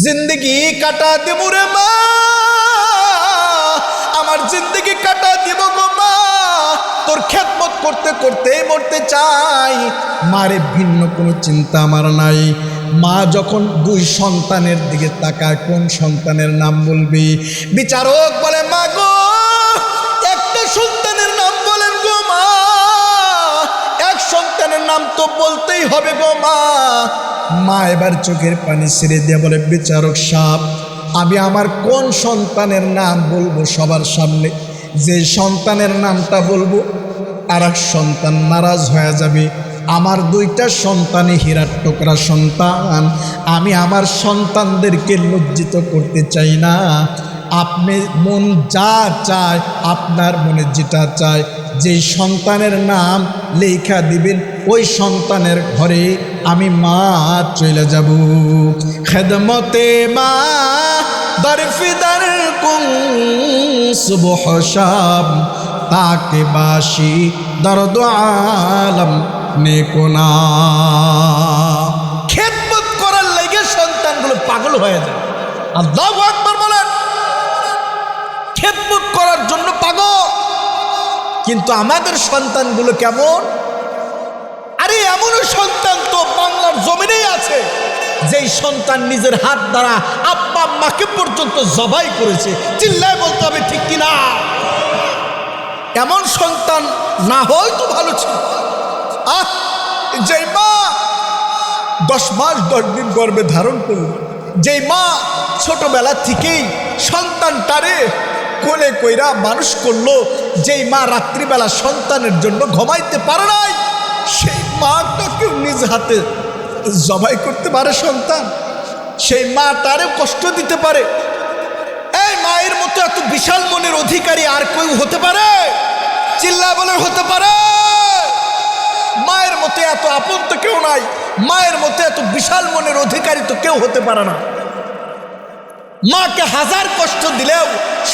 জিন্দগি কাটা দেব রে মা, আমার জিন্দগি কাটা দিব গো মা, তোর খেদমত করতে করতে মরতে চাই। মারে ভিন্ন কোনো চিন্তা আমার নাই। মা যখন দুই সন্তানের দিকে তাকায়, কোন সন্তানের নাম বলবি? বিচারক বলে মা গো একটা সন্তানের নাম বলেন গো মা, এক সন্তানের নাম তো বলতেই হবে গো মা। মা এবার চোখের পানি ছেড়ে দিয়ে বলে বিচারক সাহেব, আমি আমার কোন সন্তানের নাম বলবো সবার সামনে? যে সন্তানের নামটা বলবো আর এক সন্তান নারাজ হয়ে যাবে। আমার দুইটা সন্তানই হীরার টুকরা সন্তান, আমি আমার সন্তানদেরকে লজ্জিত করতে চাই না। আপনি মন যা চায়, আপনার মনে যেটা চায়, যেই সন্তানের নাম লেখা দিবেন ওই সন্তানের ঘরে আমি মা চলে যাব। খেদমতে মা দরফিদার কুং সুবহ শাম, তাকে বাসি দরদ আলম নেকোনা। খেদমত করার লাগে সন্তানগুলো পাগল হয়ে যায়। আল্লাহু আকবার বলেন। খেদমত করার জন্য পাগল। কিন্তু আমাদের সন্তানগুলো কেমন? আরে এমনও সন্তান তো বাংলার জমিনেই আছে, যেই সন্তান নিজের হাত দ্বারা আব্বা আম্মাকে পর্যন্ত জবাই করেছে। চিল্লায় বলতে হবে ঠিক কিনা? এমন সন্তান না হয় তো ভালো ছিল। যেই মা 10 মাস 10 দিন গর্ভে ধারণ করল, যেই মা ছোটবেলা থেকেই সন্তানটারে কোলে কইরা মানুষ করলো, যেই মা রাত্রিবেলা সন্তানের জন্য ঘুমাইতে পারে নাই, সেই মাটাকেও নিজ হাতে জবাই করতে পারে সন্তান। সেই মাটারে কষ্ট দিতে পারে। এই মায়ের মতো এত বিশাল মনের অধিকারী আর কেউ হতে পারে? চিল্লা বলে হতে পারে? মায়ের মতো এত আপন তো কেউ নাই, মায়ের মতো এত বিশাল মনের অধিকারী তো কেউ হতে পারে না। মাকে হাজার কষ্ট দিলেও,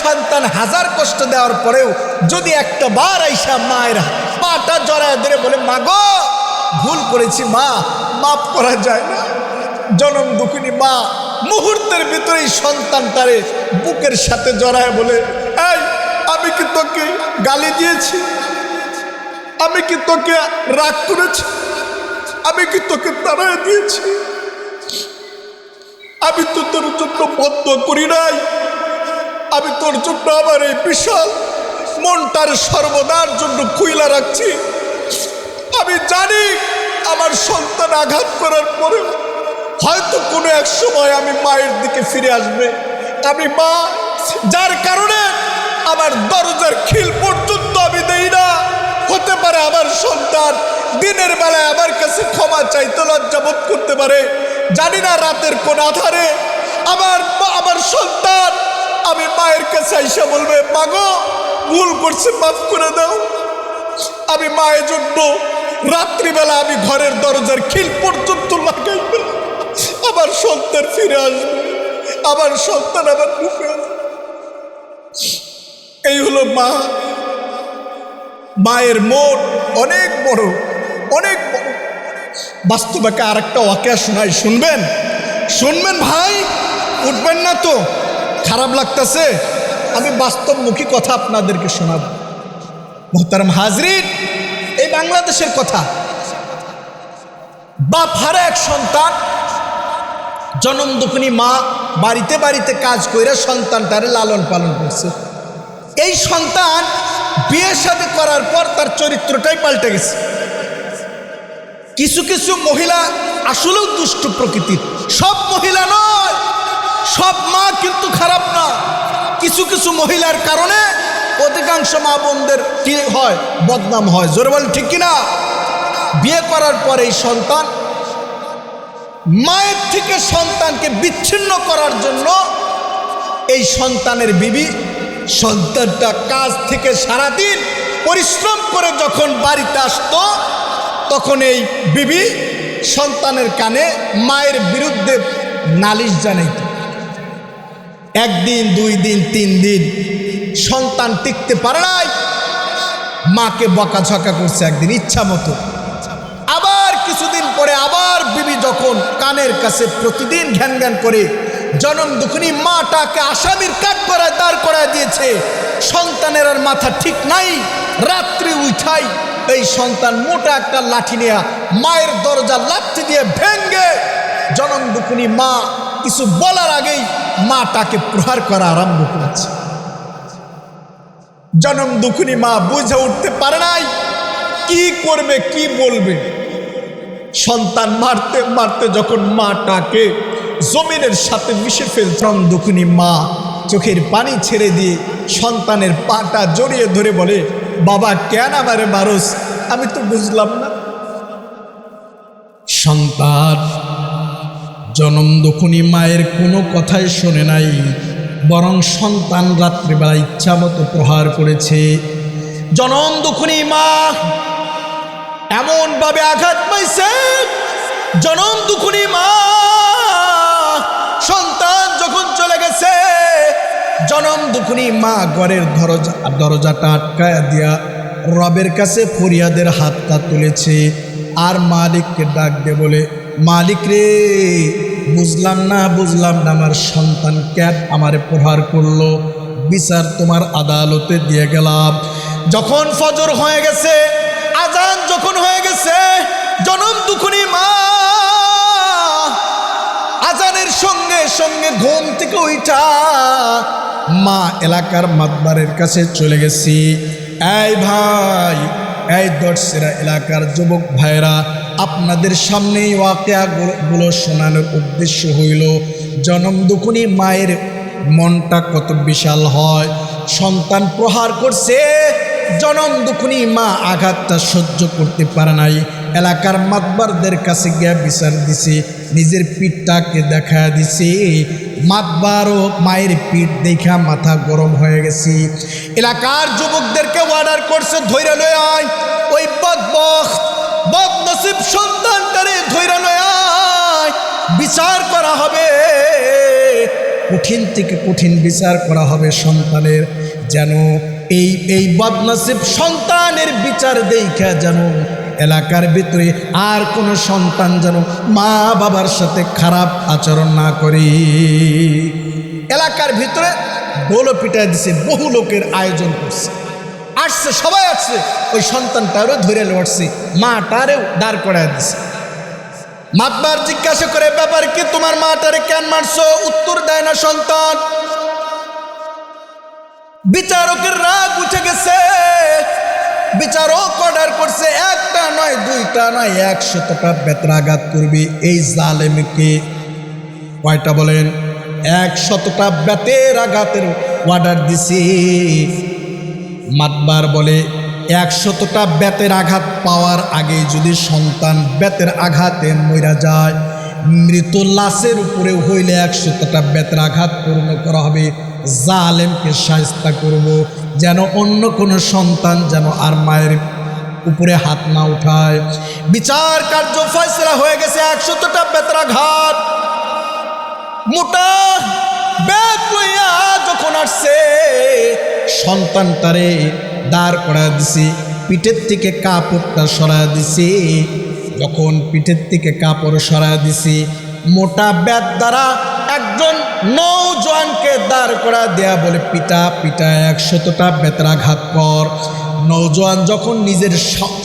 সন্তান হাজার কষ্ট দেওয়ার পরেও যদি একটা বার আইসা মায়ের পাটা জড়ায় ধরে বলে মা গো ভুল করেছি মা, মাফ করা যায় না। জনম দুঃখিনী মা মুহূর্তের ভিতরেই সন্তানটারে বুকের সাথে জড়ায় বলে, এই আমি কি তোকে গালি দিয়েছি? আমি কি তোকে রাগ করেছি? আমি কি তোকে তাড়ায় দিয়েছি? আমি তো তোর জন্য বদ্ধ করি নাই। আমি তোর জন্য আমার এই বিশাল মনটার সর্বদার জন্য খুইলা রাখছি। আমি জানি আমার সন্তান আঘাত করার পরে হয়তো কোনো এক সময় আমি মায়ের দিকে ফিরে আসবে। আমি মা, যার কারণে আমার দরজার খিল পর্যন্ত আমি দেই না। হতে পারে আমার সন্তান দিনের বেলায় আমার কাছে ক্ষমা চাইতে লজ্জাবোধ করতে পারে, জানি না রাতের কোন আধারে আমার সন্তান আমি মায়ের কাছে আইসা বলবে মা গো ভুল করছে, মাফ করে দাও। আমি মায়ের জন্য রাত্রিবেলা আমি ঘরের দরজার খিল পর্যন্ত লাগাইবে। আমার সন্তান ফিরে আসবে, আমার সন্তান আমার বুকে আসবে। এই হলো মা। মায়ের মন অনেক বড়, অনেক বড়। বাস্তবকে আর একটা ওয়াকিয়া শোনাই, শুনবেন? শুনবেন ভাই, উঠবেন না তো? খারাপ লাগতেছে? আমি বাস্তবমুখী কথা আপনাদেরকে শোনাব। মোহতারাম হাজরিন, এই বাংলাদেশের কথা। বাপ হারা এক সন্তান, জনম দুঃখিনী মা বাড়িতে বাড়িতে কাজ করে সন্তানটারে লালন পালন করছে। এই সন্তান বিয়ে শাদী করার পর তার চরিত্রটাই পাল্টে গেছে। কিছু কিছু মহিলা আসলেও দুষ্ট প্রকৃতির। সব মহিলা নয়, সব মা কিন্তু খারাপ না। কিছু কিছু মহিলার কারণে অধিকাংশ মা বোনদের কি হয়, বদনাম হয়। জোরে বল ঠিক কিনা? বিয়ে করার পরে এই সন্তান মায়ের থেকে সন্তানকে বিচ্ছিন্ন করার জন্য এই সন্তানের বিবি সন্তানটা কাজ থেকে সারাদিন পরিশ্রম করে যখন বাড়িতে আসতো, তখন এই বিবি সন্তানের কানে মায়ের বিরুদ্ধে নালিশ জানাইত। 1 দিন 2 দিন 3 দিন সন্তান টিকতে পারে নাই, মাকে বকাঝকা করছে একদিন ইচ্ছা মতো। আবার কিছুদিন পরে আবার বিবি যখন কানের কাছে প্রতিদিন ঘ্যান ঘ্যান করে জনম দুঃখিনী মাটাকে আসামির কাঠ করায় দাঁড় করায় দিয়েছে। সন্তানের আর মাথা ঠিক নাই। রাত্রি উঠাই এই সন্তান মোটা একটা লাঠি নিয়ে মায়ের দরজা লাথি দিয়ে ভেঙ্গে জনম দুঃখিনী মা কিছু বলার আগেই মাটাকে প্রহার করা আরম্ভ করেছে। জনম দুঃখিনী মা বুঝে উঠতে পারে নাই কি করবে, কি বলবে। সন্তান মারতে মারতে যখন মাটাকে জমিনের সাথে মিশে ফেলছে, জনম দুঃখিনী মা চোখের পানি ছেড়ে দিয়ে সন্তানের পাটা জড়িয়ে ধরে বলে, বাবা কেন আমারে মারোস, আমি তো বুঝলাম না। সন্তান জনম দুঃখিনী মায়ের কোনো কথাই শোনে নাই, বরং সন্তান রাত্রিবেলা ইচ্ছা মতো প্রহার করেছে। জনম দুঃখিনী মা এমন ভাবে আঘাত পাইছে, জনম দুঃখিনী মা সন্তান যখন চলে গেছে, জনম দুঃখিনী মা ঘরের দরজাটা আটকায় দিয়া রবের কাছে ফরিয়াদের হাতটা তুলেছে। আর মালিককে ডাক দিয়ে বলে, মালিক রে, বুঝলাম না আমার সন্তান কেন আমারে প্রহার করলো, বিচার তোমার আদালতে দিয়ে গেলাম। যখন ফজর হয়ে গেছে, আজান যখন হয়ে গেছে, জনম দুঃখিনী মা আজানের সঙ্গে সঙ্গে ঘুম থেকে উঠা মা এলাকার মাতবারের কাছে চলে গেছি। এই ভাই, এই দর্শেরা এলাকার যুবক ভাইরা, আপনাদের সামনেই ওয়াকিয়াগুলো শোনানোর উদ্দেশ্য হইল জনম দুঃখিনী মায়ের মনটা কত বিশাল হয়। সন্তান প্রহার করছে, জনম দুঃখিনী মা আঘাতটা সহ্য করতে পারে নাই। এলাকার মাতবারদের কাছে গিয়ে বিচার দিছে, নিজের পিঠটাকে দেখা দিছে। মাতবারও মায়ের পিঠ দেখা মাথা গরম হয়ে গেছে। এলাকার যুবকদেরকে অর্ডার করছে, ধৈর্য লয় আয় ওই বদনসিব সন্তানটারে ধৈর্য লয় আয়, বিচার করা হবে, কঠিন থেকে কঠিন বিচার করা হবে সন্তানের। যেন এই বদনসিব সন্তানের বিচার দেখা যেন এলাকার ভিতরে আর কোনো সন্তান যেন মা বাবার সাথে খারাপ আচরণ না করে। এলাকার ভিতরে ঢোলও পিটাই দিছে, বহু লোকের আয়োজন করছে, আসছে, সবাই আসছে। ওই সন্তানটারও ধরে লড়ছে, মাটারেও দাঁড় করায় দিছে। মাতবার জিজ্ঞাসা করে, ব্যাপার কি, তোমার মাটারে কেন মারছো? উত্তর দেয় না সন্তান। বিচারকের রাগ উঠে গেছে। বিচারক অর্ডার করছে, একটা নয়, দুইটা নয়, 100টা বেত্রাঘাত করবে এই জালেমকে। কয়টা বলেন? 100টা বেতের আঘাতের অর্ডার দিছে। মাতবার বলে, 100টা বেতের আঘাত পাওয়ার আগে যদি সন্তান বেতের আঘাতে মইরা যায়, মৃত লাশের উপরে হইলে 100টা বেতের আঘাত পূর্ণ করা হবে। জালেমকে শায়েস্তা করব, যেন অন্য কোনো সন্তান যেন আর মায়ের উপরে হাত না উঠায়। বিচার কার্য ফয়সালা হয়ে গেছে। 100টা বেতের আঘাত মোটা বেত লইয়া যখন আসছে, সন্তানটারে দাঁড় করা দিছে, পিঠের থেকে কাপড়টা সরা দিছে। যখন পিঠের থেকে কাপড় সরা দিছে, মোটা বেত দ্বারা একজন নৌজওয়ানকে দাঁড় করা দেয়া বলে, পিটা পিটা 100টা বেতের আঘাত কর। নৌজওয়ান যখন নিজের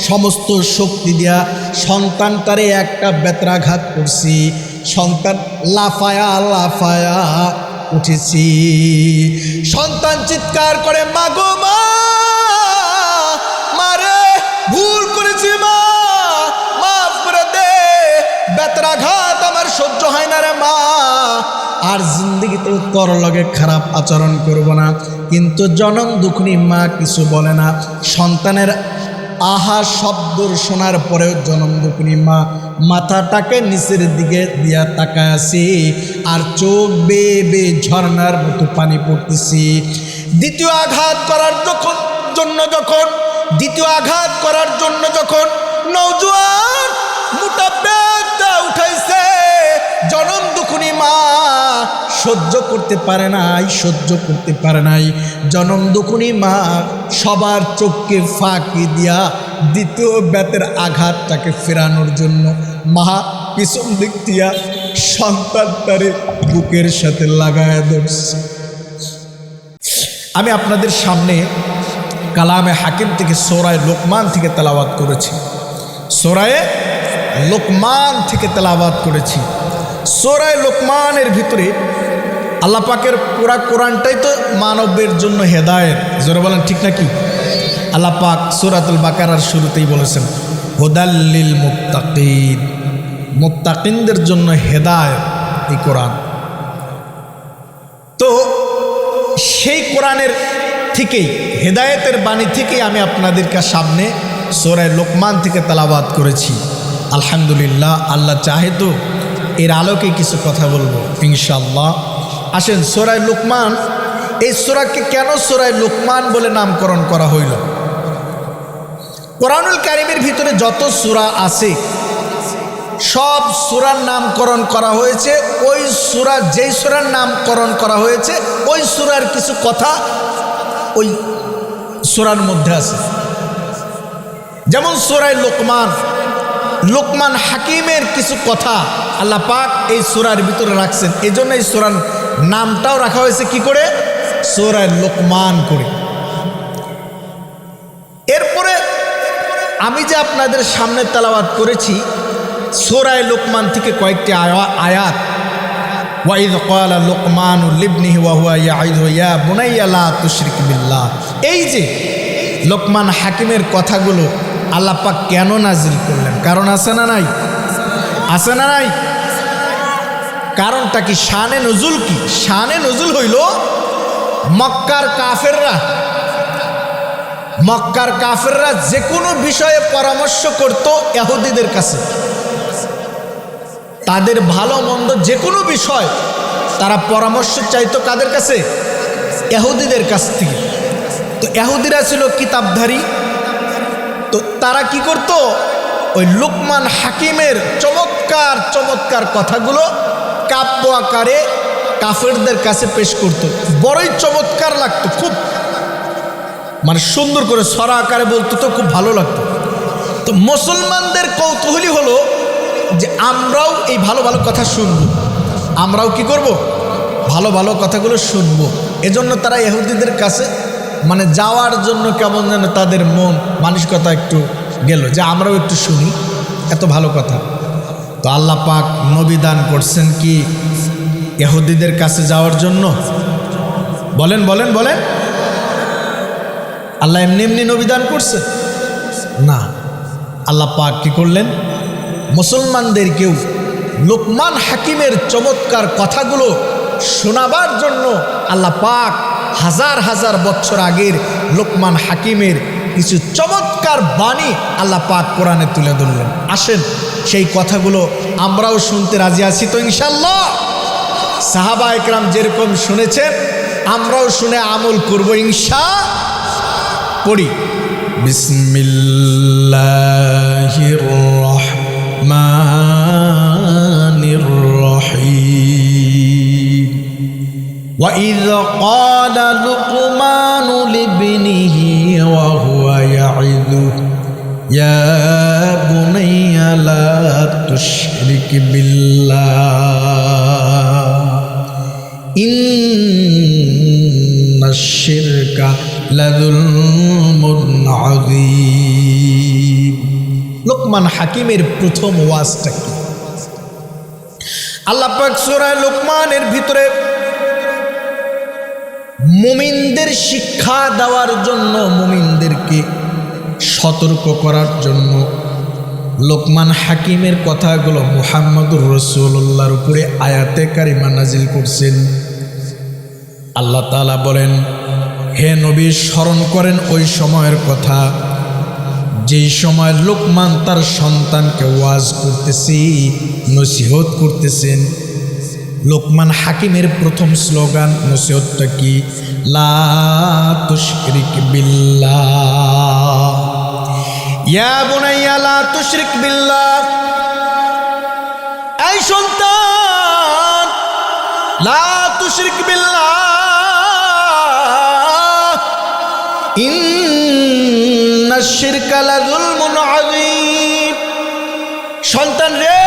সমস্ত শক্তি দিয়া সন্তানটারে একটা বেতের আঘাত করছি, সন্তান লাফায়া লাফায়া উঠেছি। সন্তান চিৎকার করে, মা গো মা, মারে ভুল করেছি মা, মাফ করে দে, বেতের আঘাত আমার সহ্য হয় না রে মা, আর জিন্দগিতে তোর লগে খারাপ আচরণ করব না। কিন্তু জনম দুঃখিনী মা কিছু বলে না। সন্তানের আহা শব্দ শোনার পরেও জনম দুঃখিনী মা মাথাটাকে নিচের দিকে দিয়া তাকায় আছে, আর চোখ বেয়ে বেয়ে ঝর্ণার মতো পানি পড়তেছে। দ্বিতীয় আঘাত করার জন্য যখন নওজোয়ান মোটা বেতটা উঠাইছে, জনম দুঃখিনী মা সহ্য করতে পারে নাই। জনম দুঃখিনী মা সবার চোখকে ফাঁকি দিয়া দ্বিতীয় বেতের আঘাতটাকে ফেরানোর জন্য মা পিছন দিক দিয়া সন্তানটারে বুকের সাথে লাগায়া ধরছে। আমি আপনাদের সামনে কালামে হাকিম থেকে সূরা লোকমান থেকে তেলাওয়াত করেছি, সূরা লোকমান থেকে তেলাওয়াত করেছি। সূরা লোকমানের ভিতরে আল্লাহ পাকের পুরা কোরআনটাই তো মানবের জন্য হেদায়েত, জোরে বলেন ঠিক নাকি? আল্লাহ পাক সূরাতুল বাকারার শুরুতেই বলেছেন হুদাল্লিল মুত্তাকিন, মুত্তাকিনদের জন্য হেদায়েত এই কোরআন। তো সেই কোরআনের থেকেই, হেদায়েতের বাণী থেকেই আমি আপনাদের সামনে সূরা লোকমান থেকে তেলাওয়াত করেছি। আলহামদুলিল্লাহ, আল্লাহ চাহে তো এর আলোকে কিছু কথা বলবো ইনশাআল্লাহ। আসেন, সূরা লোকমান, এই সূরাকে কেন সূরা লোকমান বলে নামকরণ করা হইল? কোরআনুল কারীমের ভিতরে যত সূরা আছে সব সূরার নামকরণ করা হয়েছে ওই সূরা, যেই সূরার নামকরণ করা হয়েছে ওই সূরার কিছু কথা ওই সূরার মধ্যে আছে। যেমন সূরা লোকমান, লোকমান হাকিমের কিছু কথা আল্লাহ পাক এই সূরার ভিতরে রাখছেন, এই জন্য এই সূরার নামটাও রাখা হয়েছে কি করে? সূরা লোকমান করে। এরপরে আমি যে আপনাদের সামনে তেলাওয়াত করেছি সূরা লোকমান থেকে কয়েকটি আয়াত, ওয়াইদ ক্বালা লুকমানু লিবনিহি ওয়া হুয়া ইয়াইযুহু ইয়া বুনাইয়া লা তুশরিক বিল্লাহ। এই যে লোকমান হাকিমের কথাগুলো আল্লাহ পাক কেন নাজিল করলেন? কারণ আছে না নাই? আছে না নাই? কারণটা কি? শানে নুজুল কি? শানে নুজুল হইল মক্কার কাফেররা যে কোনো বিষয়ে পরামর্শ করত ইহুদিদের কাছে। তাদের ভালো মন্দ যে কোনো বিষয় তারা পরামর্শ চাইতো কাদের কাছে? ইহুদিদের কাছ থেকে। তো ইহুদিরা ছিল কিতাবধারী, তো তারা কি করত? ওই লুকমান হাকিমের চমৎকার চমৎকার কথাগুলো কাব্য আকারে কাফেরদের কাছে পেশ করত। বড়ই চমৎকার লাগতো, খুব মানে সুন্দর করে ছড়া আকারে বলতো, তো খুব ভালো লাগতো। তো মুসলমানদের কৌতূহলী হলো যে আমরাও এই ভালো ভালো কথা শুনব, আমরাও কি করব? ভালো ভালো কথাগুলো শুনব। এজন্য তারা ইহুদিদের কাছে মানে যাওয়ার জন্য কেমন যেন তাদের মন মানসিকতা একটু গেল যে আমরাও একটু শুনি, এত ভালো কথা। তো আল্লাহ পাক নবী দান করছেন কি ইহুদিদের কাছে যাওয়ার জন্য? বলেন বলেন বলেন, আল্লাহ এমনি এমনি নবী দান করছে না। আল্লাহ পাক কি করলেন? মুসলমানদেরকেও লোকমান হাকিমের চমৎকার কথাগুলো শোনাবার জন্য আল্লাহ পাক হাজার হাজার বছর আগের লোকমান হাকিমের কিছু চমৎকার বাণী আল্লাহ পাক কোরআনে তুলে ধরলেন। আসেন সেই কথাগুলো আমরাও শুনতে রাজি আছি তো ইনশাআল্লাহ। সাহাবা একরাম যেরকম শুনেছেন আমরাও শুনে আমল করব ইনশাআল্লাহ। পড়ি বিসমিল্লাহির রহমানির রহিম। وَإِذْ قَالَ لُقْمَانُ لِابْنِهِ وَهُوَ يَعِظُهُ يَا بُنَيَّ لَا تُشْرِكْ بِاللَّهِ إِنَّ الشِّرْكَ لَظُلْمٌ عَظِيمٌ। লোকমান হাকিমের প্রথম ওয়াজটা কি? আল্লাহ পাক সূরা লোকমানের ভিতরে মুমিনদের শিক্ষা দেওয়ার জন্য, মুমিনদেরকে সতর্ক করার জন্য লোকমান হাকিমের কথাগুলো মুহাম্মদুর রাসূলুল্লাহর উপরে আয়াতে কারিমা নাজিল করছেন। আল্লাহ তাআলা বলেন, হে নবী স্মরণ করেন ওই সময়ের কথা যেই সময় লোকমান তার সন্তানকে ওয়াজ করতেছি, নসিহত করতেছেন। লোকমান হাকিমের প্রথম স্লোগান নসিহতটা কি? লা তুশরিক বিল্লাহ, ইয়া বুনাইয়া লা তুশরিক বিল্লাহ। এই সন্তান, লা তুশরিক বিল্লাহ, ইন্নাশ শিরকা লাযুলমুন আযীম। সন্তান রে,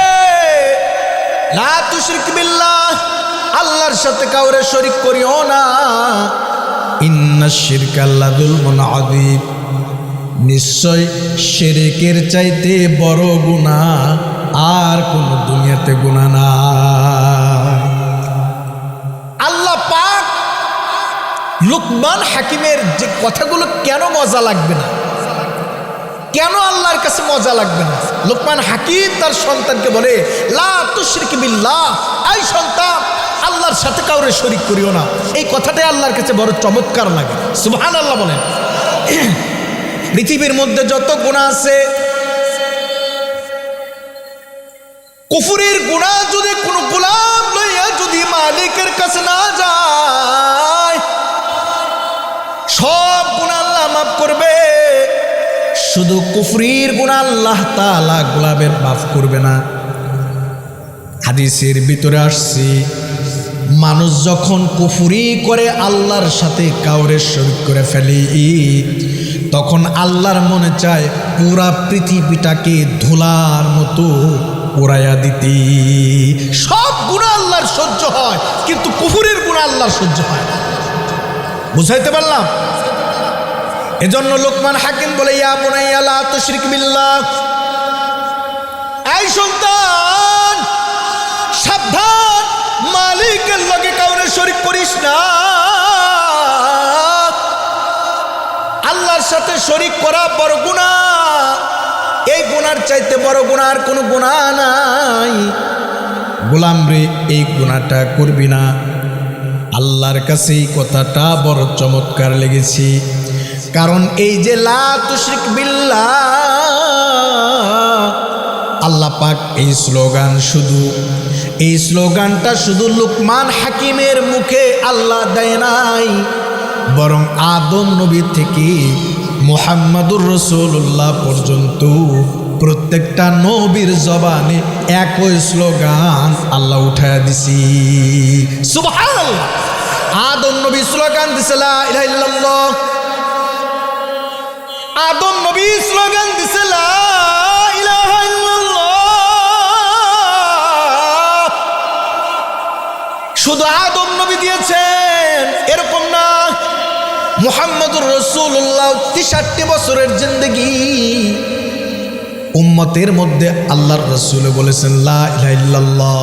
লা লা তুশরিক বিল্লাহ, আল্লাহর সাথে কাউরে শরীক করিও না। ইন্নাশ শিরকা লাযুলমুন আযীম, নিশ্চয় শিরকের চাইতে বড় গুনাহ আর কোন দুনিয়াতে গুনাহ নাই। আল্লাহ পাক লুকমান হাকিমের যে কথাগুলো কেন মজা লাগবে না, কেন আল্লাহর কাছে মজা লাগবে না? লুকমান হাকিম তার সন্তানকে বলে লা তুশরিক বিল্লাহ, এই সন্তান আল্লাহর সাথে কাউরে শরীক করিও না। এই কথাটাই আল্লাহর কাছে বড় চমৎকার লাগে। সুবহানাল্লাহ বলেন। পৃথিবীর মধ্যে যত গুনাহ আছে, কুফরের গুনাহ যদি কোনো গোলাম লইয়া যদি মালিকের কাছে না যায়, সব গুনাহ আল্লাহ মাফ করবে। শুধু কুফরির গুনাহ আল্লাহ তাআলা গোলামের মাফ করবে না। হাদিসের ভিতরে আসছে, মানুষ যখন কুফরি করে আল্লাহর সাথে কাউরে শরীক করে ফেলে, তখন আল্লাহর মনে চায় পুরা পৃথিবীটাকে ধুলার মতো উড়াইয়া দিতে। সব গুনাহ আল্লাহর সহ্য হয়, কিন্তু কুফরের গুনাহ আল্লাহর সহ্য হয় না। বুঝাইতে পারলাম? এজন্য লোকমান হাকিম বলে ইয়া বুনাইয়া লা তুশরিক বিল্লাহ, এই সন্তান সাবধান, মালিকের লগে কাউরে শরীক করিস না। আল্লাহর সাথে শরীক করা বড় গুনাহ, এই গুনার চাইতে বড় গুনাহ আর কোনো গুনাহ নাই। গোলাম রে, এই গুনাহটা করবি না। আল্লাহর কাছে এই কথাটা বড় চমৎকার লেগেছে, কারণ এই যে লা তুশরিক বিল্লাহ, আল্লাহ পাক এই স্লোগানটা শুধু লুকমান হাকিমের মুখে আল্লাহ দেয় নাই, বরং আদম নবী থেকে মুহাম্মাদুর রাসূলুল্লাহ পর্যন্ত প্রত্যেকটা নবীর জবানে একই স্লোগান আল্লাহ উঠায়া দিছি। সুবহানাল্লাহ। আদম নবী স্লোগান দিছে লা ইলাহা ইল্লাল্লাহ, আদম নবী স্লোগান দিছে লা ইলাহা ইল্লাল্লাহ। শুধু আদম নবী দিয়েছেন এরকম না, মুহাম্মাদুর রাসূলুল্লাহ 63 বছরের জিন্দেগি উম্মতের মধ্যে আল্লাহর রাসূল বলেছেন লা ইলাহা ইল্লাল্লাহ,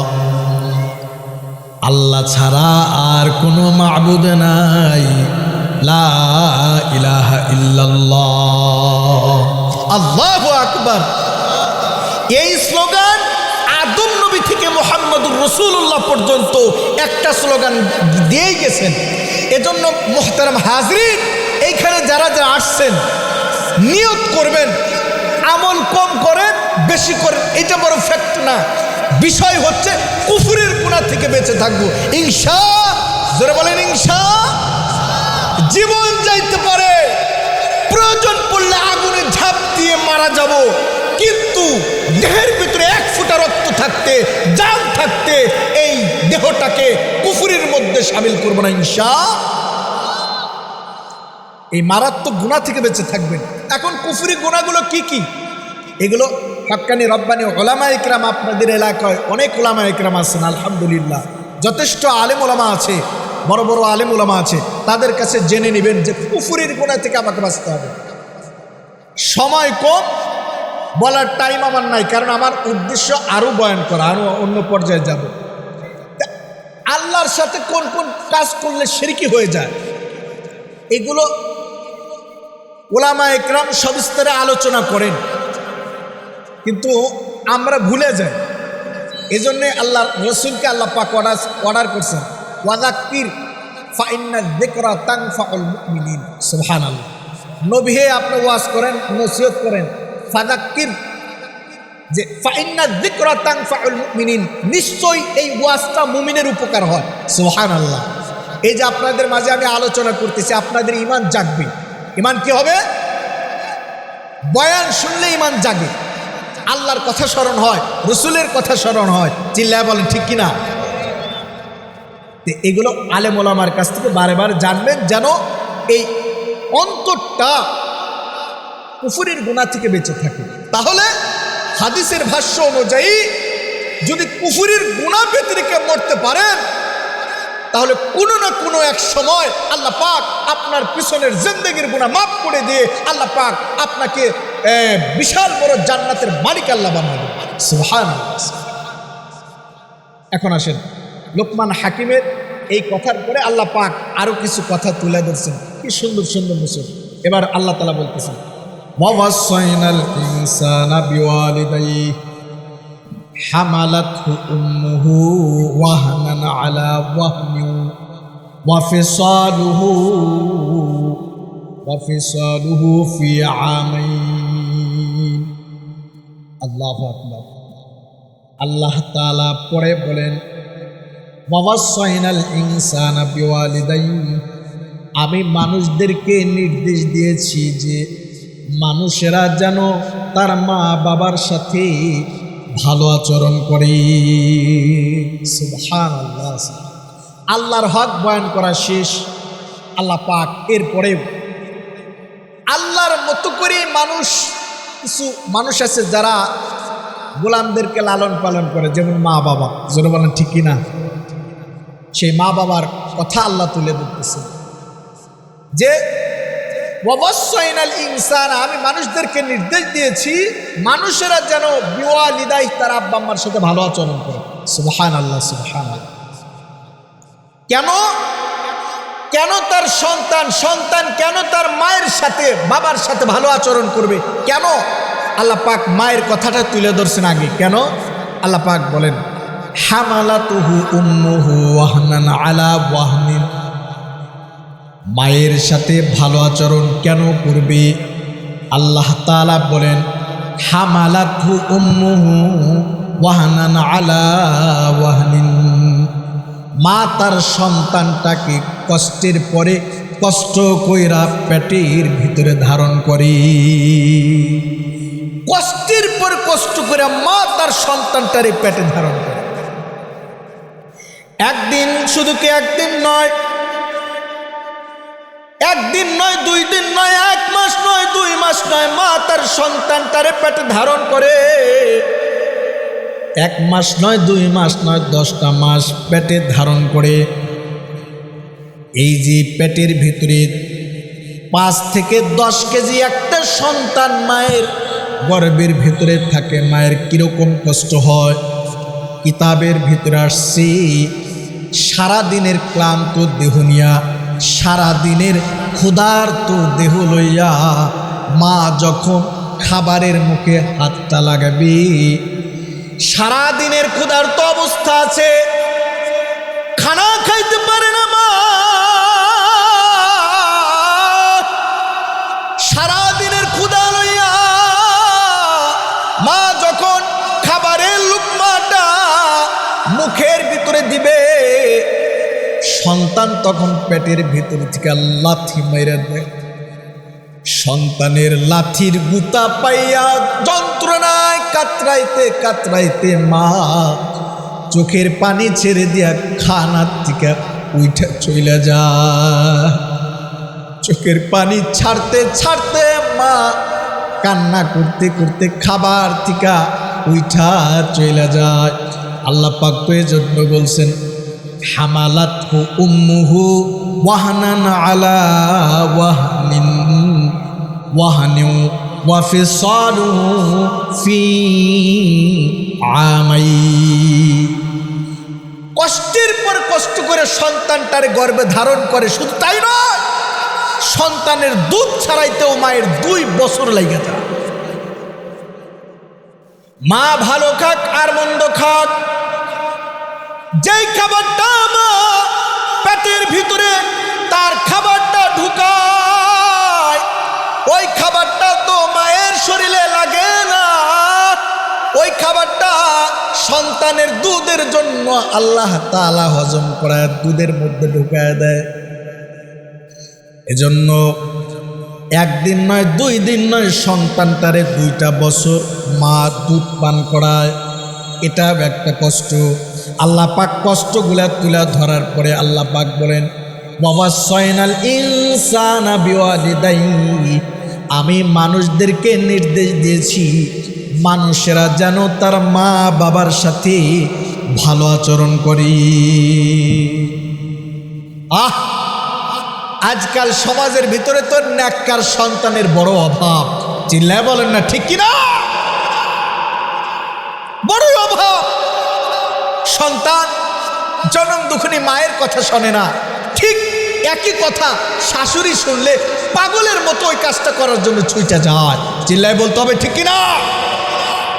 আল্লাহ ছাড়া আর কোনো মাবুদ নাই, লা ইলাহা ইল্লাল্লাহ, আল্লাহু আকবার। এই স্লোগান আদম নবী থেকে মুহাম্মাদুর রাসূলুল্লাহ পর্যন্ত একটা স্লোগান দিয়ে গেছেন। এজন্য মুহতারাম হাজরিন, এইখানে যারা যারা আসছেন নিয়ত করবেন, আমল কম করেন বেশি করেন, এটা বড় ফ্যাক্ট না। বিষয় হচ্ছে কুফরের গুনাহ থেকে বেঁচে থাকবো ইনশাআল্লাহ। জোরে বলেন ইনশাআল্লাহ। জীবন যাইতে পারে, প্রয়োজন পড়লে আগুনে ঝাঁপ দিয়ে মারা যাব, কিন্তু দেহের ভিতরে 1 ফোঁটা রক্ত থাকতে, জান থাকতে এই দেহটাকে কুফরের মধ্যে শামিল করব না ইনশাআল্লাহ। এই মারাত্মক গুনাহ থেকে বেঁচে থাকবেন। এখন কুফরি গুনাহগুলো কি কি? এগুলো হাক্কানি রব্বানি উলামা ইকরাম, আপনাদের এলাকায় অনেক উলামা ইকরাম আছেন আলহামদুলিল্লাহ, যথেষ্ট আলেম উলামা আছে, বড় বড় আলেম উলামা আছে, তাদের কাছে জেনে নেবেন যে কুফরির গুনাহ থেকে আমাকে বাঁচতে হবে। সময় কম, বলার টাইম আমার নাই, কারণ আমার উদ্দেশ্য আরো বয়ান করা, আরো অন্য পর্যায়ে যাব। আল্লাহর সাথে কোন কোন কাজ করলে শিরকি হয়ে যায়, এগুলো উলামা ইকরাম সবিস্তারে আলোচনা করেন, কিন্তু আমরা ভুলে যাই। এজন্য আল্লাহর রাসূলকে আল্লাহ পাক অর্ডার করছেন ওয়াযাক্কির ফাইন্না যিকরা তানফাউল মুমিনিন। সুবহানাল্লাহ। নবী হে, আপনি ওয়াজ করেন, নসিহত করেন, ফাযাক্কির, যে ফাইন্না যিকরা তানফাউল মুমিনিন, নিশ্চয়ই এই ওয়াজটা মুমিনের উপকার হয়। সুবহানাল্লাহ। এই যে আপনাদের মাঝে আমি আলোচনা করতেছি, আপনাদের ঈমান জাগবে। ঈমান কি হবে? বয়ান শুনলে ঈমান জাগে, আল্লাহর কথা স্মরণ হয়, রাসূলের কথা স্মরণ হয়। চিল্লায় বলেন ঠিক কিনা? এগুলো আলেম ওলামার কাছ থেকে বারে বারে জানবেন, যেন এই অন্তরটা কুফরের গুনাহ থেকে বেঁচে থাকে। তাহলে হাদিসের ভাষ্য অনুযায়ী যদি কুফরির গুনাহ ভেতরে মরতে পারেন তাহলে কোনো না কোনো এক সময় আল্লাহ পাক আপনার পিছনের জিন্দেগির গুনাহ মাফ করে দিয়ে আল্লাহ পাক আপনাকে বিশাল বড় জান্নাতের মালিক আল্লাহ বানাবেন। সুবহানাল্লাহ। এখন আসেন লোকমান হাকিমের এই কথার পরে আল্লাহ পাক আরো কিছু কথা তুলে ধরছেন, কি সুন্দর সুন্দর মুসুর। এবার আল্লাহ তাআলা বলতেছেন, ওয়াসাইনাল ইনসানা বিওয়ালিদাইহি হামালাতহু উম্মুহু ওয়াহনান আলা ওয়াহনিন ওয়াফিসালুহু ফি আমাইন। আল্লাহু আকবার। আল্লাহ তাআলা পরে বলেন, ওয়াসাইনাল ইনসানা বিওয়ালিদাইহি, আমি মানুষদেরকে নির্দেশ দিয়েছি যে মানুষেরা যেন তার মা বাবার সাথে ভালো আচরণ করে। সুবহানাল্লাহ। আল্লাহর হক বয়ান করা শেষ। আল্লাহ পাক এরপরেও আল্লাহর মতো করে কিছু মানুষ আছে যারা গোলামদেরকে লালন পালন করে, যেমন মা বাবা। জোরে বলেন ঠিক কিনা? সেই মা বাবার কথা আল্লাহ তুলে ধরতেছে যে ওয়াসাইনাল ইনসান, আমি মানুষদেরকে নির্দেশ দিয়েছি মানুষেরা যেন বিওয়ালিদাইহি, তার আব্বা আম্মার সাথে ভালো আচরণ করে। সুবহানাল্লাহ, সুবহানাল্লাহ। কেন কেন তার সন্তান কেন তার মায়ের সাথে বাবার সাথে ভালো আচরণ করবে? কেন? আল্লাহ পাক মায়ের কথাটা তুলে ধরছেন আগে। কেন? আল্লাহ পাক বলেন, হামালাতুহু উম্মুহু ওয়াহনান আলা ওয়াহনিন, মায়ের সাথে ভালো আচরণ কেন করবে? আল্লাহ তাআলা বলেন, হামালাতহু উম্মুহু ওয়াহনান আলা ওয়াহনিন, মা তার সন্তানটাকে কষ্টের পরে কষ্ট কইরা পেটের ভিতরে ধারণ করে। কষ্টের পর কষ্ট করে মা তার সন্তানটারে পেটে ধারণ করে। একদিন, শুধু কি একদিন নয়, একদিন নয়, 2 দিন নয়, 1 মাস নয়, 2 মাস নয়, মা তার সন্তানটারে পেটে ধারণ করে। 1 মাস নয়, 2 মাস নয়, 10টা মাস পেটে ধারণ করে। এই যে পেটের ভিতরে 5 থেকে 10 কেজি একটা সন্তান মায়ের গর্ভের ভিতরে থাকে, মায়ের কিরকম কষ্ট হয়। কিতাবের ভিতরে আসছে, সারাদিনের ক্লান্ত দেহ নিয়া, সারাদিনের ক্ষুধার্ত দেহ লইয়া মা যখন খাবারের মুখে হাতটা লাগাবে, সারাদিনের ক্ষুধার্ত অবস্থা আছে, খানা খাইতে পারে না মা। সারাদিনের ক্ষুধা লইয়া মা যখন খাবারের লুকমাটা মুখের ভিতরে দিবে, সন্তান তখন পেটের ভিতর থেকে লাথি মেরে দেয়। সন্তানের লাথির গুতা পাইয়া যন্ত্রণায় কাতরাইতে কাতরাইতে মা চোখের পানি ছেড়ে দিয়া খানার থেকে উঠে চলে যায়। চোখের পানি ছাড়তে ছাড়তে মা কান্না করতে করতে খাবার থেকে উঠা চলে যায়। আল্লাহ পাক তো এজন্য বলছেন, হামালাতহু উম্মুহু ওয়াহনান আলা ওয়াহনিন ওয়াফিসালুহু ফি আমাইন। কষ্টের পর কষ্ট করে সন্তানটারে গর্ভে ধারণ করে। শুধু তাই নয়, সন্তানের দুধ ছাড়াইতেও মায়ের 2 বছর লেগে যায়। মা ভালো খাক আর মন্দ খাক, যেই খাবারটা মা পেটের ভিতরে তার খাবারটা ঢুকায়, ওই খাবারটা তো মায়ের শরীরে লাগে না। ওই খাবারটা সন্তানের দুধের জন্য আল্লাহ তাআলা হজম করায় দুধের মধ্যে ঢুকায় দেয়। এজন্য 1 দিন নয়, 2 দিন নয়, সন্তানটারে 2টা বছর মা দুধ পান করায়। এটা একটা কষ্ট। আল্লাহ পাক কষ্টগুলা তুলে ধরার পরে আল্লাহ পাক বলেন, ওয়াসাইনাল ইনসানা বিওয়ালিদাইহি, আমি মানুষদেরকে নির্দেশ দিয়েছি মানুষেরা যেন তার মা বাবার সাথে ভালো আচরণ করে। আজকাল সমাজের ভিতরে তো নেককার সন্তানের বড় অভাব। চিল্লায় বলেন না ঠিক কিনা? বড় অভাব। সন্তান জনম দুঃখিনী মায়ের কথা শোনে না, ঠিক একই কথা শাশুড়ি শুনলে পাগলের মতো ওই কাজটা করার জন্য ছুটে যায়। চিল্লায় বলতে হবে ঠিক কিনা?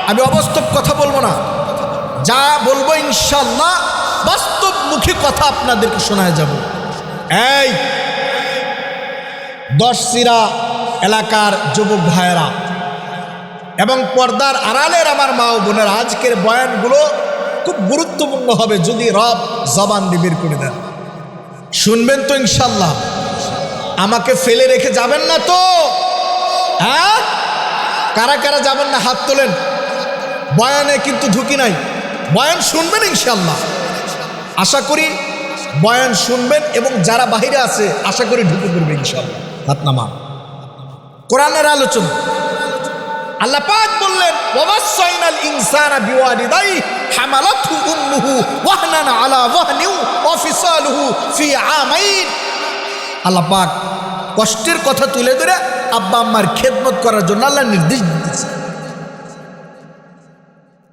আমি অবাস্তব কথা বলবো না, যা বলবো ইনশাআল্লাহ বাস্তবমুখী কথা আপনাদেরকে শোনায় যাব। এই দশচিরা এলাকার যুবক ভাইয়েরা এবং পর্দার আড়ালের আমার মা ও বোনেরা, আজকের বয়ানগুলো খুব গুরুত্বপূর্ণ হবে যদি রব জবান দিয়ে বের করে দেন। শুনবেন তো ইনশাল্লাহ? আমাকে ফেলে রেখে যাবেন না তো? হ্যাঁ, কারা কারা যাবেন না হাত তোলেন। বয়ানে কিন্তু ঢুকি নাই, বয়ান শুনবেন ইনশাল্লাহ। আশা করি বয়ান শুনবেন এবং যারা বাহিরে আছে আশা করি ঢুকে পড়বে ইনশাল্লাহ। হাত নামান। কোরআনের আলোচনা। আল্লাহ পাক বললেন, ওয়াসাইনাল ইনসানা বিওয়ালিদাইহি হামালাতহু উম্মুহু ওয়াহনান আলা ওয়াহনিন ওয়া ফিসালুহু ফি আমাইন। আল্লাহ পাক কষ্টের কথা তুলে ধরে আব্বা আম্মার খেদমত করার জন্য আল্লাহ নির্দেশ দিয়েছে।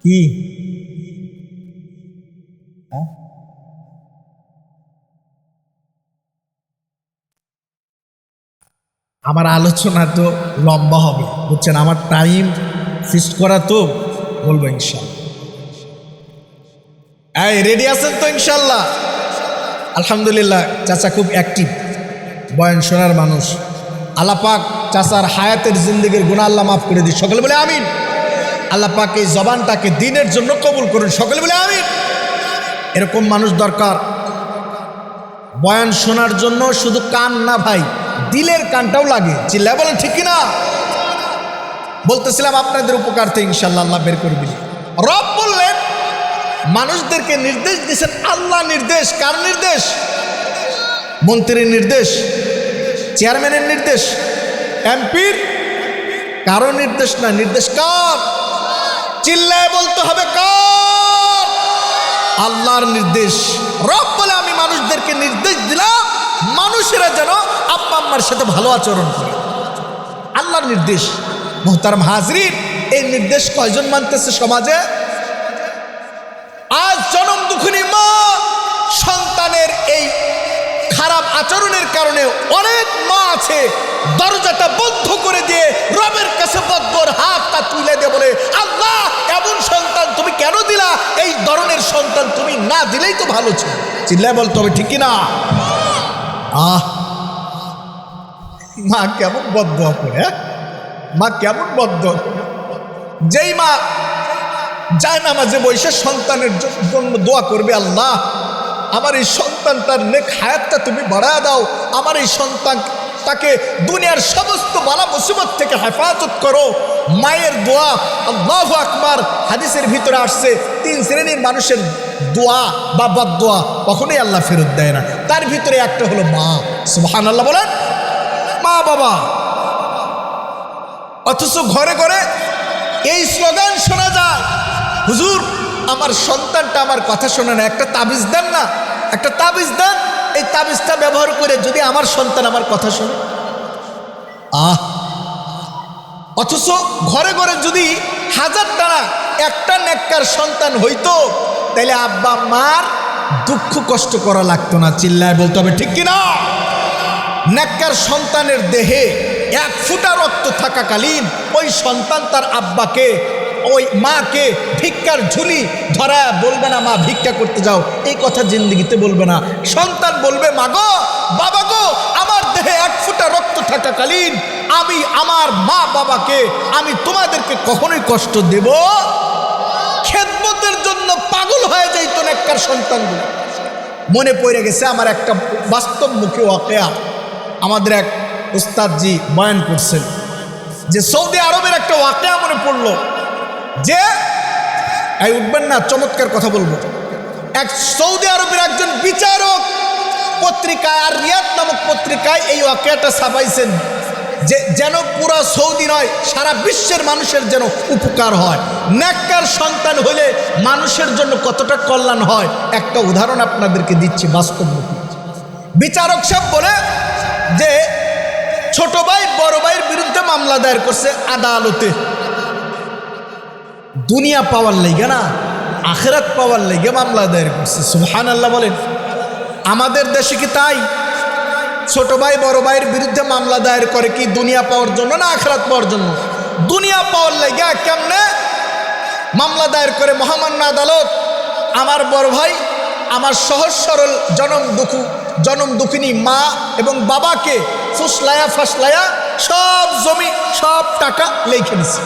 কি আমার আলোচনা তো লম্বা হবে বুঝছেন, আমার টাইম ফিক্সড করা তো, বলবো ইনশাআল্লাহ। এই রেডি আছেন তো ইনশাআল্লাহ? আলহামদুলিল্লাহ, চাচা খুব অ্যাক্টিভ, বয়ান শোনার মানুষ। আল্লাহ পাক চাচার হায়াতের জিন্দেগির গুনাহ আল্লাহ মাফ করে দিই। সকলে বলে আমিন। আল্লাহ পাক এই জবানটাকে দ্বীনের জন্য কবুল করুন। সকলে বলে আমিন। এরকম মানুষ দরকার বয়ান শোনার জন্য। শুধু কান না ভাই, দিলের কানটাও লাগে। চিল্লায় বলেন ঠিক কিনা? বলতেছিলাম আপনাদের উপকারতে ইনশাআল্লাহ আল্লাহ বের করবি। রব বললেন মানুষদেরকে নির্দেশ দিয়েছেন। আল্লাহ নির্দেশ। কার নির্দেশ? মন্ত্রীর নির্দেশ, চেয়ারম্যানের নির্দেশ, এমপির কারো নির্দেশ না। নির্দেশ কার? চিল্লায় বলতে হবে কার? আল্লাহর নির্দেশ। রব বলে আমি মানুষদেরকে নির্দেশ দিলাম মানুষেরা যেন আব্বা আম্মার সাথে ভালো আচরণ করে। আল্লাহর নির্দেশ। মুহতারাম হাজরিন, এই নির্দেশ কয়জন মানতেছে সমাজে? আজ জনম দুঃখিনী মা সন্তানের এই খারাপ আচরণের কারণে অনেক মা আছে দরজাটা বন্ধ করে দিয়ে রবের কাছে বদ্ধর হাতটা তুলে দিয়ে বলে, আল্লাহ এমন সন্তান তুমি কেন দিলা? এই ধরনের সন্তান তুমি না দিলেই তো ভালো ছিল। চিল্লায় বলতে হবে ঠিক কিনা? মা কেমন বদদোয়া করে, মা কেমন বদদোয়া করে। যেই মা যায় নামাজে বসে সন্তানের জন্য দোয়া করবে, আল্লাহ আমার এই সন্তানটার নেক হায়াতটা তুমি বাড়ায় দাও, আমার এই সন্তানটাকে দুনিয়ার সমস্ত বালা মুসিবত থেকে হেফাজত করো। মায়ের দোয়া আল্লাহু আকবার। হাদিসের ভিতরে আসছে 3 শ্রেণীর মানুষের দোয়া বা বদদোয়া কখনোই আল্লাহ ফেরত দেয় না। তার ভিতরে একটা হলো মা। সুবহানাল্লাহ বলেন। মা বাবা। অথচ ঘরে ঘরে এই স্লোগান শোনা যায়, হুজুর আমার সন্তানটা আমার কথা শোনে না, একটা তাবিজ দেন না, একটা তাবিজ দেন, এই তাবিজটা ব্যবহার করে যদি আমার সন্তান আমার কথা শোনে। অথচ ঘরে ঘরে যদি 1000টা একটা নেককার সন্তান হইতো তাহলে আব্বা মার দুঃখ কষ্ট করা লাগতো না। চিল্লায় বলতে হবে ঠিক কিনা? নেককার সন্তানের দেহে 1 ফোঁটা রক্ত থাকাকালীন ওই সন্তান তার আব্বাকে, ওই মাকে ভিক্ষার ঝুলি ধরায় বলবে না মা ভিক্ষা করতে যাও, এই কথা জিন্দেগিতে বলবে না। সন্তান বলবে, মা গো বাবা গো, আমার দেহে 1 ফোঁটা রক্ত থাকাকালীন আমি আমার মা বাবাকে আমি তোমাদেরকে কখনোই কষ্ট দেব। খেদমতের জন্য পাগল হয়ে যাইতো নেককার সন্তানগুলো। মনে পড়ে গেছে আমার একটা বাস্তবমুখী ওয়াকিয়া। আমাদের এক উস্তাদজি বয়ান করছেন যে সৌদি আরবের একটা ওয়াকিয়া মনে পড়লো। যে এই উঠবেন না, চমৎকার কথা বলবো। এক সৌদি আরবের একজন বিচারক পত্রিকায়, আর রিয়াদ নামক পত্রিকায় এই ওয়াকিয়াটা ছাপাইছেন যে যেন পুরো সৌদি নয় সারা বিশ্বের মানুষের যেন উপকার হয়। নেককার সন্তান হলে মানুষের জন্য কতটা কল্যাণ হয় একটা উদাহরণ আপনাদেরকে দিচ্ছি বাস্তবমুখী। বিচারক সাহেব বলে যে ছোট ভাই বড় ভাইয়ের বিরুদ্ধে মামলা দায়ের করছে আদালতে, দুনিয়া পাওয়ার লেগে না আখিরাত পাওয়ার লেগে মামলা দায়ের করছে। সুবহানাল্লাহ বলেন। আমাদের দেশে কি তাই? ছোট ভাই বড় ভাইয়ের বিরুদ্ধে মামলা দায়ের করে কি দুনিয়া পাওয়ার জন্য না আখিরাত পাওয়ার জন্য? দুনিয়া পাওয়ার লেগে। কেমনে মামলা দায়ের করে? মহামান্য আদালত আমার বড় ভাই আমার সহজ সরল জনম দুঃখিনী মা এবং বাবাকে ফুসলায়া ফাসলায়া সব জমি সব টাকা লেখে দিছে।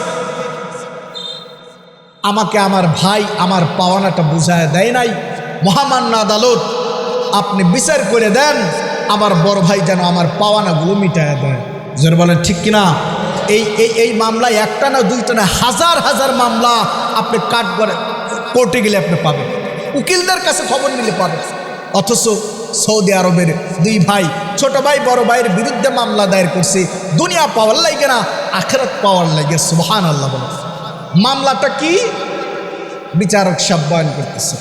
আমাকে আমার ভাই আমার পাওনাটা বুঝায় দেয় নাই। মহামান্য আদালত আপনি বিচার করে দেন আমার বড় ভাই যেন আমার পাওনাগুলো মিটায় দেয়। জোর বলেন ঠিক কিনা? এই মামলা একটা না দুইটা না হাজার হাজার মামলা আপনি কোর্টে গেলে আপনি পাবেন, উকিলদের কাছে খবর নিলে পাবেন। অথচ সৌদি আরবের দুই ভাই ছোট ভাই বড় ভাইয়ের বিরুদ্ধে মামলা দায়ের করছে দুনিয়া পাওয়ার লাগে না আখিরাত পাওয়ার লাগে। সুবহানাল্লাহ বলেন। মামলাটা কি? বিচারক সাহেব বয়ান করতেছে।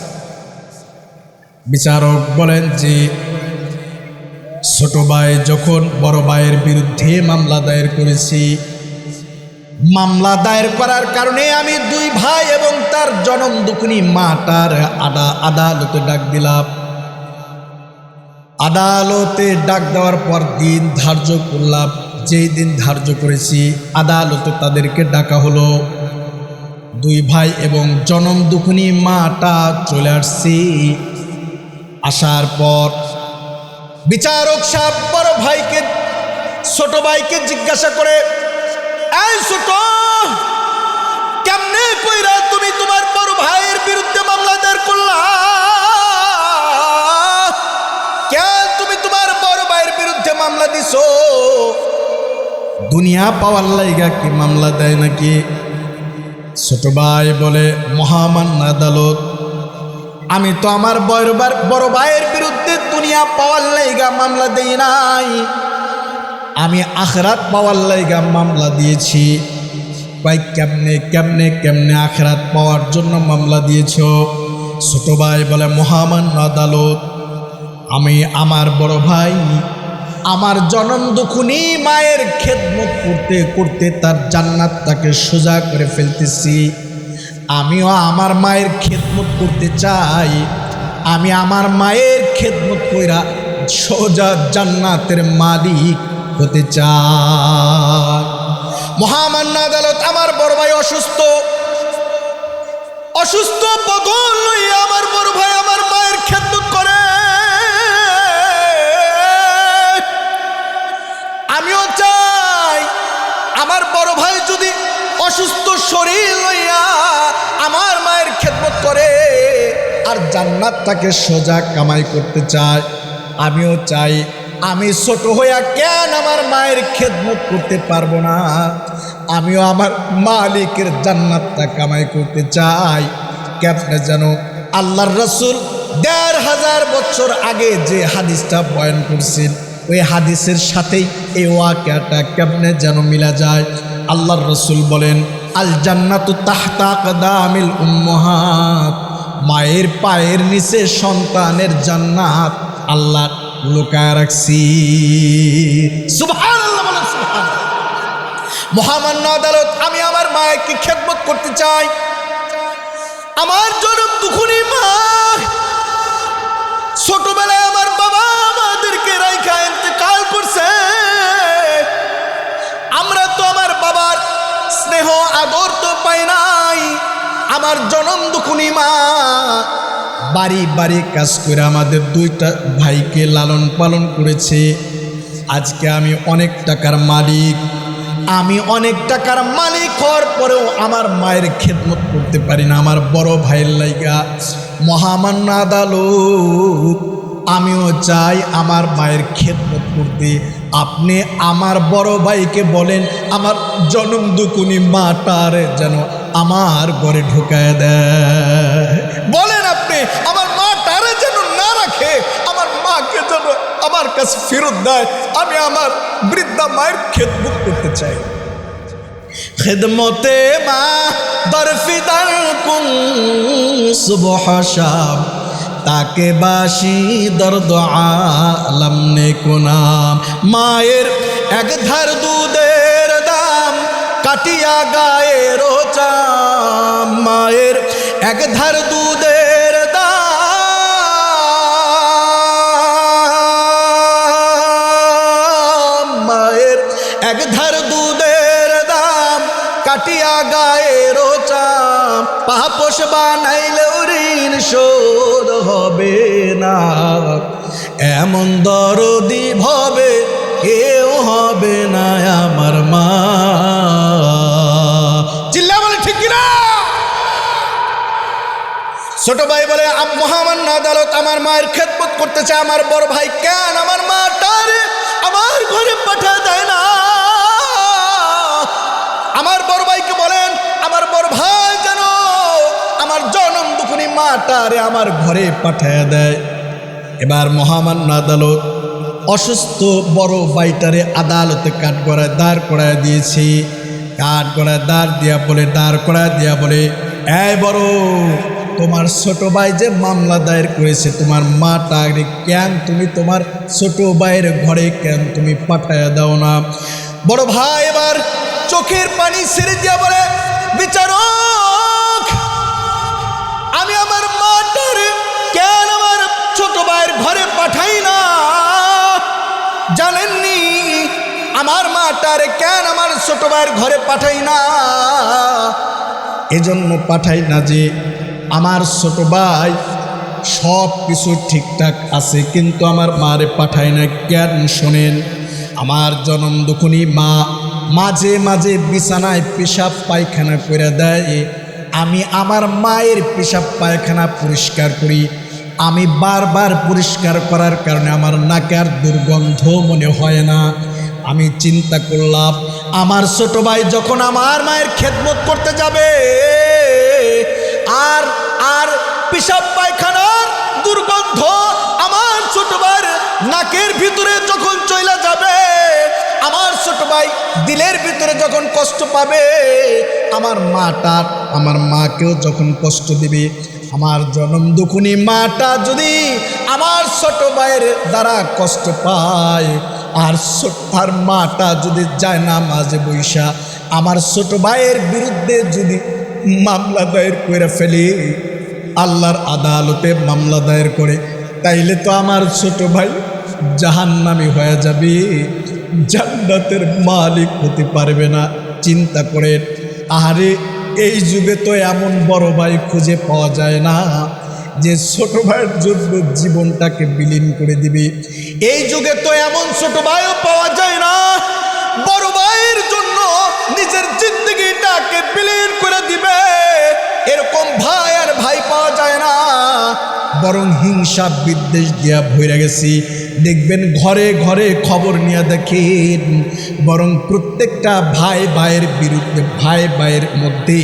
বিচারক বলেন যে ছোট ভাই যখন বড় ভাইয়ের বিরুদ্ধে মামলা দায়ের করেছি, মামলা দায়ের করার কারণে আমি দুই ভাই এবং তার জনম দুঃখিনী মাটার আদালতে ডাক দিলাম। আদালতে ডাক দেওয়ার পর দিন ধার্য করলাম। যেই দিন ধার্য করেছি আদালতে তাদেরকে ডাকা হলো। দুই ভাই এবং জনম দুঃখিনী মাটা চলে আসছি। আসার পর বিচারক সাহেব বড় ভাইকে ছোট ভাইকে জিজ্ঞাসা করে, এই ছোট, কেমনে কইরা তুমি তোমার বড় ভাইয়ের বিরুদ্ধে মামলা দায়ের করলা? কেন তুমি তোমার বড় ভাইয়ের বিরুদ্ধে মামলা দিছো? দুনিয়া পাওয়ার লাইগা কি মামলা দেয় নাকি? ছোট ভাই বলে, মহামান্য আদালত আমি তো আমার বড় ভাইয়ের বিরুদ্ধে দুনিয়া পাওয়ার লাইগা মামলা দেই নাই, আমি আখিরাত পাওয়ার লাইগা মামলা দিয়েছি। ভাই কেমনে কেমনে কেমনে আখিরাত পাওয়ার জন্য মামলা দিয়েছ? ছোট ভাই বলে, মহামান্য আদালত আমি আমার বড় ভাই আমার জনম দুঃখিনী মায়ের খেদমত করতে করতে তার জান্নাতটাকে সোজা করে ফেলতেছি। আমিও আমার মায়ের খেদমত করতে চাই, আমি আমার মায়ের খেদমত কইরা সোজা জান্নাতের মালিক হতে চাই। মহামান্য আদালত আমার বড় ভাই অসুস্থ বদল লইয়া আমার বড় ভাই আমার মায়ের খেদমত করে, আমিও চাই আমার বড় ভাই যদি অসুস্থ শরীর লইয়া আমার মায়ের খেদমত করে আর জান্নাতটাকে সোজা কামাই করতে চায়, আমিও চাই আমি ছোট হইয়া কেন আমার মায়ের খেদমত করতে পারবো না? আমিও আমার মালিকের জান্নাতটা কামাই করতে চাই। কেমনে যেন আল্লাহর রাসূল ১৫০০ বছর আগে যে হাদিসটা বয়ান করছেন ওই হাদিসের সাথেই এই ওয়াকিয়াটা কেমনে যেন মিলা যায়। আল্লাহর রাসূল বলেন, আল জান্নাতু তাহতা আকদামিল উম্মাহাত, মায়ের পায়ের নিচে সন্তানের জান্নাত আল্লাহ লুকায় রাখছি। সুবহানাল্লাহ বলেন, সুবহানাল্লাহ। মহামান্য আদালত আমি আমার মায়েরকে খেদমত করতে চাই। আমার জনম দুঃখিনী মা, ছোটবেলায় আমার বাবা আমাদেরকে রাইখা ইন্তেকাল করছে। আমরা তো আমার বাবার স্নেহ আদর তো পাই নাই। আমার জনম দুঃখিনী মা বাড়ি বাড়ি কাজ করে আমাদের দুইটা ভাইকে লালন পালন করেছে। আজকে আমি অনেক টাকার মালিক, হওয়ার পরেও আমার মায়ের খেদমত করতে পারি না আমার বড় ভাইয়ের লাইগা। মহামান্য আদালত আমিও চাই আমার মায়ের খেদমত করতে। আপনি আমার বড় ভাইকে বলেন আমার জনম দুঃখিনী মাটার যেন আমার ঘরে ঢুকায় দেয়। বলেন আপনি আমার মাটারে যেন না রাখে, আমার মাকে যেন আমার কাছে ফেরত দেয়, আমি আমার বৃদ্ধা মায়ের খেদমত করতে চাই। খেদমতে মা দরফিদার কুন সুবহ শাম, তাকে বাসি দর্দ আলম নে কুনাম। মায়ের এক ধার দুধের দাম কাটিয়া গায়ের চাম, মায়ের এক ধার দুধের দাম, মায়ের এক ধার দুধের দাম কাটিয়া গায়ের চাম। পাপোশ বানাইলেও ঋণ শোধ হবে না, এমন দরদি ভবে কেউ হবে না আমার মা। চিল্লা বলে ঠিক কিনা? ছোট ভাই বলে মহামান্য আদালত আমার মায়ের খেদমত করতে চায়। আমার বড় ভাই কেন আমার মাটারে আমার ঘরে পাঠিয়ে দেয় না? আমার বড় ভাইকে বলেন আমার বড় ভাই যেন আমার জনম দুঃখিনী মাটারে আমার ঘরে পাঠিয়ে দেয়। এবার মহামান্য আদালত অসুস্থ বড় ভাইটারে আদালতে কাঠগড়ায় দাঁড় করায় দিয়েছি। কাঠগড়ায় দাঁড় দিয়া বলে এই বড়, তোমার ছোট ভাই যে মামলা দায়ের করেছে তোমার মাটারে কেন তুমি তোমার ছোট ভাইয়ের ঘরে কেন তুমি পাঠায়া দাও না? বড় ভাই এবার চোখের পানি ছেড়ে দিয়া বলে বিচারক, আমি আমার মাটারে কেন আমার ছোট ভাইয়ের ঘরে পাঠাই না? জানেননি আমার মাটারে কেন আমার ছোট ভাইয়ের ঘরে পাঠাই না? এজন্য পাঠাই না যে আমার ছোট ভাই সব কিছু ঠিকঠাক আছে, কিন্তু আমার মারে পাঠাই না কেন শোনেন। আমার জনম দুঃখিনী মা মাঝে মাঝে বিছানায় পেশাব পায়খানা করে দেয়, আমি আমার মায়ের পেশাব পায়খানা পরিষ্কার করি। আমি বারবার পরিষ্কার করার কারণে আমার নাকের দুর্গন্ধ মনে হয় না। আমি চিন্তা করলাম আমার ছোট ভাই যখন আমার মায়ের খেদমত করতে যাবে আর আর পেশাব পায়খানার দুর্গন্ধ আমার ছোট ভাইয়ের নাকের ভিতরে যখন চলে যাবে, আমার ছোট ভাই দিলের ভিতরে যখন কষ্ট পাবে, আমার মাকেও যখন কষ্ট দিবে, আমার জনম দুঃখিনী মাটা যদি আমার ছোট ভাইয়ের দ্বারা কষ্ট পায় আর মাটা যদি যায় না মাঝে বৈশা আমার ছোট ভাইয়ের বিরুদ্ধে যদি মামলা দায়ের করে ফেলে, আল্লাহর আদালতে মামলা দায়ের করে, তাইলে তো আমার ছোট ভাই জাহান্নামী হয়ে যাবে, জান্নাতের মালিক হতে পারবে না। চিন্তা করে আরে এই যুগে তো এমন বড় ভাই খুঁজে পাওয়া যায় না যে ছোট ভাইয়ের জন্য জীবনটাকে বিলীন করে দিবে। এই যুগে তো এমন ছোট ভাইও পাওয়া যায় না বড় ভাইয়ের জন্য নিজের জিন্দগিটাকে বিলীন করে দিবে। এরকম ভাই আর ভাই পাওয়া যায় না, বরং হিংসা বিদ্বেষ দিয়া ভরে গেছি। দেখবেন ঘরে ঘরে খবর নিয়ে দেখেন, বরং প্রত্যেকটা ভাই ভাইয়ের বিরুদ্ধে ভাই ভাইয়ের মধ্যে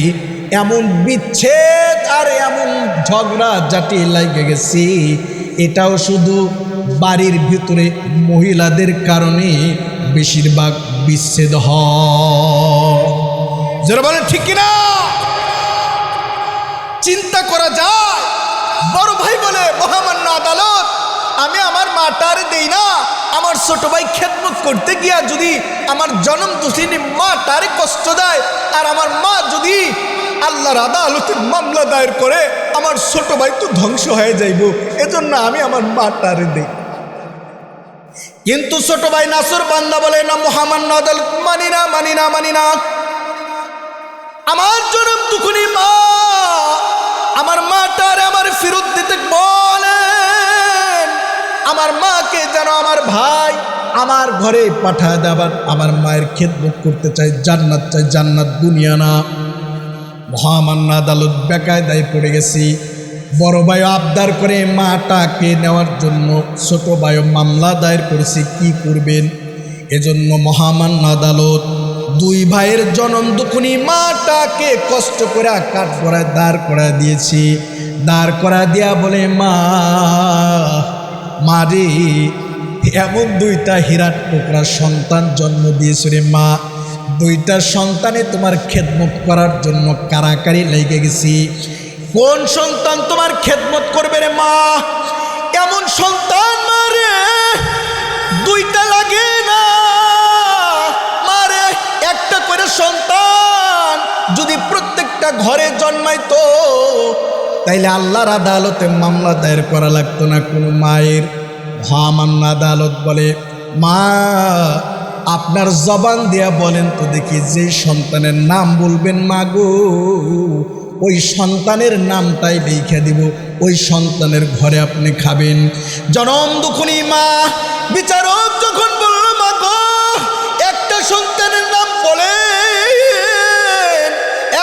এমন বিচ্ছেদ আর এমন ঝগড়া জাতি লাগে গেছে। এটাও শুধু বাড়ির ভিতরে মহিলাদের কারণে বেশিরভাগ বিচ্ছেদ হয়। যারা বলেন ঠিক কিনা? চিন্তা করা যায়। বড় ভাই বলে মহামান্য আদালত আমি আমার মাটারে দেই না, আমার ছোট ভাই খেদমত করতে গিয়া যদি আমার জনম দুঃখিনী মাটারে কষ্ট দেয় আর আমার মা যদি আল্লাহর আদালতে মামলা দায়ের করে, আমার ছোট ভাই তো ধ্বংস হয়ে যাইব, এজন্য আমি আমার মাটারে দেই। কিন্তু ছোট ভাই নাসর বান্দা বলে না মহামান্য আদালত মানি না, আমার জনম দুঃখিনী মা আমার মাটারে আমার ফেরত দিতে বলেন, আমার মাকে যেন আমার ভাই আমার ঘরে পাঠায় দেবার, আমার মায়ের খেদমত করতে চাই, জান্নাত দুনিয়া না। মহামান্য আদালত বেকায়দায় পড়ে গেছি। বড় ভাই আবদার করে মাটাকে নেওয়ার জন্য, ছোট ভাই মামলা দায়ের করেছে, কি করবেন? এজন্য মহামান্য আদালত দুই ভাইয়ের জনম দুঃখিনী মাটাকে কষ্ট করে কাঠগড়ায় দাঁড় করা দিয়েছি। দাঁড় করা দিয়া বলে মা রে এমন দুইটা হীরার টুকরা সন্তান জন্ম দিয়েছে রে মা, দুইটা সন্তানে তোমার খেদমত করার জন্য কারাকারি লেগে গেছি। কোন সন্তান তোমার খেদমত করবে রে মা? এমন সন্তান মারে দুইটা লাগে না মারে, একটা করে সন্তান যদি প্রত্যেকটা ঘরে জন্মাইতো তাইলে আল্লাহর আদালতে মামলা দায়ের করা লাগতো না কোনো মায়ের। মহামান্য আদালত বলে, মা আপনার জবান দিয়া বলেন তো দেখি, যে সন্তানের নাম বলবেন মা গো, ওই সন্তানের নামটাই লিখে দিব, ওই সন্তানের ঘরে আপনি খাবেন। জনম দুঃখিনী মা বিচারক যখন বলল, মা গো একটা সন্তানের নাম বলেন,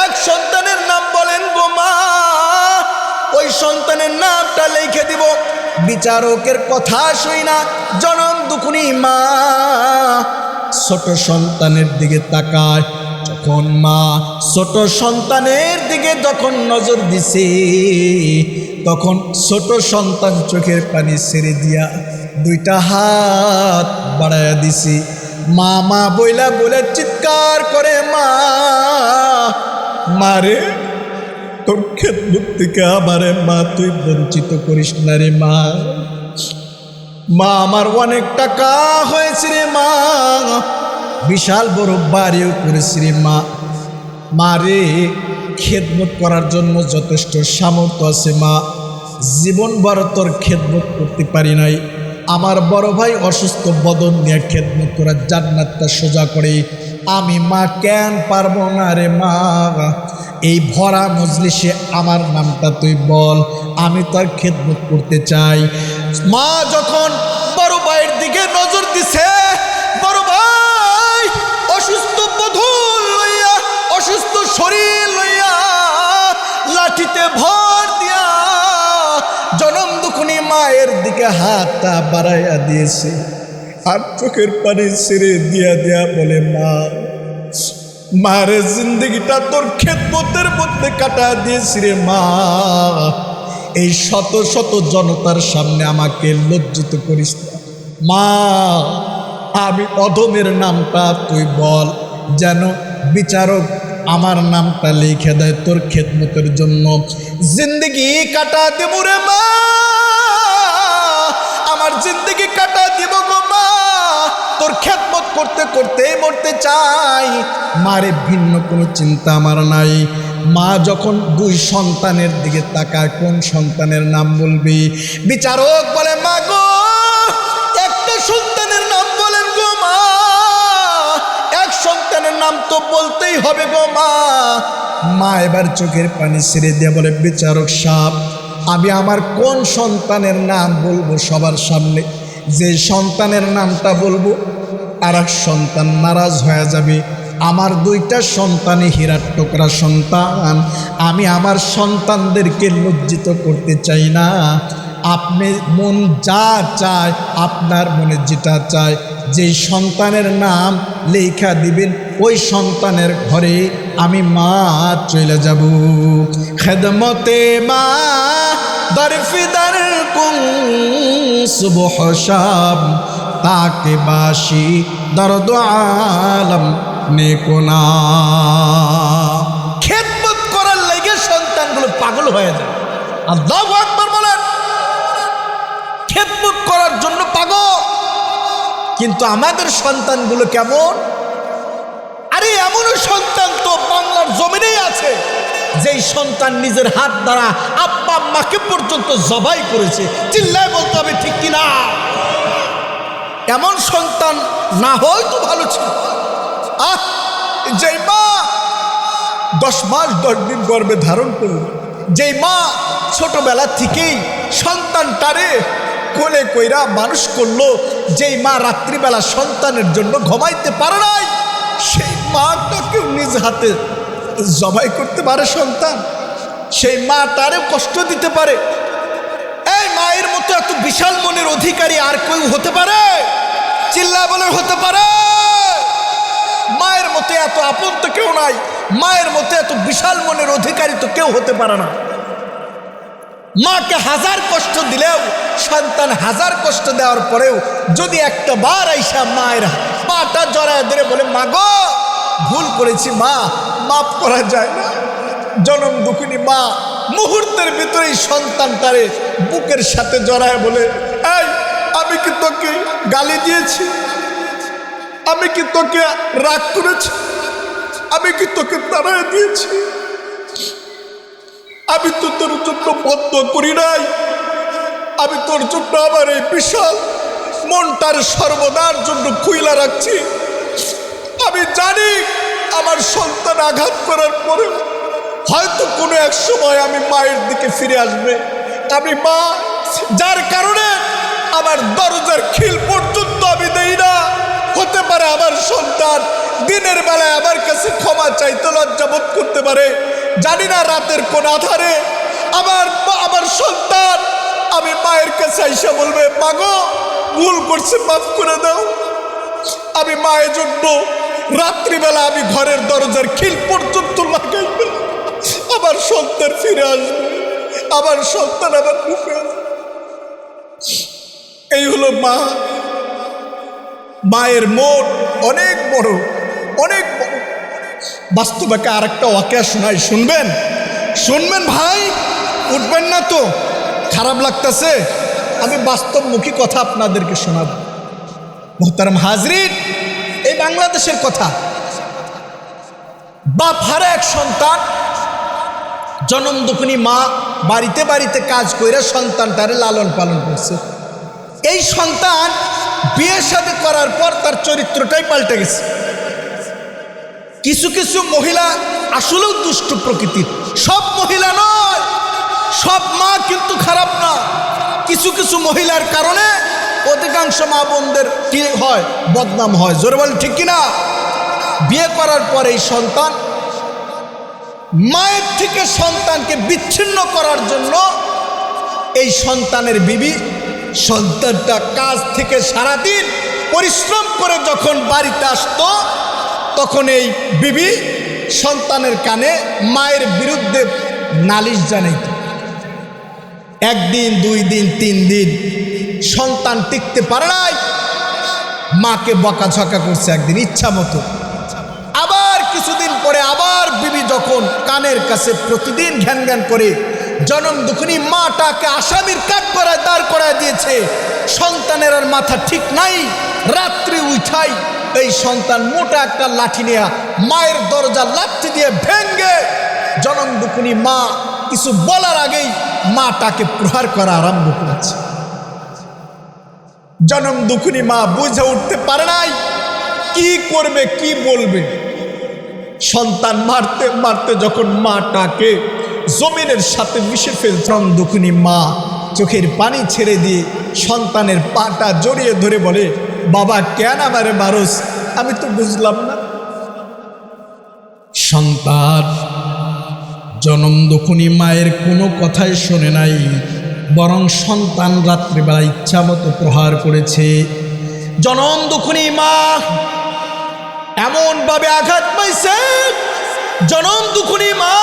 এক সন্তানের নাম বলেন গো মা, ওই সন্তানের নামটা লিখে দিব। বিচারকের কথা শুই না জনম দুঃখিনী মা ছোট সন্তানের দিকে তাকায়। যখন মা ছোট সন্তানের দিকে যখন নজর দিছে, তখন ছোট সন্তান চোখের পানি ছেড়ে দিয়া দুইটা হাত বাড়াইয়া দিছে। মা মা বইলা বলে চিৎকার করে, মা মারে তোর খেদমত থেকে আমারে মা তুই বঞ্চিত করিস না রে মা। মা আমার অনেক টাকা হয়েছে রে মা, বিশাল বড় বাড়িও করেছি রে মা। মারে খেদমত করার জন্য যথেষ্ট সামর্থ্য আছে মা, জীবনভর তোর খেদমত করতে পারি নাই। আমার বড় ভাই অসুস্থ, বদন নিয়ে খেদমত করার জান্নাতটা সোজা করে আমি মা কেন পারবো না রে মা? এই ভরা মজলিসে আমার নামটা তুই বল, আমি তার খেদমত করতে চাই। মা যখন বড় ভাইয়ের দিকে নজর দিছে, বড় ভাই অসুস্থ বধূ লইয়া, অসুস্থ শরীর লইয়া লাঠিতে ভর দিয়া জনম দুঃখিনী মায়ের দিকে হাতটা বাড়াইয়া দিয়েছে, আর চোখের পানি ছেড়ে দিয়া দিয়া বলে, মা মারে জিন্দগিটা তোর খেদমতের মধ্যে কাটা দিয়েছি রে মা। এই শত শত জনতার সামনে আমাকে লজ্জিত করিস না মা। আমি অধমের নামটা তুই বল, যেন বিচারক আমার নামটা লিখে দেয় তোর খেদমতের জন্য। জিন্দগি কাটা দেব রে মা, আমার জিন্দগি কাটা দিব গো মা, তোর খেদমত করতে করতে মরতে চাই। মারে ভিন্ন কোনো চিন্তা আমার নাই। মা যখন দুই সন্তানের দিকে তাকায়, কোন সন্তানের নাম বলবি? বিচারক বলে, মা গো একটা সন্তানের নাম বলেন গো মা, এক সন্তানের নাম তো বলতেই হবে গো মা। মা এবার চোখের পানি ছেড়ে দিয়ে বলে, বিচারক সাহেব আমি আমার কোন সন্তানের নাম বলবো সবার সামনে? যে সন্তানের নামটা বলবো আর এক সন্তান নারাজ হয়ে যাবে। আমার দুইটা সন্তানই হীরার টুকরা সন্তান, আমি আমার সন্তানদেরকে লজ্জিত করতে চাই না। আপনি মন যা চায়, আপনার মনে যেটা চায়, যেই সন্তানের নাম লেখা দিবেন ওই সন্তানের ঘরে আমি মা চলে যাব। খেদমতে মা দরফিদার কুং সুবহ শাম, তাকে বাসি দরদ আলম নেকোনা। খেদমত করার লাগে সন্তানগুলো পাগল হয়ে যায়। আল্লাহু আকবার বলেন, খেদমত করার জন্য পাগল। কিন্তু আমাদের সন্তানগুলো কেমন? আরে এমনও সন্তান তো বাংলার জমিনেই আছে, যেই সন্তান নিজের হাত দ্বারা আব্বা আম্মাকে পর্যন্ত জবাই করেছে। চিল্লায় বলতে হবে ঠিক কিনা? এমন সন্তান না হয় তো ভালো ছিল। যেই মা 10 মাস 10 দিন গর্ভে ধারণ করল, যেই মা ছোটবেলা থেকেই সন্তানটারে কোলে কইরা মানুষ করলো, যেই মা রাত্রিবেলা সন্তানের জন্য ঘুমাইতে পারে নাই, সেই মাটাকেও নিজ হাতে জবাই করতে পারে সন্তান। সেই মা তারে কষ্ট দিতে পারে। এই মায়ের মতো এত বিশাল মনের অধিকারী আর কেউ হতে পারে? চিল্লা বলে হতে পারে? মায়ের মতো এত আপন তো কেউ নাই, মায়ের মতো এত বিশাল মনের অধিকারী তো কেউ হতে পারে না। মাকে হাজার কষ্ট দিলেও, সন্তান হাজার কষ্ট দেওয়ার পরেও যদি একটা বার আইসা মায়ের পাটা জড়ায় ধরে বলে, মা গো ভুল করেছি মা, মাফ করা যায় না। জনম দুঃখিনী মা মুহূর্তের ভিতরেই সন্তানটারে বুকের সাথে জড়ায় বলে, এই আমি কি তোকে গালি দিয়েছি? আমি কি তোকে রাগ করেছি? আমি কি তোকে তাড়ায় দিয়েছি? আমি তো তোর জন্য বদ্ধ করি নাই। আমি তোর জন্য আমার এই বিশাল মনটার সর্বদার জন্য খুইলা রাখছি। আমি জানি আমার সন্তান আঘাত করার পরে হয়তো কোনো এক সময় আমি মায়ের দিকে ফিরে আসবে। আমি মা, যার কারণে আমার দরজার খিল পর্যন্ত আমি দেই না। হতে পারে আমার সন্তান দিনের বেলায় আমার কাছে ক্ষমা চাইতে লজ্জাবোধ করতে পারে। জানি না রাতের কোন আধারে আমার সন্তান আমি মায়ের কাছে আইসা বলবে, মা গো ভুল করছে, মাফ করে দাও। আমি মায়ের জন্য রাত্রিবেলা আমি ঘরের দরজার খিল পর্যন্ত লাগাইবে। আমার সন্তান ফিরে আসবে, আমার সন্তান আমার বুকে আসবে। এই হলো মা। মায়ের মন অনেক বড়, অনেক বড়। বাস্তবাকে আর একটা ওয়াকিয়া শোনাই, শুনবেন? শুনবেন ভাই, উঠবেন না তো? খারাপ লাগতেছে? আমি বাস্তবমুখী কথা আপনাদেরকে শোনাব। মোহতারাম হাজরিন, এই বাংলাদেশের কথা। বাপ হারা এক সন্তান, জনম দুঃখিনী মা বাড়িতে বাড়িতে কাজ করে সন্তানটারে লালন পালন করছে। এই সন্তান বিয়ে শাদী করার পর তার চরিত্রটাই পাল্টে গেছে। কিছু কিছু মহিলা আসলেও দুষ্ট প্রকৃতির। সব মহিলা নয়, সব মা কিন্তু খারাপ না। কিছু কিছু মহিলার কারণে অধিকাংশ মা বোনদের কি হয়, বদনাম হয়। জোরে বলেন ঠিক কিনা? বিয়ে করার পর এই সন্তান মায়ের থেকে সন্তানকে বিচ্ছিন্ন করার জন্য এই সন্তানের বিবি সন্তানটা কাজ থেকে সারাদিন পরিশ্রম করে যখন বাড়িতে আসতো, তখন এই বিবি সন্তানের কানে মায়ের বিরুদ্ধে নালিশ জানাইত। একদিন, 2 দিন, 3 দিন সন্তান টিকতে পারে নাই, মাকে বকাঝকা করছে একদিন ইচ্ছা মতো। আবার কিছুদিন পরে আবার বিবি যখন কানের কাছে প্রতিদিন ঘ্যান ঘ্যান করে জনম দুঃখিনী মাটাকে আসামির কাঠ করায় দাঁড় করায় দিয়েছে, সন্তানের আর মাথা ঠিক নাই। রাত্রি উঠাই এই সন্তান মোটা একটা লাঠি নিয়ে মায়ের দরজা লাঠি দিয়ে ভেঙ্গে জনম দুঃখিনী মা কিছু বলার আগেই মাটাকে প্রহার করা আরম্ভ করেছে। জনম দুঃখিনী মা বুঝে উঠতে পারে নাই কি করবে, কি বলবে। সন্তান মারতে মারতে যখন মাটাকে জমিনের সাথে মিশে ফেলছে, জনম দুঃখিনী মা চোখের পানি ছেড়ে দিয়ে সন্তানের পাটা জড়িয়ে ধরে বলে, বাবা কেন আমারে মারুস? আমি তো বুঝলাম না। সন্তান জনম দুঃখিনী মায়ের কোনো কথাই শোনে নাই, বরং সন্তান রাত্রিবেলা ইচ্ছা মতো প্রহার করেছে। জনম দুঃখিনী মা এমন ভাবে আঘাত পাইছে, জনম দুঃখিনী মা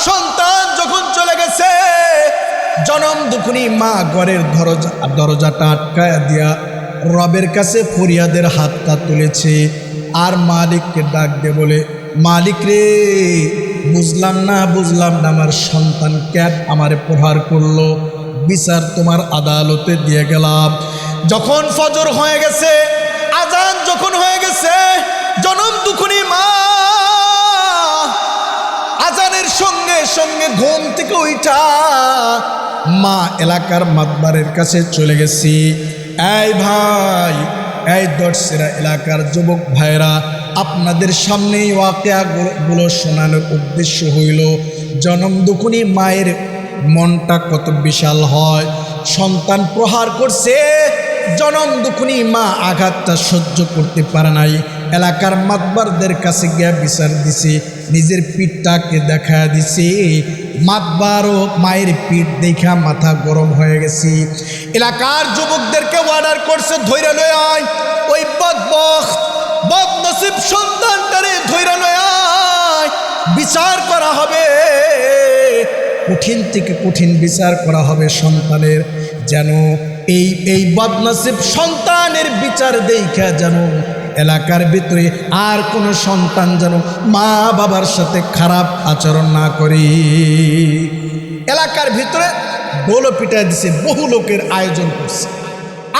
সন্তান যখন চলে গেছে, জনম দুঃখিনী মা ঘরের দরজাটা আটকায়া দিয়া রবের কাছে ফরিয়াদের হাতটা তুলেছে। আর মালিককে ডাক দিয়ে বলে, মালিক রে, বুঝলাম না আমার সন্তান কেন আমারে প্রহার করলো, বিচার তোমার আদালতে দিয়ে গেলাম। যখন ফজর হয়ে গেছে, আজান যখন হয়ে গেছে, জনম দুঃখিনী মা আজানের সঙ্গে সঙ্গে ঘুম থেকে উঠা মা এলাকার মাতবারের কাছে চলে গেছি। এই ভাই, এই দর্শেরা এলাকার যুবক ভাইরা, আপনাদের সামনে ওয়াকিয়াগুলো শোনানোর উদ্দেশ্য হইল জনম দুঃখিনী মায়ের মনটা কত বিশাল হয়। সন্তান প্রহার করছে, জনম দুঃখিনী মা আঘাতটা সহ্য করতে পারে নাই। এলাকার মাতবারদের কাছে গিয়ে বিচার দিছে, নিজের পিঠটাকে দেখা দিছে। মাতবারও মায়ের পিঠ দেখা মাথা গরম হয়ে গেছে। এলাকার যুবকদেরকে অর্ডার করছে, ধৈর্য লয় আয় ওই বদনসিব সন্তানটারে ধৈর্য লয় আয়, বিচার করা হবে। কঠিন থেকে কঠিন বিচার করা হবে সন্তানের, যেন এই বদনসিব সন্তানের বিচার দেখা যেন এলাকার ভিতরে আর কোনো সন্তান যেন মা বাবার সাথে খারাপ আচরণ না করে। এলাকার ভিতরে ঢোল পিটায় দিছে, বহু লোকের আয়োজন করছে,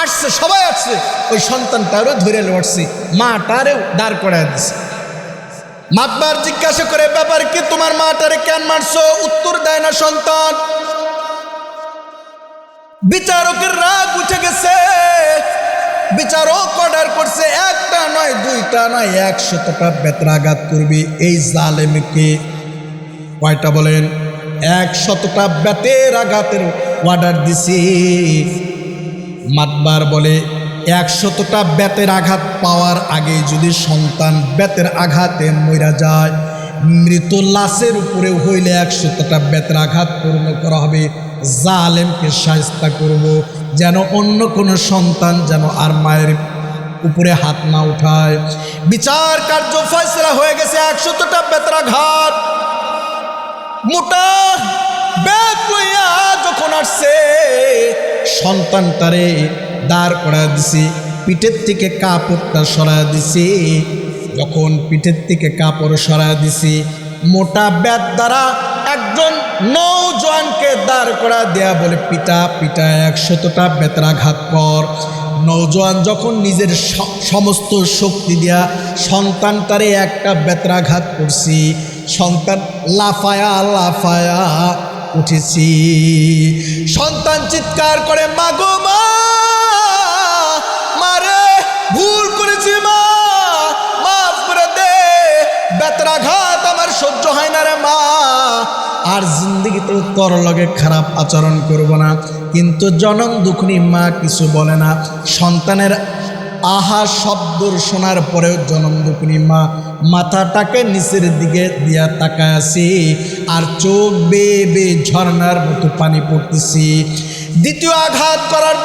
আসছে, সবাই আসছে, ওই সন্তানটারও ধরে লড়ছে, মাটারেও দাঁড় করায় দিছে। মাতবার জিজ্ঞাসা করে, ব্যাপার কি, তোমার মাটারে কেন মারছো? উত্তর দেয় না সন্তান। বিচারকের রাগ উঠে গেছে, বিচারক অর্ডার করছে, একটা নয়, দুইটা নয়, 100টা বেত্রাঘাত করবি এই জালেমকে। কয়টা বলেন? 100টা বেতের আঘাতের অর্ডার দিছি। মাতবার বলে, 100টা বেতের আঘাত পাওয়ার আগে যদি সন্তান বেতের আঘাতে মইরা যায়, মৃত লাশের উপরে হইলে 100টা বেতের আঘাত পূর্ণ করা হবে। জালেমকে শায়েস্তা করব, যেন অন্য কোনো সন্তান যেন আর মায়ের উপরে হাত না উঠায়। বিচার কার্য ফয়সালা হয়ে গেছে। 100টা বেতের আঘাত মোটা বেত লইয়া যখন আসছে, সন্তানটারে দাঁড় করা দিছি, পিঠের থেকে কাপড়টা সরায় দিছি। যখন পিঠের থেকে কাপড় সরায় দিছি, মোটা বেত দ্বারা একজন নৌজওয়ানকে দাঁড় করা দেয়া বলে, পিটা পিটা 100টা বেত্রাঘাত কর। নৌজওয়ান যখন নিজের সমস্ত শক্তি দিয়া সন্তানটারে একটা বেত্রাঘাত করছি, সন্তান লাফায়া লাফায়া উঠেছি। সন্তান চিৎকার করে, মা গো মা, মারে ভুল করেছি মা, মাফ করে দে, বেত্রাঘাত আমার সহ্য হয় না রে মা, আর জিন্দগিতে তোর লগে খারাপ আচরণ করব না। কিন্তু জনম দুঃখিনী মা কিছু বলে না। সন্তানের আহা শব্দ শোনার পরেও জনম দুঃখিনী মা মাথাটাকে নিচের দিকে দিয়া তাকায় আছি, আর চোখ বেয়ে বেয়ে ঝর্ণার মতো পানি পড়তেছি। দ্বিতীয় আঘাত করার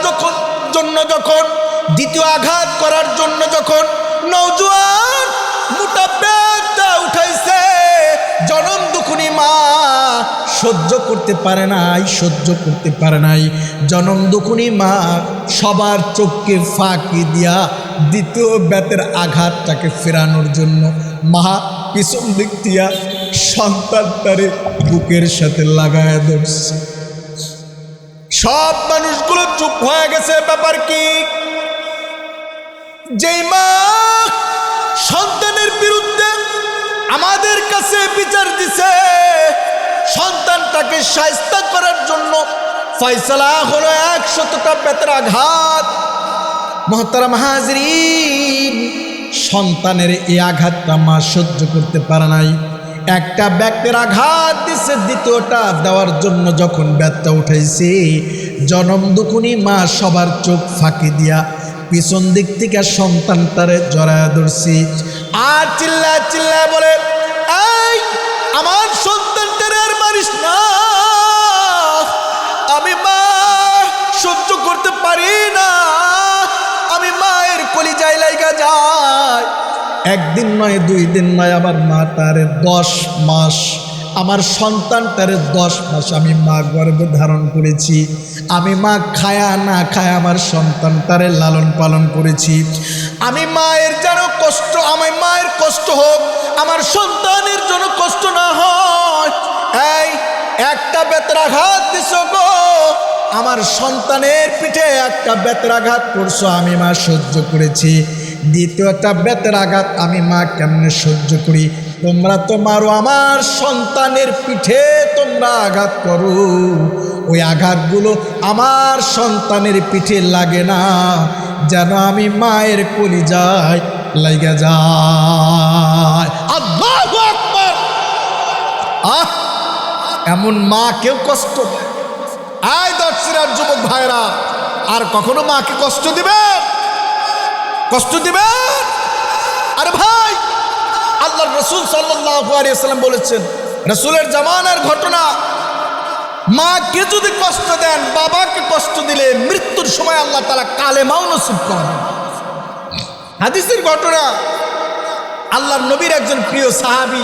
জন্য যখন নওজোয়ান মোটা বেতটা উঠাইছে, জনম দুঃখিনী মা সহ্য করতে পারে নাই। জনম দুঃখিনী মা সবার চোখকে ফাঁকি দিয়া দ্বিতীয় বেতের আঘাতটাকে ফেরানোর জন্য মা পিছন দিক দিয়া সন্তানটারে বুকের সাথে লাগায় ধরছে। সব মানুষগুলো চুপ হয়ে গেছে। ব্যাপার কি? যেই মা সন্তানের বিরুদ্ধে আমাদের কাছে বিচার দিছে, সন্তানটাকে শায়েস্তা করার জন্য ফয়সালা হলো 100টা বেতের আঘাত। মুহতারাম হাজরিন, সন্তানের এই আঘাতটা মা সহ্য করতে পারে নাই। একটা বেতের আঘাত দিছে, দ্বিতীয়টা দেওয়ার জন্য যখন বেতটা উঠাইছে, জনম দুঃখিনী মা সবার চোখ ফাঁকি দিয়া পিছন দিক থেকে সন্তানটারে জড়ায় ধরছি, আর চিল্লায় চিল্লায় বলে, এই আমার সন্তানটারে আর মারিস না, আমি মা সহ্য করতে পারি না, আমি মায়ের কলিজায় লাইগা যায়। একদিন নয়, 2 দিন নয়, আমার মা তারে 10 মাস, আমার সন্তানটারে 10 মাস আমি মা গর্ভে ধারণ করেছি। আমি মা খায়া না খায়া আমার সন্তানটারে লালন পালন করেছি। আমি মায়ের যেন কষ্ট, আমার মায়ের কষ্ট হোক, আমার সন্তানের জন্য কষ্ট না হয়। এই একটা বেত্রাঘাত দিছ গো, আমার সন্তানের পিঠে একটা বেত্রাঘাত করছো, আমি মা সহ্য করেছি। দ্বিতীয়টা বেতের আঘাত আমি মা কেমনে সহ্য করি? তোমরা তো মারো, আমার সন্তানের পিঠে তোমরা আঘাত করো, ওই আঘাতগুলো আমার সন্তানের পিঠে লাগে না, যেন আমি মায়ের কলিজায় লাগা যায়। আল্লাহু আকবার। এমন মা কেউ কষ্ট দেয়? আয় দর্শিরার যুবক ভাইরা, আর কখনো মাকে কষ্ট দিবেন? আরে ভাই, আল্লাহর রাসূল সাল্লাল্লাহু আলাইহি ওয়াসাল্লাম বলেছেন, রাসূলের জামানার ঘটনা, মাকে যদি কষ্ট দেন, বাবাকে কষ্ট দিলে মৃত্যুর সময় আল্লাহ তাআলা কালেমাও নসিব করেন। হাদিসের ঘটনা, আল্লাহর নবীর একজন প্রিয় সাহাবী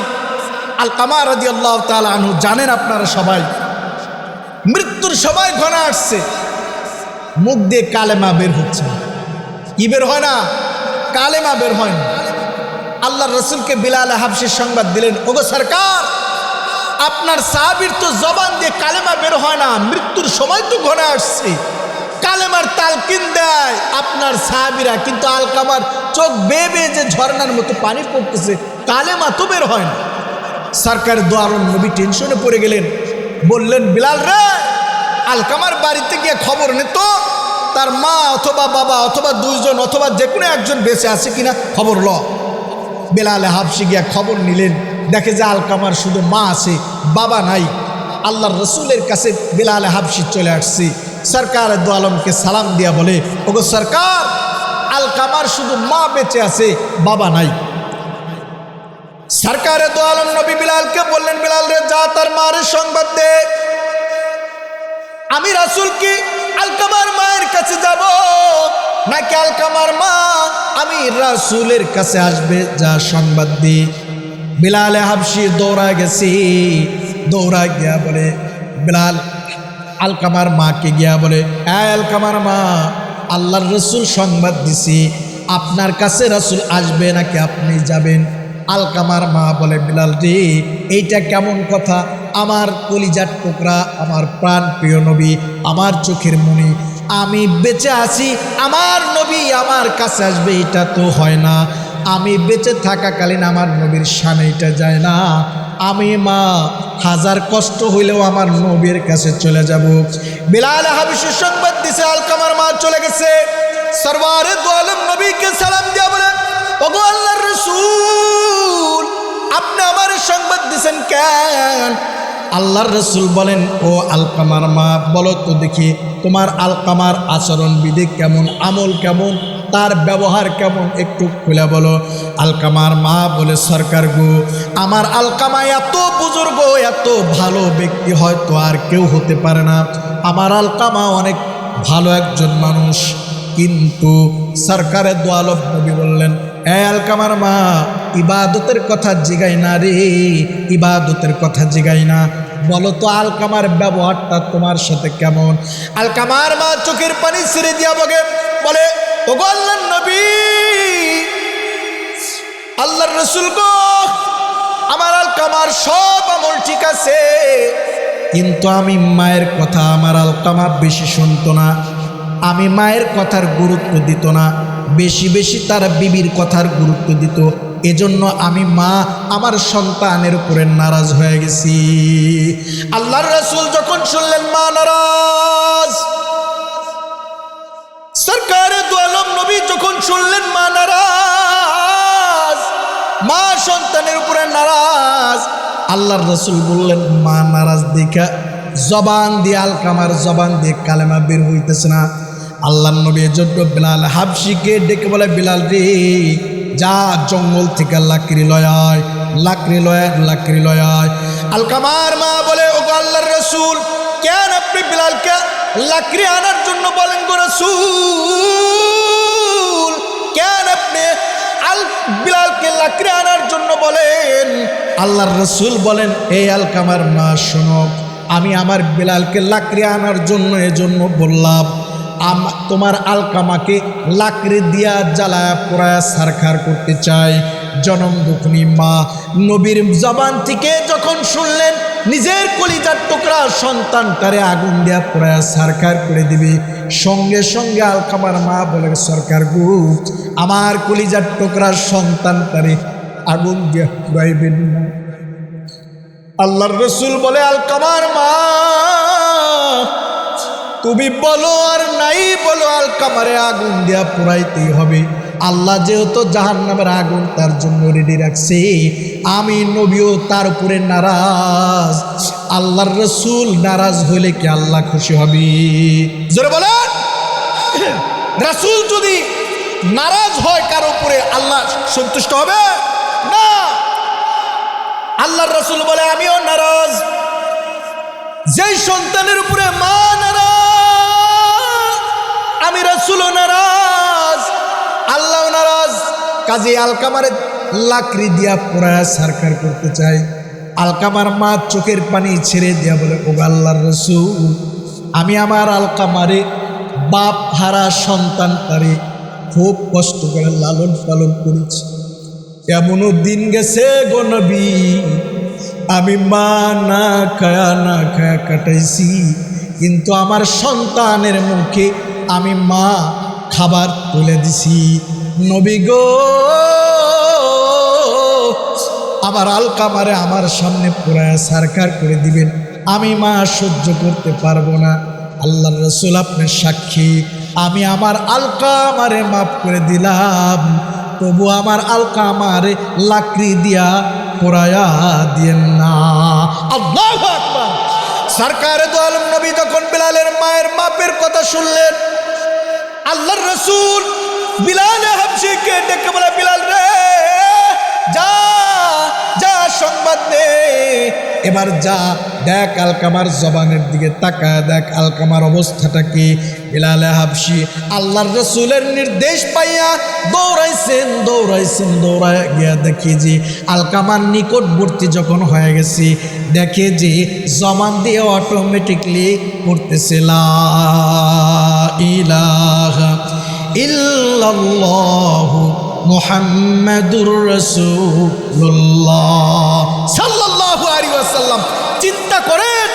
আলকামা রাদিয়াল্লাহু তাআলা আনহু, জানেন আপনারা সবাই, মৃত্যুর সময় ঘনা আসছে, মুখ দিয়ে কালেমা বের হচ্ছে না। কি বের হয় না? কালেমা বের হয় না। আল্লাহ রসুলকে বিলাল হাবশির সংবাদ দিলেন, ওগো সরকার, আপনার সাহাবীর তো জবান দিয়ে কালেমা বের হয় না, মৃত্যুর সময় তো ঘনা আসছে, কালেমার তালকিন দেয় আপনার সাহাবীরা, কিন্তু আলকামার চোখ বেয়ে বেয়ে যে ঝর্ণার মতো পানি পড়তেছে, কালেমা তো বের হয় না। সরকার দো আলম নবী টেনশনে পড়ে গেলেন, বললেন, বিলাল রে, আলকামার বাড়িতে গিয়ে খবর নে তো, তার মা অথবা বাবা অথবা দুইজন অথবা যে কোনো একজন বেঁচে আছে কিনা খবর ল। বিলাল হাবশি গিয়া খবর নিলেন, দেখে যে আলকামার শুধু মা আছে, বাবা নাই। আল্লাহর রসুলের কাছে বিলাল হাবশি চলে আসছি। সরকার দো আলমকে সালাম দিয়া বলে, ওগো সরকার, আলকামার শুধু মা বেঁচে আছে, বাবা নাই। সরকার দো আলম নবী বিলালকে বললেন, বিলাল রে, যা তার মার সংবাদ দে, আমি রাসূল কি আলকামার মায়ের কাছে যাব নাকি আলকামার মা আমি রাসূলের কাছে আসবে, যা সংবাদ দি। বিলাল হাবশি দৌড়া গেছি, দৌড়া গিয়া বলে, বিলাল আলকামার মাকে গিয়া বলে, আলকামার মা, আল্লাহর রসুল সংবাদ দিছি, আপনার কাছে রাসূল আসবে নাকি আপনি যাবেন? আলকামার মা বলে, বিলাল রে, এইটা কেমন কথা? আমার কলিজার টুকরা, আমার প্রাণ প্রিয় নবী, আমার চোখের মণি, আমি বেঁচে আছি, আমার নবী আমার কাছে আসবে, এটা তো হয় না। আমি বেঁচে থাকাকালীন আমার নবীর সামনে এটা যায় না। আমি মা হাজার কষ্ট হইলেও আমার নবীর কাছে চলে যাব। বিলাল হাবশি সংবাদ দিছে আলকামার মা চলে গেছে। সরওয়ারে দো আলম নবীকে সালাম দিয়া বলে, ওগো আল্লাহর রাসূল, আপনি আমার সংবাদ দিছেন কেন? আল্লাহর রসুল বলেন, ও আলকামার মা, বলো তো দেখি, তোমার আলকামার আচরণ বিধি কেমন, আমল কেমন, তার ব্যবহার কেমন, একটু খুলে বলো। আলকামার মা বলে, সরকার গো, আমার আলকামা এত বুজুর্গ, এত ভালো ব্যক্তি হয়তো আর কেউ হতে পারে না। আমার আলকামা অনেক ভালো একজন মানুষ। কিন্তু সরকারের দো আলম নবী বললেন, আলকামার মা, ইবাদতের কথা জিগাই না রে, ইবাদতের কথা জিগাই না, বলো তো আলকামার ব্যবহারটা তোমার সাথে কেমন? আলকামার মা চোখের পানি ছেড়ে দিয়া বলে, ওগো আল্লাহর নবী, আল্লাহর রসুল গো, আমার আলকামার সব আমল ঠিক আছে, কিন্তু আমি মায়ের কথা আমার আলকামা বেশি শুনতো না, আমি মায়ের কথার গুরুত্ব দিত না, বেশি বেশি তার বিবির কথার গুরুত্ব দিত, এজন্য আমি মা আমার সন্তানের উপরে নারাজ হয়ে গেছি। আল্লাহর রাসূল যখন শুনলেন মা নারাজ, সরকারে দো আলম নবী যখন শুনলেন মা নারাজ, মা সন্তানের উপরে নারাজ, আল্লাহর রাসূল বললেন, মা নারাজ দেখা জবান দিয়ে, আলকামার জবান দিয়ে কালেমা বের হইতেছে না। আল্লাহর নবী এজন্য বিলাল হাবশিকে ডেকে বলে, বিলাল রে, যা জঙ্গল থেকে লাকড়ি লয় আয়, লাকড়ি লয় আয়। আলকামার মা বলে, ওগো আল্লাহর রাসূল, কেন আপনি বিলালকে লাকড়ি আনার জন্য বলেন গো রাসূল? কেন আপনি বিলালকে লাকড়ি আনার জন্য বলেন? আল্লাহর রাসূল বলেন, এই আলকামার মা শোনো, আমি আমার বিলালকে লাকড়ি আনার জন্য এজন্য বললাম, তোমার আলকামাকে লাকড়ি দিয়া জ্বালায়া পোড়ায়া সারখার করতে চাই। জনম দুঃখিনী মা নবীর জবান থেকে যখন শুনলেন নিজের কলিজার টুকরা সন্তানটারে আগুন দিয়া পোড়ায়া সারখার করে দিবে, সঙ্গে সঙ্গে আলকামার মা বলে, সরকার গো, আমার কলিজার টুকরা সন্তানটারে আগুন দিয়া পোড়াইবেন না। আল্লাহর রাসূল বলে, আলকামার মা, তুমি বলো আর নাই বলো, আলকামারে আগুন দিয়া পোড়াইতেই হবে। আল্লাহ যেহেতু জাহান্নামের আগুন তার জন্য রেডি রাখছে, আমি নবীও তার উপরে নারাজ। আল্লাহর রাসূল নারাজ হইলে কি আল্লাহ খুশি হবে? জোরে বলেন, রাসূল যদি নারাজ হয় কার উপরে, আল্লাহ সন্তুষ্ট হবে না। আল্লাহর রাসূল বলে, আমিও নারাজ। যেই সন্তানের উপরে মা নারাজ, আমি রাসূলও নারাজ, আল্লাহও নারাজ। কাজী আলকামারে লাকড়ি দিয়া পোড়ায়া সারখার করতে চাই। আলকামার মা চোখের পানি ছেড়ে দিয়া বলে, ও আল্লাহর রাসূল, আমি আমার আলকামারে বাপ হারা সন্তান তারে খুব কষ্ট করে লালন পালন করেছি। এমনও দিন গেছে গো নবী, আমি মা না খায়া কাটাইছি, কিন্তু আমার সন্তানের মুখে আমি মা খাবার তুলে দিছি। নবী গো, আমার আলকামারে আমার সামনে পুরায়া সারকার করে দিবেন, আমি মা সহ্য করতে পারবো না। আল্লাহর রাসূল আপনার সাক্ষী, আমি আমার আলকামারে মাফ করে দিলাম, তবু আমার আলকামারে লাকড়ি দিয়া পোড়ায়া দিয়েন না। আল্লাহু আকবার। সরকারে দো আলম নবী যখন বিলালের মায়ের মাপের কথা শুনলেন, আল্লাহর রাসূল বিলাল হাবশিকে ডেকে বলে, বিলাল রে, যা যা সংবাদ দে, এবার যা দেখ আলকামার জবানের দিকে তাকায় দেখ আলকামার অবস্থাটা কি। বিলাল হাবশি আল্লাহর রাসূলের নির্দেশ পাইয়া দৌড়ায় গিয়া দেখি যে আলকামার নিকটবর্তী যখন হয়ে গেছি, দেখে যে জবান দিয়ে অটোমেটিকলি পড়তেছে লা ইলাহা ইল্লাল্লাহু মুহাম্মাদুর রাসূলুল্লাহ সাল্লাল্লাহু আলাইহি ওয়াসাল্লাম। চিন্তা করেন,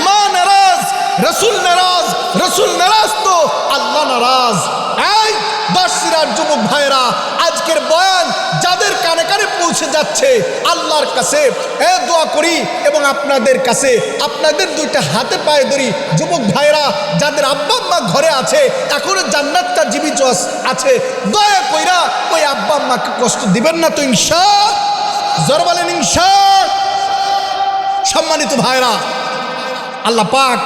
মা নারাজ, রাসূল নারাজ, রাসূল নারাজ তো আল্লাহ নারাজ। এই দশরার যুবক ভাইরা, আজকের বয়ান যাদের কানে কানে পৌঁছে যাচ্ছে, আল্লাহর কাছে দোয়া করি এবং আপনাদের কাছে আপনাদের দুইটা হাতে পায়ে ধরি। যুবক ভাইরা, যাদের আব্বা আম্মা ঘরে আছে, এখনো জান্নাতটা জীবিত আছে, দয়া কইরা ওই আব্বা আম্মাকে কষ্ট দিবেন না তো ইনশাআল্লাহ। জোর বলেন ইনশাআল্লাহ। সম্মানিত ভাইরা, আল্লাহ পাক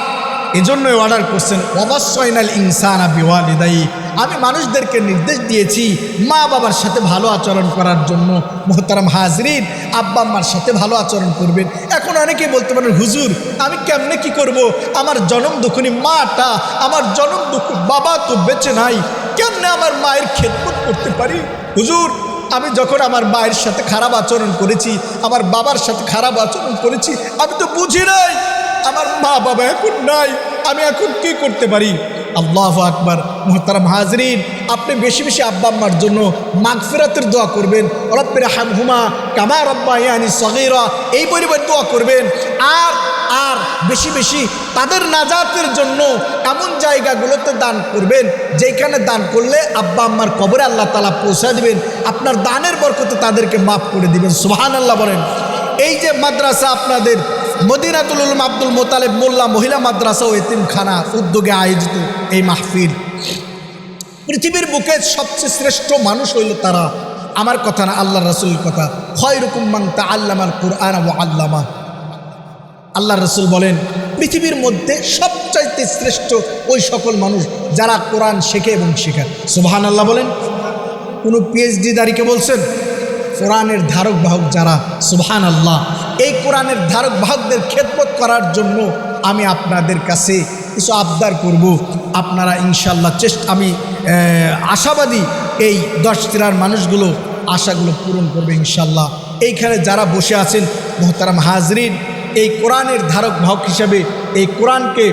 এজন্যই অর্ডার করছেন, ওয়াসাইনাল ইনসানা বিওয়ালিদাইহি, আমি মানুষদেরকে নির্দেশ দিয়েছি মা বাবার সাথে ভালো আচরণ করার জন্য। মোহতারাম হাজরিন, আব্বা আম্মার সাথে ভালো আচরণ করবেন। এখন অনেকেই বলতে পারেন, হুজুর আমি কেমনে কি করব, আমার জনম দুঃখিনী মাটা, আমার জনম দুঃখ বাবা তো বেঁচে নাই, কেমনে আমার মায়ের খেদমত করতে পারি? হুজুর, আমি যখন আমার মায়ের সাথে খারাপ আচরণ করেছি, আমার বাবার সাথে খারাপ আচরণ করেছি, আমি তো বুঝি নাই, আমার মা বাবা এখন নাই, আমি এখন কি করতে পারি? আল্লাহু আকবার। মুহতারাম হাজরিন, আপনি বেশি বেশি আব্বা আম্মার জন্য মাগফিরাতের দোয়া করবেন, রব্বির হামহুমা কামা রাব্বায়ানি সগীরা, এই পরিবার দোয়া করবেন। আর আর বেশি বেশি তাদের নাজাতের জন্য এমন জায়গাগুলোতে দান করবেন যেখানে দান করলে আব্বা আম্মার কবরে আল্লাহ তাআলা পৌঁছে দিবেন, আপনার দানের বরকতে তাদেরকে মাফ করে দিবেন। সুবহানাল্লাহ বলেন। এই যে মাদ্রাসা আপনাদের মদিনাতুল উলুম আব্দুল মোতালেব মোল্লা মহিলা মাদ্রাসা ও এতিমখানা উদ্যোগে আয়োজিত এই মাহফিল, পৃথিবীর বুকে সবচেয়ে শ্রেষ্ঠ মানুষ হইল তারা, আমার কথা না, আল্লাহর রাসূলের কথা। খায়রুকুম মান তাআল্লামাল কুরআন ওয়া আল্লামা। আল্লাহর রাসূল বলেন, পৃথিবীর মধ্যে সবচাইতে শ্রেষ্ঠ ওই সকল মানুষ যারা কোরআন শেখে এবং শেখায়। সুবহানাল্লাহ বলেন। কোনো পিএইচডি দাঁড়িকে বলছেন? কোরআনের ধারক বাহক যারা, সুবহানাল্লাহ। এই কোরআনের ধারক বাহকদের খেদমত করার জন্য আমি আপনাদের কাছে কিছু আবদার করব। আপনারা ইনশাল্লাহ আমি আশাবাদী এই 10 জেলার মানুষগুলো আশাগুলো পূরণ করবে ইনশাল্লাহ। এইখানে যারা বসে আছেন মুহতারাম হাজরিন, এই কোরআনের ধারক বাহক হিসেবে, এই কোরআনকে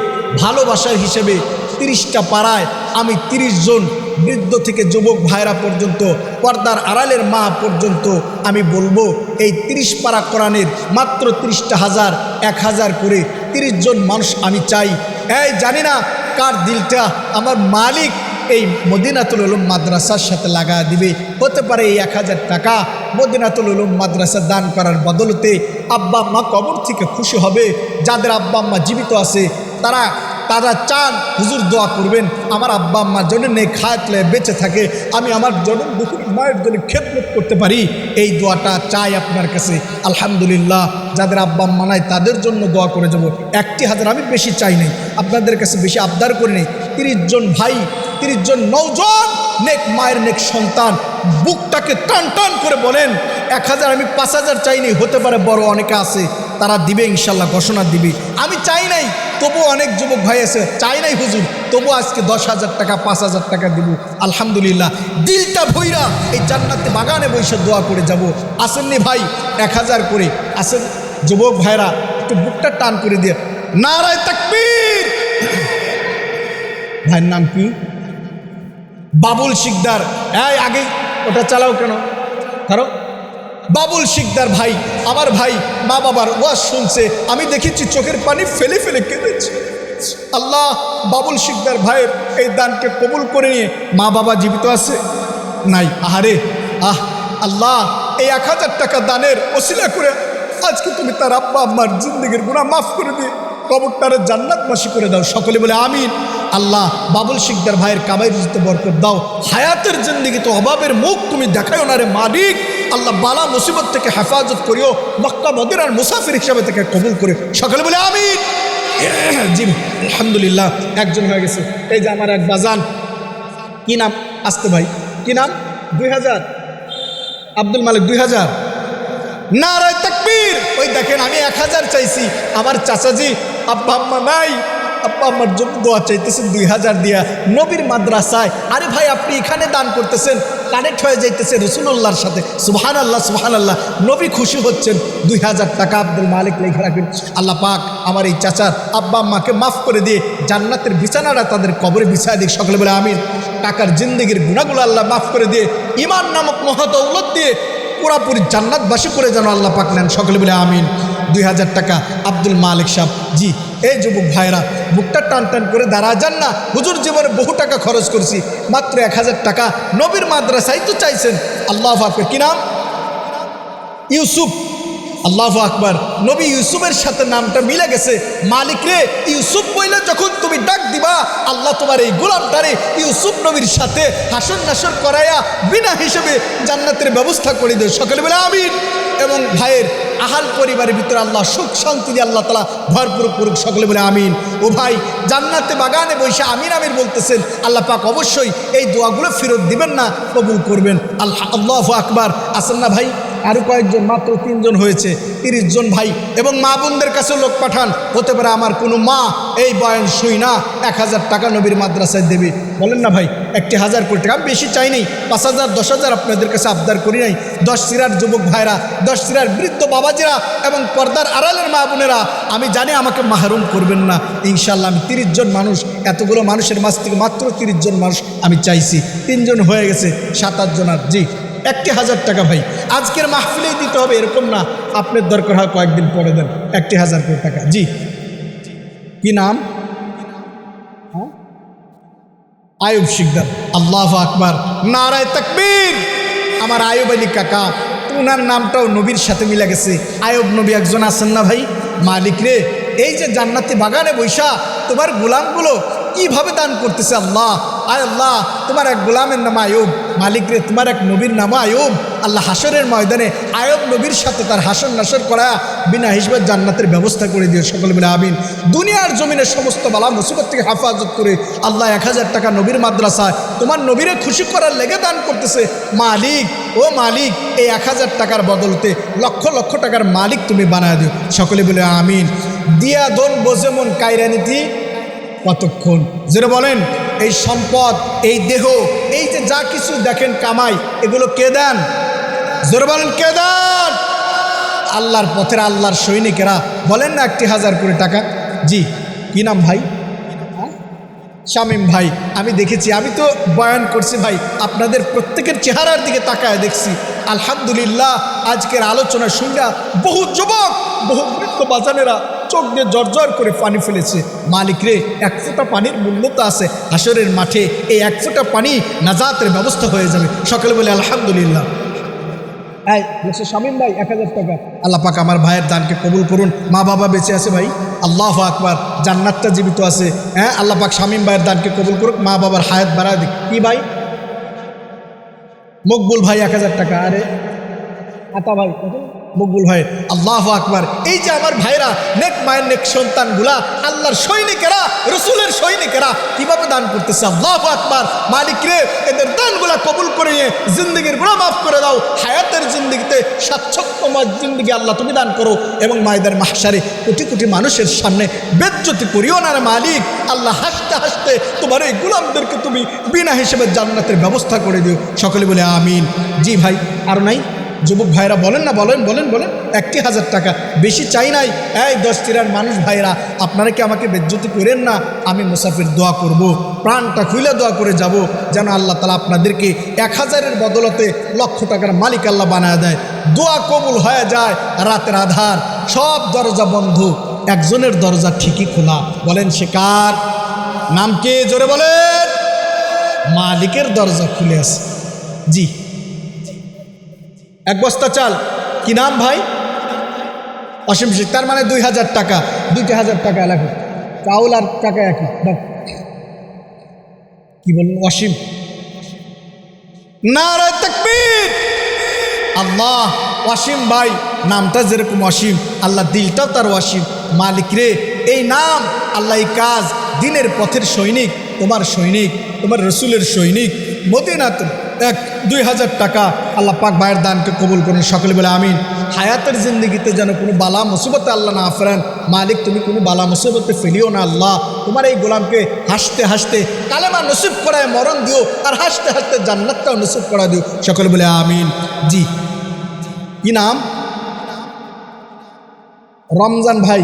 ভালোবাসার হিসেবে 30টা পাড়ায় আমি 30 জন বৃদ্ধ থেকে যুবক ভাইরা পর্যন্ত, পর্দার আড়ালের মা পর্যন্ত আমি বলবো, এই 30 পাড়া কোরআনের মাত্র 30টা হাজার 1000 করে 30 জন মানুষ আমি চাই। এই জানি না কার দিলটা আমার মালিক এই মদিনাতুল উলুম মাদ্রাসার সাথে লাগা দিবে। হতে পারে এই 1000 টাকা মদিনাতুল উলুম মাদ্রাসা দান করার বদলতে আব্বা আম্মা কবর থেকে খুশি হবে। যাদের আব্বা আম্মা জীবিত আছে তারা চান হুজুর দোয়া করবেন আমার আব্বা আম্মার জন্য নেক হায়াত লয়ে বেঁচে থাকে, আমি আমার জনম দুঃখী মায়ের জন্য খেদমত করতে পারি। এই দোয়াটা চাই আপনার কাছে। আলহামদুলিল্লাহ, যাদের আব্বা আম্মা নাই তাদের জন্য দোয়া করে যাব। 1000 আমি বেশি চাই নাই, আপনাদের কাছে বেশি আবদার করে নেই। 30 জন ভাই, 30 জন নওজোয়ান নেক মায়ের নেক সন্তান বুকটাকে টান টান করে বলেন 1000, আমি 5000 চাইনি, হতে পারে বড় অনেকে আছে তারা দিবে ইনশাল্লাহ, ঘোষণা দিবে। আমি চাই নাই, তবু অনেক যুবক ভাই আছে চাই নাই হুজুর, তবু আজকে 10,000 টাকা 5,000 টাকা দিব। আলহামদুলিল্লাহ, দিলটা ভইরা এই জান্নাতে বাগানে বসে দোয়া করে যাব। আসেননি ভাই? 1000 করে আসেন, যুবক ভাইরা একটু বুকটা টান করে দিয়ে নারায়ে তাকবীর। ভাইয়ের নাম কি? বাবুল শিকদার। এই আগে ওটা চালাও কেন? কারো বাবুল শিকদার ভাই, আমার ভাই মা বাবার ওয়াজ শুনছে, আমি দেখেছি চোখের পানি ফেলে ফেলে কেঁদেছে। আল্লাহ বাবুল শিকদার ভাইয়ের এই দানকে কবুল করে নিয়ে, মা বাবা জীবিত আছে নাই? আহারে আল্লাহ এই 1000 টাকা দানের ওসিলা করে আজকে তুমি তার আব্বা আম্মার জিন্দেগির গুনাহ মাফ করে দিয়ে কবরটারে জান্নাতবাসী করে দাও। সকলে বলে আমিন। আল্লাহ বাবুল শিকদার ভাইয়ের কামাই রুজিতে বরকত দাও। হায়াতের জিন্দেগিতে অভাবের মুখ তুমি দেখাও না রে মালিক। আল্লাহ বালা মুসিবত থেকে হেফাজত করিও, মক্কা মদিনার মুসাফির হিসাবে থেকে কবুল করে। সকলে বলে আমিন। জি আলহামদুলিল্লাহ, একজন হয়ে গেছে। এই যে আমার এক বাজান, কি নাম? আসতে ভাই, কি নাম? 2000 আব্দুল মালিক 2000। নারায়ে তাকবীর। ওই দেখেন আমি 1000 চাইছি, আমার চাচাজি আব্বা আম্মা নাই, আব্বা আম্মার জন্য দোয়া চাইতেছেন 2000 দিয়া নবীর মাদ্রাসায়। আরে ভাই আপনি এখানে দান করতেছেন, কানেক্ট হয়ে যাইতেছে রাসূলুল্লাহর সাথে। সুবহানাল্লাহ সুবহানাল্লাহ, নবী খুশি হচ্ছেন। 2000 টাকা আব্দুল মালিক লেখা রাখবেন। আল্লাহ পাক আমার এই চাচার আব্বা আম্মাকে মাফ করে দিয়ে জান্নাতের বিছানাটা তাদের কবরে বিছায় দিক। সকলে বলে আমিন। টাকার জিন্দেগির গুনাহগুলো আল্লাহ মাফ করে দিয়ে ঈমান নামক মহাদৌলত দিয়ে পুরাপুরি জান্নাতবাসী করে যেন আল্লাহ পাক নেন। সকলে বলে আমিন। 2000 টাকা আব্দুল মালিক সাহেব। জি এই যুবক ভাইরা বুকটা টান টান করে দাঁড়া যান না। হুজুর জীবনে বহু টাকা খরচ করছি, মাত্র 1000 টাকা নবীর মাদ্রাসায় তো চাইছেন। আল্লাহু আকবার। কি নাম? ইউসুফ। আল্লাহু আকবার। নবী ইউসুফের সাথে নামটা মিলে গেছে। মালিক রে ইউসুফ বইলে যখন তুমি ডাক দিবা, আল্লাহ তোমার এই গোলামটারে ইউসুফ নবীর সাথে হাসর নাসর করাইয়া বিনা হিসেবে জান্নাতের ব্যবস্থা করে দেয়। সকলে বলে আমিন। এবং ভাইয়ের আহাল পরিবারের ভিতরে আল্লাহ সুখ শান্তি দিয়ে আল্লাহ তাআলা ভরপুর করুক। সকলে বলে আমিন। ও ভাই জান্নাতে বাগানে বসে আমিন আমিন বলতেছেন, আল্লাহ পাক অবশ্যই এই দোয়াগুলো ফেরত দিবেন না, কবুল করবেন। আল্লাহু আকবার। আসেন না ভাই, আরও কয়েকজন, মাত্র 3 জন হয়েছে। 30 জন ভাই এবং মা বোনদের কাছে লোক পাঠান। হতে পারে আমার কোনো মা এই বয়ান শুই না 1000 টাকা নবীর মাদ্রাসায় দেবে। বলেন না ভাই, 1000 কোটি টাকা। আমি বেশি চাই নাই, 5000 10,000 আপনাদের কাছে আবদার করি নাই। 10 সিরার যুবক ভাইরা, 10 সিরার বৃদ্ধ বাবাজিরা এবং পর্দার আড়ালের মা বোনেরা, আমি জানি আমাকে মাহরুম করবেন না ইনশাল্লাহ। আমি 30 জন মানুষ, এতগুলো মানুষের মাঝ থেকে মাত্র 30 জন মানুষ আমি চাইছি। 3 জন হয়ে গেছে, 7-8 জন আর। জি 1000 টাকা ভাই আজকের মাহফিলেই দিতে হবে এরকম না, আপনার দরকার হয় কয়েকদিন পরে দেন। 1000 কোটি টাকা। জি কি নাম? আয়ুব শিকদার। আল্লাহু আকবার। নারায়ে তাকবীর। আমার আয়ুব আলী কাকা, ওনার নামটাও নবীর সাথে মিলে গেছে। আয়ুব নবী একজন আছেন না ভাই? মালিক রে এই যে জান্নাতি বাগানে বৈশা তোমার গোলামগুলো কিভাবে দান করতেছে। আল্লাহ আয় আল্লাহ, তোমার এক গোলামের নাম আয়ুব। মালিক রে তোমার এক নবীর নাম আয়ুব। আল্লাহ হাসরের ময়দানে আয়ুব নবীর সাথে তার হাসর নাসর করা বিনা হিসেবে জান্নাতের ব্যবস্থা করে দিও। সকলে বলে আমিন। দুনিয়ার জমিনের সমস্ত বালা মুসিবত থেকে হেফাজত করে আল্লাহ 1000 টাকা নবীর মাদ্রাসায় তোমার নবীরে খুশি করার লেগে দান করতেছে। মালিক ও মালিক, এই 1000 টাকার বদলতে লক্ষ লক্ষ টাকার মালিক তুমি বানায় দিও। সকলে বলে আমিন। দিয়া দন বোঝে মন কায়রা নীতি কতক্ষণ, যেটা বলেন এই সম্পদ, এই দেহ, এই যে যা কিছু দেখেন কামাই, এগুলো কে দেন? জোরে বলেন কে দেন? আল্লাহর পথের আল্লাহর সৈনিকেরা। বলেন না 1000 কোটি টাকা। জি কি নাম ভাই? শামীম ভাই। আমি দেখেছি, আমি তো বয়ান করছি ভাই, আপনাদের প্রত্যেকের চেহারার দিকে তাকায় দেখছি। আলহামদুলিল্লাহ আজকের আলোচনা শুনে বহু যুবক, বহু বৃদ্ধ বাজানেরা চোখ দিয়ে জর্জর করে পানি ফেলেছে। মালিক রে 1 ফোঁটা পানির মূল্য তো আছে হাসরের মাঠে। এই 1 ফোঁটা পানি নাজাতের ব্যবস্থা হয়ে যাবে। সকলে বলে আলহামদুলিল্লাহ। এই বলছে শামীম ভাই 1000 টাকা। আল্লাহ পাক আমার ভাইয়ের দানকে কবুল করুন। মা বাবা বেঁচে আছে ভাই, আল্লাহু আকবার, জান্নাতটা জীবিত আছে। হ্যাঁ আল্লাহ পাক শামীম ভাইয়ের দানকে কবুল করুক, মা বাবার হায়াত বাড়ায় দিক। কি ভাই? মকবুল ভাই 1000 টাকা। আরে আতা ভাই মকবুল ভাই। আল্লাহু আকবার। এই যে আমার ভাইরা, নেক মায়ের নেক সন্তানগুলা, আল্লাহর সৈনিকেরা, রসুলের সৈনিকেরা কিভাবে দান করতেছে। আল্লাহু আকবার। মালিক রে এদের দানগুলা কবুল করে নিয়ে জিন্দগির গুনাহ মাফ করে দাও। হায়াতের জিন্দগিতে স্বাচ্ছন্দ্যময় জিন্দগি আল্লাহ তুমি দান করো এবং মায়েদের মাহশারে কোটি কোটি মানুষের সামনে বেজ্জতি করিও না রে মালিক। আল্লাহ হাসতে হাসতে তোমার এই গোলামদেরকে তুমি বিনা হিসেবে জান্নাতের ব্যবস্থা করে দিও। সকলে বলে আমিন। জি ভাই আর নাই? যুবক ভাইরা বলেন না, বলেন বলেন বলেন, 1,000 টাকা, বেশি চাই নাই। এই 10 চিরার মানুষ ভাইরা, আপনারা কি আমাকে বেজ্জতি করেন না? আমি মুসাফির দোয়া করব, প্রাণটা খুলে দোয়া করে যাব, যেন আল্লাহ তাআলা আপনাদেরকে 1000-এর বদলতে লক্ষ টাকার মালিক আল্লাহ বানায় দেয়। দোয়া কবুল হয়ে যায়। রাতের আধার, সব দরজা বন্ধ, একজনের দরজা ঠিকই খোলা। বলেন সে কার? নাম কে? জোরে বলেন। মালিকের দরজা খুলে আছে। জি, 1 বস্তা চাল। কি নাম ভাই? অসীম শেখ। তার মানে 2000 টাকা। 2000 টাকা লেখো, চাউল আর টাকা একই। কি বললেন? অসীম। নারায়ে তাকবীর। আল্লাহ, অসীম ভাই নামটা যেরকম অসীম, আল্লাহ দিলটাও তার অসীম। মালিক রে, এই নাম আল্লাহ, এই কাজ, দিনের পথের সৈনিক, তোমার সৈনিক, তোমার রসুলের সৈনিক, মদিনাতে 2000 টাকা আল্লাহ পাক ভাইয়ের দানকে কবুল করুন। সকলে বলে আমিন। হায়াতের জিন্দগিতে যেন কোনো বালা মুসিবতে আল্লাহ না ফেরান। মালিক, তুমি কোনো বালা মুসিবতে ফেলিও না আল্লাহ। তোমার এই গোলামকে হাসতে হাসতে কালেমা নসিব করায় মরণ দিও, আর হাসতে হাসতে জান্নাতটাও নসিব করা দিও। সকলে বলে আমিন। জি, কি নাম? রমজান ভাই।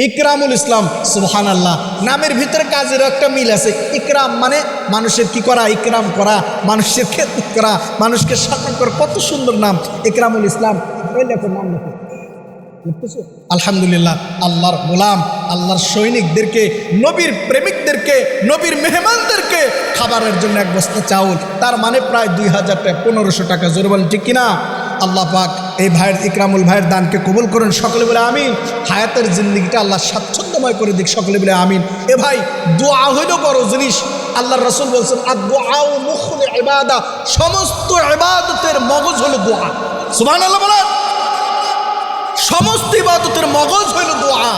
ইকরামুল ইসলাম। সুবহানাল্লাহ। নামের ভিতরে কাজের একটা মিল আছে। ইকরাম মানে মানুষের কি করা? ইকরাম করা, মানুষের খেদমত করা, মানুষকে সম্মান করা। কত সুন্দর নাম, ইকরামুল ইসলাম। এই লেখো, নাম লেখো। আলহামদুলিল্লাহ। আল্লাহর গোলাম, আল্লাহর সৈনিকদেরকে, নবীর প্রেমিকদেরকে, নবীর মেহমানদেরকে খাবারের জন্য 1 বস্তা চাউল, তার মানে প্রায় 2000 টাকা, 1500 টাকা। জোরে বলেন ঠিক কিনা? আল্লাহ পাক এই ভাইয়ের, ইকরামুল ভাইয়ের দানকে কবুল করুন। সকলে বলে আমিন। হায়াতের জিন্দগিটা আল্লাহ স্বাচ্ছন্দ্যময় করে দিক। সকলে বলে আমিন। এ ভাই, দোয়া হইল বড় জিনিস। আল্লাহর রাসূল বলছেন, আদ-দুআউ মুখুল ইবাদা, সমস্ত ইবাদতের মগজ হলো দোয়া। সুবহানাল্লাহ বলেন। সমস্ত ইবাদতের মগজ হইল দোয়া।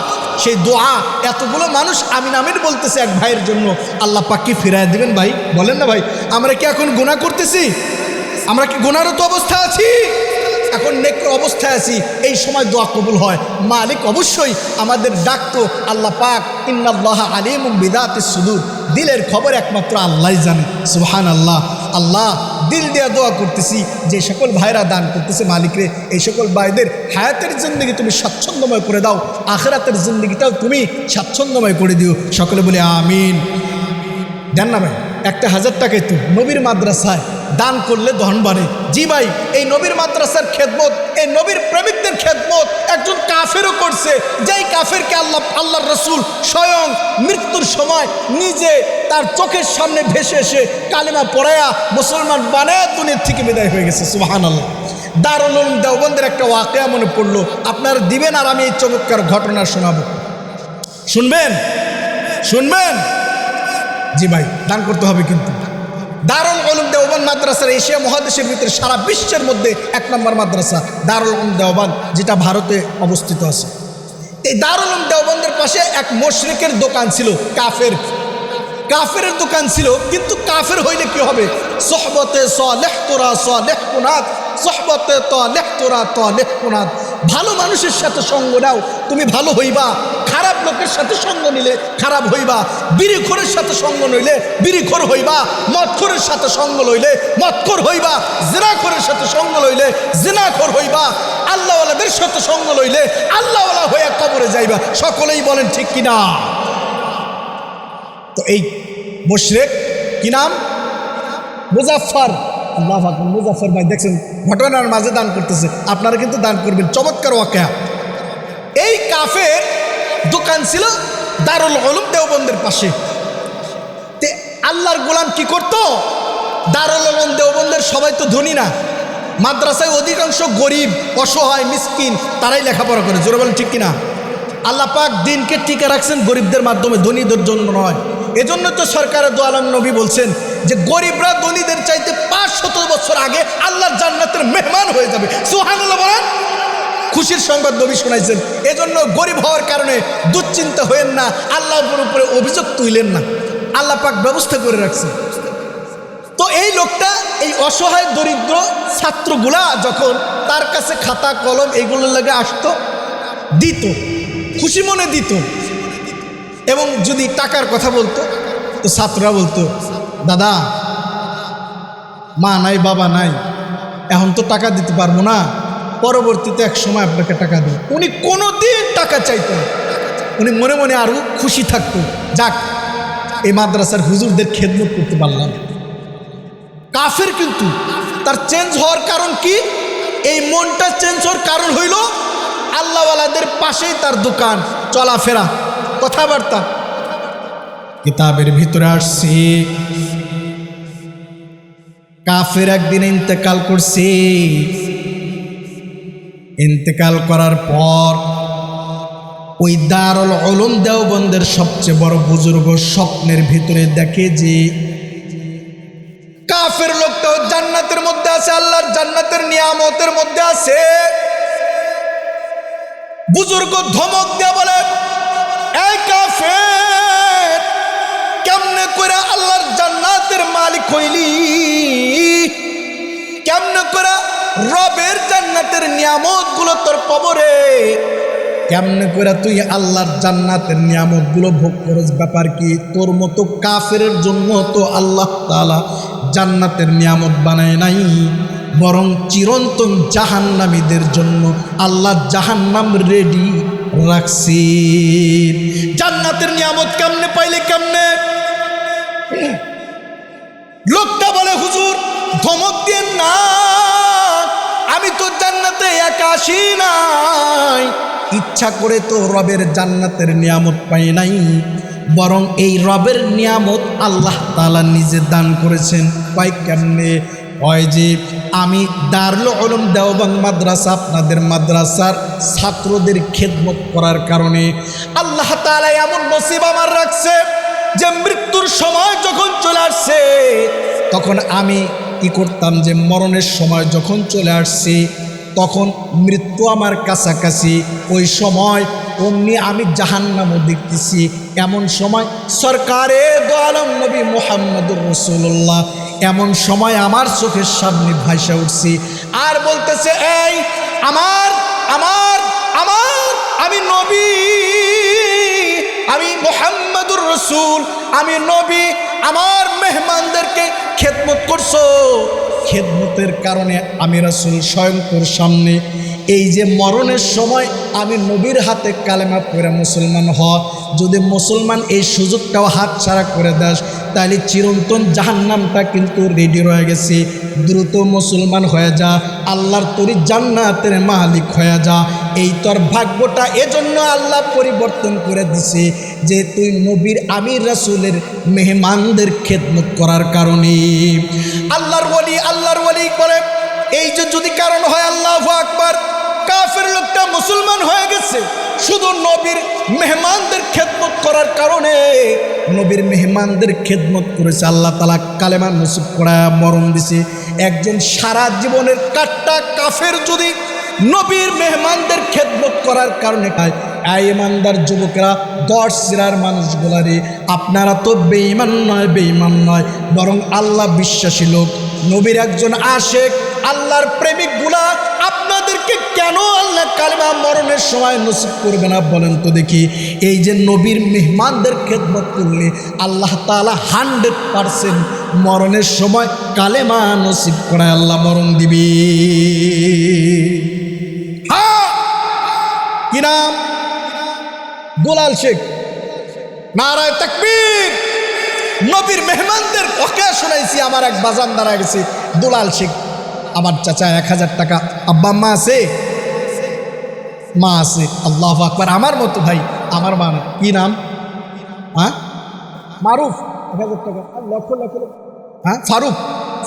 সেই দোয়া, এতগুলো মানুষ আমিন আমিন বলতেছে এক ভাইয়ের জন্য, আল্লাহ পাক কি ফিরায় দিবেন ভাই? বলেন না ভাই। আমরা কি এখন গুনাহ করতেছি? আমরা কি গুনাহরত অবস্থা আছি? এখন নেকর অবস্থায় আছি। এই সময় দোয়া কবুল হয়। মালিক অবশ্যই আমাদের ডাকতো। আল্লাহ পাক, ইন্নাল্লাহা আলিমুম বিদাতিস সুদূর, দিলের খবর একমাত্র আল্লাহই জানে। সুবহানাল্লাহ। আল্লাহ, দিল দিয়ে দোয়া করতেছি, যে সকল ভাইরা দান করতেছে, মালিক রে, এই সকল ভাইদের হায়াতের জিন্দগি তুমি স্বাচ্ছন্দ্যময় করে দাও, আখিরাতের জিন্দগিটাও তুমি স্বাচ্ছন্দ্যময় করে দিও। সকলে বলে আমিন। দেন না ভাই, 1000 টাকায় তো নবীর মাদ্রাসায় দান করলে ধন বাড়ে। জি ভাই, এই নবীর মাদ্রাসার খেদমত, এই নবীর প্রেমিকদের খেদমত একজন কাফেরও করছে, যেই কাফেরকে আল্লাহর রাসূল স্বয়ং মৃত্যুর সময় নিজে তার চোখের সামনে ভেসে এসে কালেমা পড়ায়া মুসলমান বানায় দুনিয়া থেকে বিদায় হয়ে গেছে। সুবহানাল্লাহ। দারুল উলুম দেওবন্দের একটা ওয়াকিয়া মনে পড়লো, আপনারা দিবেন আর আমি এই চমৎকার ঘটনা শোনাবো। শুনবেন? শুনবেন? জি ভাই, দান করতে হবে কিন্তু। দারুল উলুম দেওবন্দ মাদ্রাসার এশিয়া মহাদেশের ভিতরে সারা বিশ্বের মধ্যে 1 নম্বর মাদ্রাসা দারুল উলুম দেওবন্দ, যেটা ভারতে অবস্থিত আছে। এই দারুল উলুম দেওবন্দের পাশে এক মুশরিকের দোকান ছিল, কাফের দোকান ছিল। কিন্তু কাফের হইলে কি হবে? সোহবতে সালেহ তোরা সালেহ কুনাত, সোহবতে তালেহ তোরা তালেহ কুনাত। ভালো মানুষের সাথে সঙ্গ নাও, তুমি ভালো হইবা। খারাপ লোকের সাথে সঙ্গ নিলে খারাপ হইবা। বিড়িখোরের সাথে সঙ্গ নইলে বিড়িখোর হইবা। মদখোরের সাথে সঙ্গ লইলে মদখোর হইবা। জিনাখোরের সাথে সঙ্গ লইলে জিনাখোর হইবা। আল্লাহওয়ালাদের সাথে সঙ্গ লইলে আল্লাহওয়ালা হইয়া কবরে যাইবা। সকলেই বলেন ঠিক কিনা? তো এই মুশরিক, কি নাম? মুজাফফর। আল্লাহ আকবার। মুজাফফর ভাই দেখছেন ঘটনার মাঝে দান করতেছে, আপনারা কিন্তু দান করবেন। চমৎকার ওয়াকিয়া। এই কাফের দোকান ছিল দারুল উলুম দেওবন্দের পাশে। তে আল্লাহর গোলাম কি করতো? দারুল উলুম দেওবন্দের সবাই তো ধনী না, মাদ্রাসায় অধিকাংশ গরিব, অসহায়, মিসকিন, তারাই লেখাপড়া করে। জোরে বলেন ঠিক কিনা? আল্লাহ পাক দিনকে টিকে রাখছেন গরিবদের মাধ্যমে, ধনীদের জন্য নয়। এজন্য তো সরকারের দো আলম নবী বলছেন যে গরিবরা ধনীদের চাইতে 500 বছর আগে আল্লাহর জান্নাতের মেহমান হয়ে যাবে। সুবহানাল্লাহ বলেন। খুশির সংবাদ নবী শোনাইছেন। এজন্য গরিব হওয়ার কারণে দুশ্চিন্তা হয়েন না, আল্লাহর উপরে অভিযোগ তুইলেন না, আল্লাহ পাক ব্যবস্থা করে রাখছেন। তো এই লোকটা, এই অসহায় দরিদ্র ছাত্রগুলা যখন তার কাছে খাতা কলম এইগুলোর লাগে আসতো, দিত, খুশি মনে দিত। এবং যদি টাকার কথা বলতো তো ছাত্ররা বলতো, দাদা মা নাই বাবা নাই, এখন তো টাকা দিতে পারবো না, পরবর্তীতে এক সময় আপনাকে টাকা দেব। উনি কোনোদিন টাকা চাইতো না, উনি মনে মনে আরও খুশি থাকতো, যাক এই মাদ্রাসার হুজুরদের খেদমত করতে পারলাম। কাফের কিন্তু তার চেঞ্জ হওয়ার কারণ কি? এই মনটা চেঞ্জ হওয়ার কারণ হইল আল্লাহওয়ালাদের পাশেই তার দোকান, চলাফেরা, কথাবার্তা। কিতাবের ভিতরে আসছে কাফের একদিন ইন্তেকাল করছে। ইন্তেকাল করার পর ওই দারুল উলুম দেওবন্দের সবচেয়ে বড় বুজুর্গ স্বপ্নের ভিতরে দেখে যে কাফের লোকটাও জান্নাতের মধ্যে আছে, আল্লাহর জান্নাতের নিয়ামতের মধ্যে আছে। বুজুর্গ ধমক দিয়ে বলে, এই কাফের, কেমনে করে আল্লাহর জান্নাতের মালিক হইলি? কেমনে করে রবের জান্নাতের নিয়ামত গুলো তোর কবরে? কেমনে করে তুই আল্লাহর জান্নাতের নিয়ামত গুলো ভোগ করস? ব্যাপার কি? তোর মতো কাফের জন্য তো আল্লাহ তাআলা জান্নাতের নিয়ামত বানায় নাই, বরং চিরন্তন জাহান্নামীদের জন্য আল্লাহ জাহান্নাম রেডি রাখছি। জান্নাতের নিয়ামত কেমনে পাইলে? কেমনে? লোকটা বলে, হুজুর ধমক দিয়েন না, আমি তো জান্নাতে একা আসি নাই, ইচ্ছা করে তো রবের জান্নাতের নিয়ামত পাই নাই, বরং এই রবের নিয়ামত আল্লাহ তাআলা নিজে দান করেছেন। কয় কেমনে? হয় যে আমি দারুল উলুম দেওবন্দ মাদ্রাসা, আপনাদের মাদ্রাসার ছাত্রদের খেদমত করার কারণে আল্লাহ তাআলা এমন নসিব আমার রাখছে যে মৃত্যুর সময় যখন চলে আসছে, তখন আমি কি করতাম যে মরণের সময় যখন চলে আসছি, তখন মৃত্যু আমার কাছাকাছি, ওই সময় অমনি আমি জাহান্নামও দেখতেছি। এমন সময় সরকারে দো আলম নবী মুহাম্মদুর রাসূলুল্লাহ এমন সময় আমার চোখের সামনে ভাসে উঠছি আর বলতেছে, এই আমার আমার আমার আমি নবী, আমি মুহাম্মদুর রাসূল, আমি নবী, আমার মেহমানদেরকে খেদমত করছো। খেদমতের কারণে আমি রাসূল স্বয়ং তোর সামনে এই যে মরণের সময় আমি নবীর হাতে কালেমা পড়ে মুসলমান হ। যদি মুসলমান এই সুযোগটাও হাতছাড়া করে দাস, তাহলে চিরন্তন জাহান্নামটা কিন্তু রেডি রয়ে গেছে। দ্রুত মুসলমান হয়ে যা, আল্লাহর তোরই জান্নাতের মালিক হয়ে যা। এই তোর ভাগ্যটা এজন্য আল্লাহ পরিবর্তন করে দিছে যে তুই নবীর, আমি রাসূলের মেহমানদের খেদমত করার কারণে। আল্লাহর ওলি বলে, এই যে যদি কারণ হয়, আল্লাহু আকবার, কাফের লোকটা মুসলমান হয়ে গেছে শুধু নবীর মেহমানদের খেদমত করার কারণে। নবীর মেহমানদের খেদমত করেছে, আল্লাহ তাআলা কালেমা নসিব করায় মরণ দিছে। একজন সারা জীবনের কাট্টা কাফের যদি নবীর মেহমানদের খেদমত করার কারণে খায়, এই ইমানদার যুবকেরা, দশ সিরার মানুষগুলারে, আপনারা তো বেঈমান নয়, বরং আল্লাহ বিশ্বাসী লোক, নবীর একজন আশেক, আল্লাহর প্রেমিকগুলা আপনাদেরকে কেন আল্লাহ কালেমা মরণের সময় নসিব করবে না বলেন তো দেখি? এই যে নবীর মেহমানদের খেদমত করলে আল্লাহ তাআলা 100% মরণের সময় কালেমা নসিব করায় আল্লাহ মরণ দিবি। হ্যাঁ, কি নাম? দুলাল শেখ। নারায়ে তাকবীর। নবীর মেহমানদের ওকে শোনাইছি, আমার এক বাজান দাঁড়া গেছে, দুলাল শেখ। আমার চাচা 1000 টাকা, আব্বা মা আছে? মা আছে। আল্লাহু আকবার। আমার মতো ভাই, আমার মা না। কি নাম? হ্যাঁ, মারুফ। 1000 টাকা। লক্ষ লক্ষ। হ্যাঁ,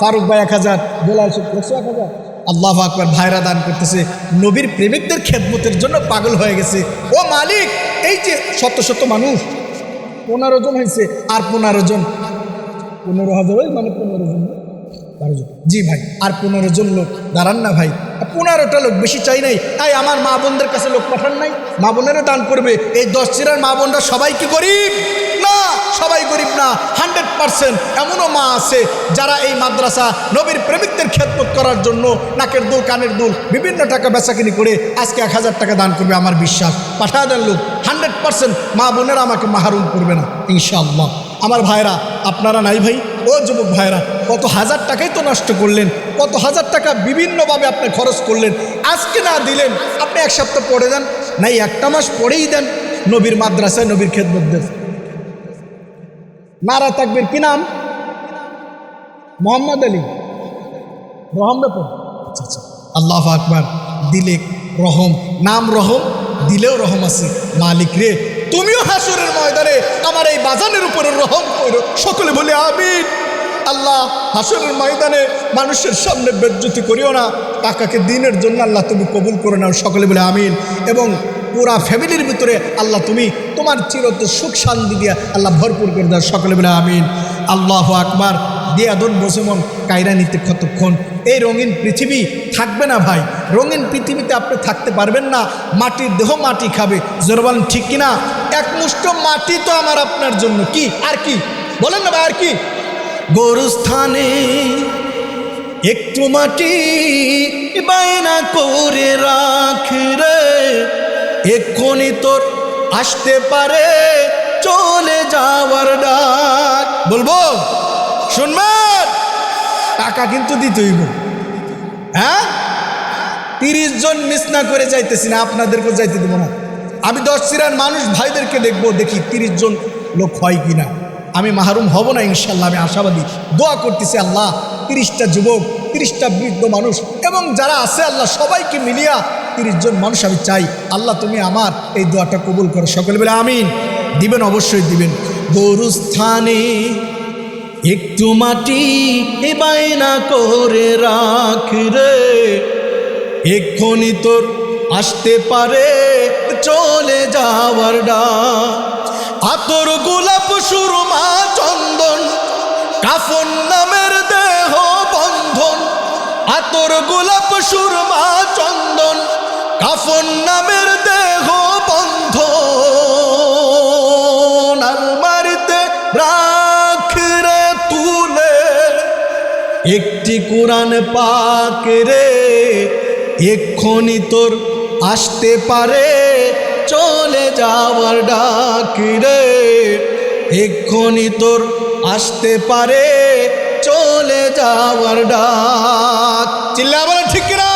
ফারুক ভাই 1000, দুলাল শেখ 1000। আল্লাহু আকবার। ভাইরা দান করতেছে, নবীর প্রেমিকদের খেদমতের জন্য পাগল হয়ে গেছে। ও মালিক, এই যে শত শত মানুষ, 15 জন হয়েছে, আর 15 জন, 15,000 মানে 15 জন, 12 জন। জি ভাই, আর 15 জন লোক দাঁড়ান না ভাই, 15টা লোক, বেশি চাই নাই। তাই আমার মা বোনদের কাছে লোক পাঠান নাই? মা বোনেরও দান করবে। এই 10 চিরার মা বোনরা সবাই কি গরিব? না, সবাই গরিব না। 100% এমনও মা আছে যারা এই মাদ্রাসা নবীর প্রেমিকদের খেদমত করার জন্য নাকের দুল, কানের দুল, বিভিন্ন টাকা বেচাকিনি করে আজকে 1000 টাকা দান করবে। আমার বিশ্বাস, পাঠা দেন লোক। 100% মা বোনেরা আমাকে মাহরুম করবে না ইনশাআল্লাহ। আমার ভাইরা, আপনারা নাই ভাই? ও যুবক ভাইরা, কত হাজার টাকাই তো নষ্ট করলেন, কত হাজার টাকা বিভিন্নভাবে আপনি খরচ করলেন। আজকে না দিলেন, আপনি এক সপ্তাহ পরে দেন, নাই একটা মাস পরেই দেন। নবীর মাদ্রাসায় নবীর খেদমত দেন। নারা তাকবীর, কি নাম? মোহাম্মদ আলী রহমতপুর। আচ্ছা আচ্ছা, আল্লাহু আকবার। দিলে রহম, নাম রহম, দিলেও রহম আছে। মালিক রে, তুমিও হাসরের ময়দানে আমার এই বাজানের উপরে রহম করো। সকলে বলে আমিন। আল্লাহ, হাসরের ময়দানে মানুষের সামনে বেজ্জতি করিও না। টাকাকে দিনের জন্য আল্লাহ তুমি কবুল করে নাও। সকলে বলে আমিন। এবং পুরা ফ্যামিলির ভিতরে আল্লাহ তুমি তোমার চিরত সুখ শান্তি দিয়া আল্লাহ ভরপুর করে দাও। সকলে বলে আমিন। আল্লাহু আকবার। দিয়াদন বসেমন কায়রা নিতে কতক্ষণ? এই রঙিন পৃথিবী থাকবে না ভাই। রঙিন পৃথিবীতে আপনি থাকতে পারবেন না। মাটির দেহ মাটি খাবে। জোর বলেন ঠিক কিনা? এক মুষ্ট মাটি তো আমার আপনার জন্য কি আর কি বলেন না ভাই, আর কি? গোরস্থানে একটু মাটি বায়না করে রাখ রে, এক্ষুনি তোর আসতে পারে চলে যাওয়ার ডাক। বলবো? শুনবেন? টাকা কিন্তু দিতে হইব। হ্যাঁ, 30 জন মিস না করে যাইতেছি না, আপনাদেরকেও যাইতে দেবো না। আমি 10 সিরার মানুষ ভাইদেরকে দেখবো, দেখি 30 জন লোক হয় কিনা। আমি মাহরুম হব না ইনশাল্লাহ, আমি আশাবাদী। দোয়া করতেছি আল্লাহ 30টা যুবক, 30টা বৃদ্ধ মানুষ এবং যারা আছে আল্লাহ সবাইকে মিলিয়া 30 জন মানুষ আমি চাই। আল্লাহ তুমি আমার এই দোয়াটা কবুল করো। সকলে বলে আমিন। দিবেন, অবশ্যই দিবেন। গোরস্থানে একটু মাটি বায়না করে রাখ রে, এক্ষুনি তোর আসতে পারে চলে যাওয়ার ডাক। আতর গোলাপ সুরমা চন্দন কাফন নামের দেহ বন্ধন, আতর গোলাপ সুরমা চন্দন কাফন নামের দেহ বন্ধন, আলমারিতে রাখ রে তুলে একটি কোরআন পাক রে, এক্ষুনি তোর আসতে পারে চলে যাওয়ার ডাক রে, এক্ষুনি তোর আসতে পারে চলে যাওয়ার ডাক। চিল্লা বলে ঠিক কিনা?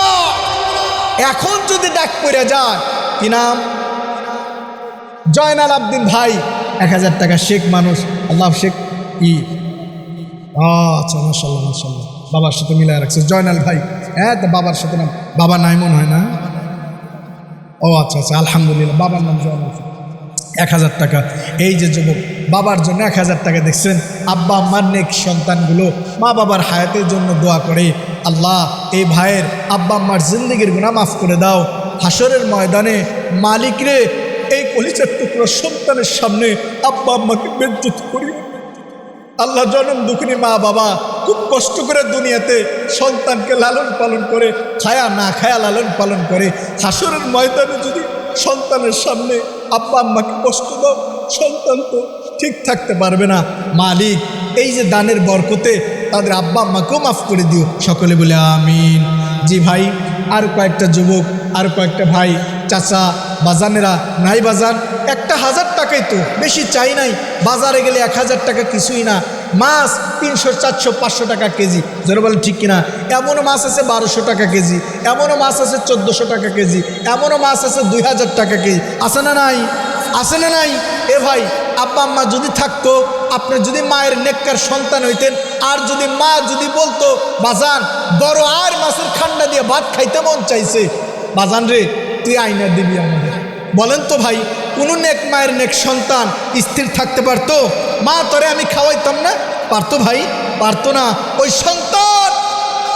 এখন যদি ডাক পড়ে যায়, কি নাম? জয়নাল আবদিন ভাই, 1000 টাকা। শেখ মানুষ, আল্লাহ শেখ ই, আচ্ছা মাশাআল্লাহ মাশাআল্লাহ, বাবার সাথে মিলাই রাখছে জয়নাল ভাই। হ্যাঁ, তো বাবার সাথে নাম, বাবার নাই মনে হয় না? ও আচ্ছা আচ্ছা, আলহামদুলিল্লাহ, বাবার নাম জয়নাল। 1000 টাকা। এই যে যুবক, বাবার জন্য 1000 টাকা। দেখছেন, আব্বা আম্মার নেক সন্তানগুলো মা বাবার হায়াতের জন্য দোয়া করে। আল্লাহ এই ভাইয়ের আব্বা আম্মার জিন্দেগির গুনাহ মাফ করে দাও। হাসরের ময়দানে মালিক রে, এই কলিজার টুকরো সন্তানের সামনে আব্বা আম্মাকে বেজ্জত করিও। আল্লাহ জনম দুঃখিনী মা বাবা খুব কষ্ট করে দুনিয়াতে সন্তানকে লালন পালন করে, খায়া না খায়া লালন পালন করে। হাসরের ময়দানে যদি সন্তানের সামনে আব্বা আম্মাকে কষ্ট দাও, সন্তান তো ঠিক থাকতে পারবে না। মালিক এই যে দানের বরকতে তাদের আব্বা আম্মাকেও মাফ করে দিও। সকলে বলে আমিন। জি ভাই, আর কয়েকটা যুবক, আর কয়েকটা ভাই, চাচা, বাজানেরা নাই বাজান, 1000 টাকাই তো বেশি চাই নাই। বাজারে গেলে 1000 টাকা কিছুই না। মাছ 300, 400, 500 টাকা কেজি। জোরে বলেন ঠিক কিনা? এমনও মাছ আছে 1200 টাকা কেজি, এমনও মাছ আছে 1400 টাকা কেজি, এমনও মাছ আছে 2000 টাকা কেজি। আছে না নাই? আছে না নাই? এ ভাই, আব্বা আম্মা যদি থাকতো, আপনি যদি মায়ের নেককার সন্তান হইতেন, আর যদি মা যদি বলতো বাজান বড় আর মাছের খান্ডা দিয়ে ভাত খাইতে মন চাইছে, বাজান রে তুই আইনা দিবি আমাদের। বলেন তো ভাই, কোনো নেক মায়ের নেক সন্তান স্থির থাকতে পারতো? মা তোরে আমি খাওয়াইতাম না, পারতো ভাই? পারতো না। ওই সন্তান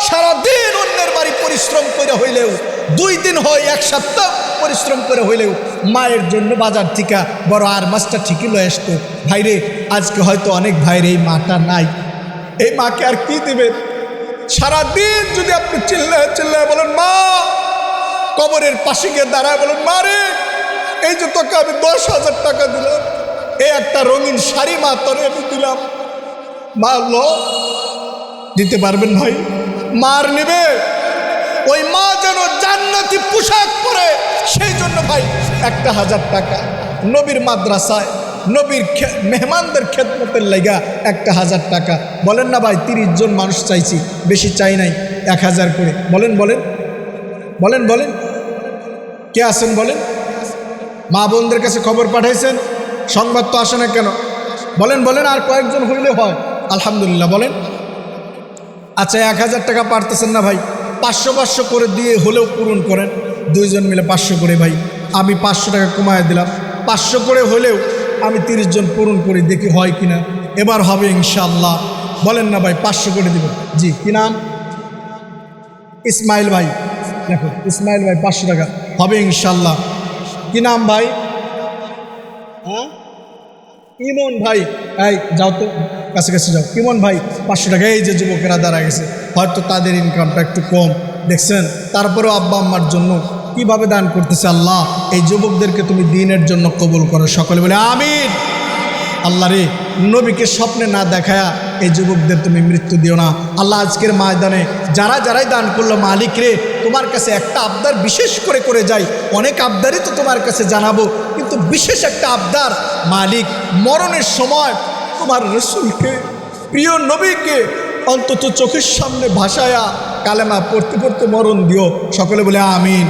সারাদিন অন্যের বাড়ি পরিশ্রম করে হইলেও, 2 দিন হয় 1 সপ্তাহ পরিশ্রম করে হইলেও মায়ের জন্য বাজার থেকে বড় আর মাছটা ঠিকই লয়ে আসতো। ভাইরে, আজকে হয়তো অনেক ভাইয়ের এই মাটা নাই। এই মাকে আর কি দিবেন? সারাদিন যদি আপনি চিল্লায় চিল্লায় বলেন মা, কবরের পাশে গিয়ে দাঁড়ায় বলেন মা রে, এই যে তোকে আমি 10,000 টাকা দিলাম, এই একটা রঙিন শাড়ি মা তোরে আমি দিলাম, মা লো, দিতে পারবেন ভাই? মার নেবে ওই মা যেন জান্নাতি পোশাক পরে, সেই জন্য ভাই 1000 টাকা নবীর মাদ্রাসায় নবীর মেহমানদের খেদমতের লাইগা 1000 টাকা। বলেন না ভাই 30 জন মানুষ চাইছি, বেশি চাই নাই, 1000 করে। বলেন বলেন বলেন বলেন, কে আছেন বলেন? মা বোনদের কাছে খবর পাঠাইছেন, সংবাদ তো আসে না কেন? বলেন বলেন, আর কয়েকজন হইলে হয় আলহামদুলিল্লাহ। বলেন আচ্ছা 1000 টাকা পারতেছেন না ভাই, 500 করে দিয়ে হলেও পূরণ করেন। 2 জন মিলে 500 করে ভাই, আমি 500 টাকা কমায় দিলাম। 500 করে হলেও আমি 30 জন পূরণ করি, দেখি হয় কিনা। এবার হবে ইনশাআল্লাহ। বলেন না ভাই 500 করে দিব। জি, কি নাম? ইসমাইল ভাই। দেখো ইসমাইল ভাই 500 টাকা হবে ইনশাআল্লাহ। কি নাম ভাই? হ্যাঁ, ইমন ভাই। এই যাও তো, কাছে কাছে যাও। ইমন ভাই 500 টাকা। এই যে যুবকেরা দাঁড়া গেছে, হয়তো তাদের ইনকামটা একটু কম, দেখছেন, তারপরেও আব্বা আম্মার জন্য কিভাবে দান করতেছে। আল্লাহ এই যুবকদেরকে তুমি দিনের জন্য কবুল করো, সকলে বলে আমিন। আল্লাহ রে, নবীকে স্বপ্নে না দেখায়া এই যুবকদের তুমি মৃত্যু দিও না আল্লাহ। আজকের ময়দানে যারাই দান করলো, মালিক রে তোমার কাছে একটা আবদার বিশেষ করে করে যাই। অনেক আবদারই তো তোমার কাছে জানাবো, কিন্তু বিশেষ একটা আবদার মালিক, মরণের সময় তোমার রসুলকে, প্রিয় নবীকে অন্তত চোখের সামনে ভাসায়া কালেমা পড়তে পড়তে মরণ দিও, সকলে বলে আমিন।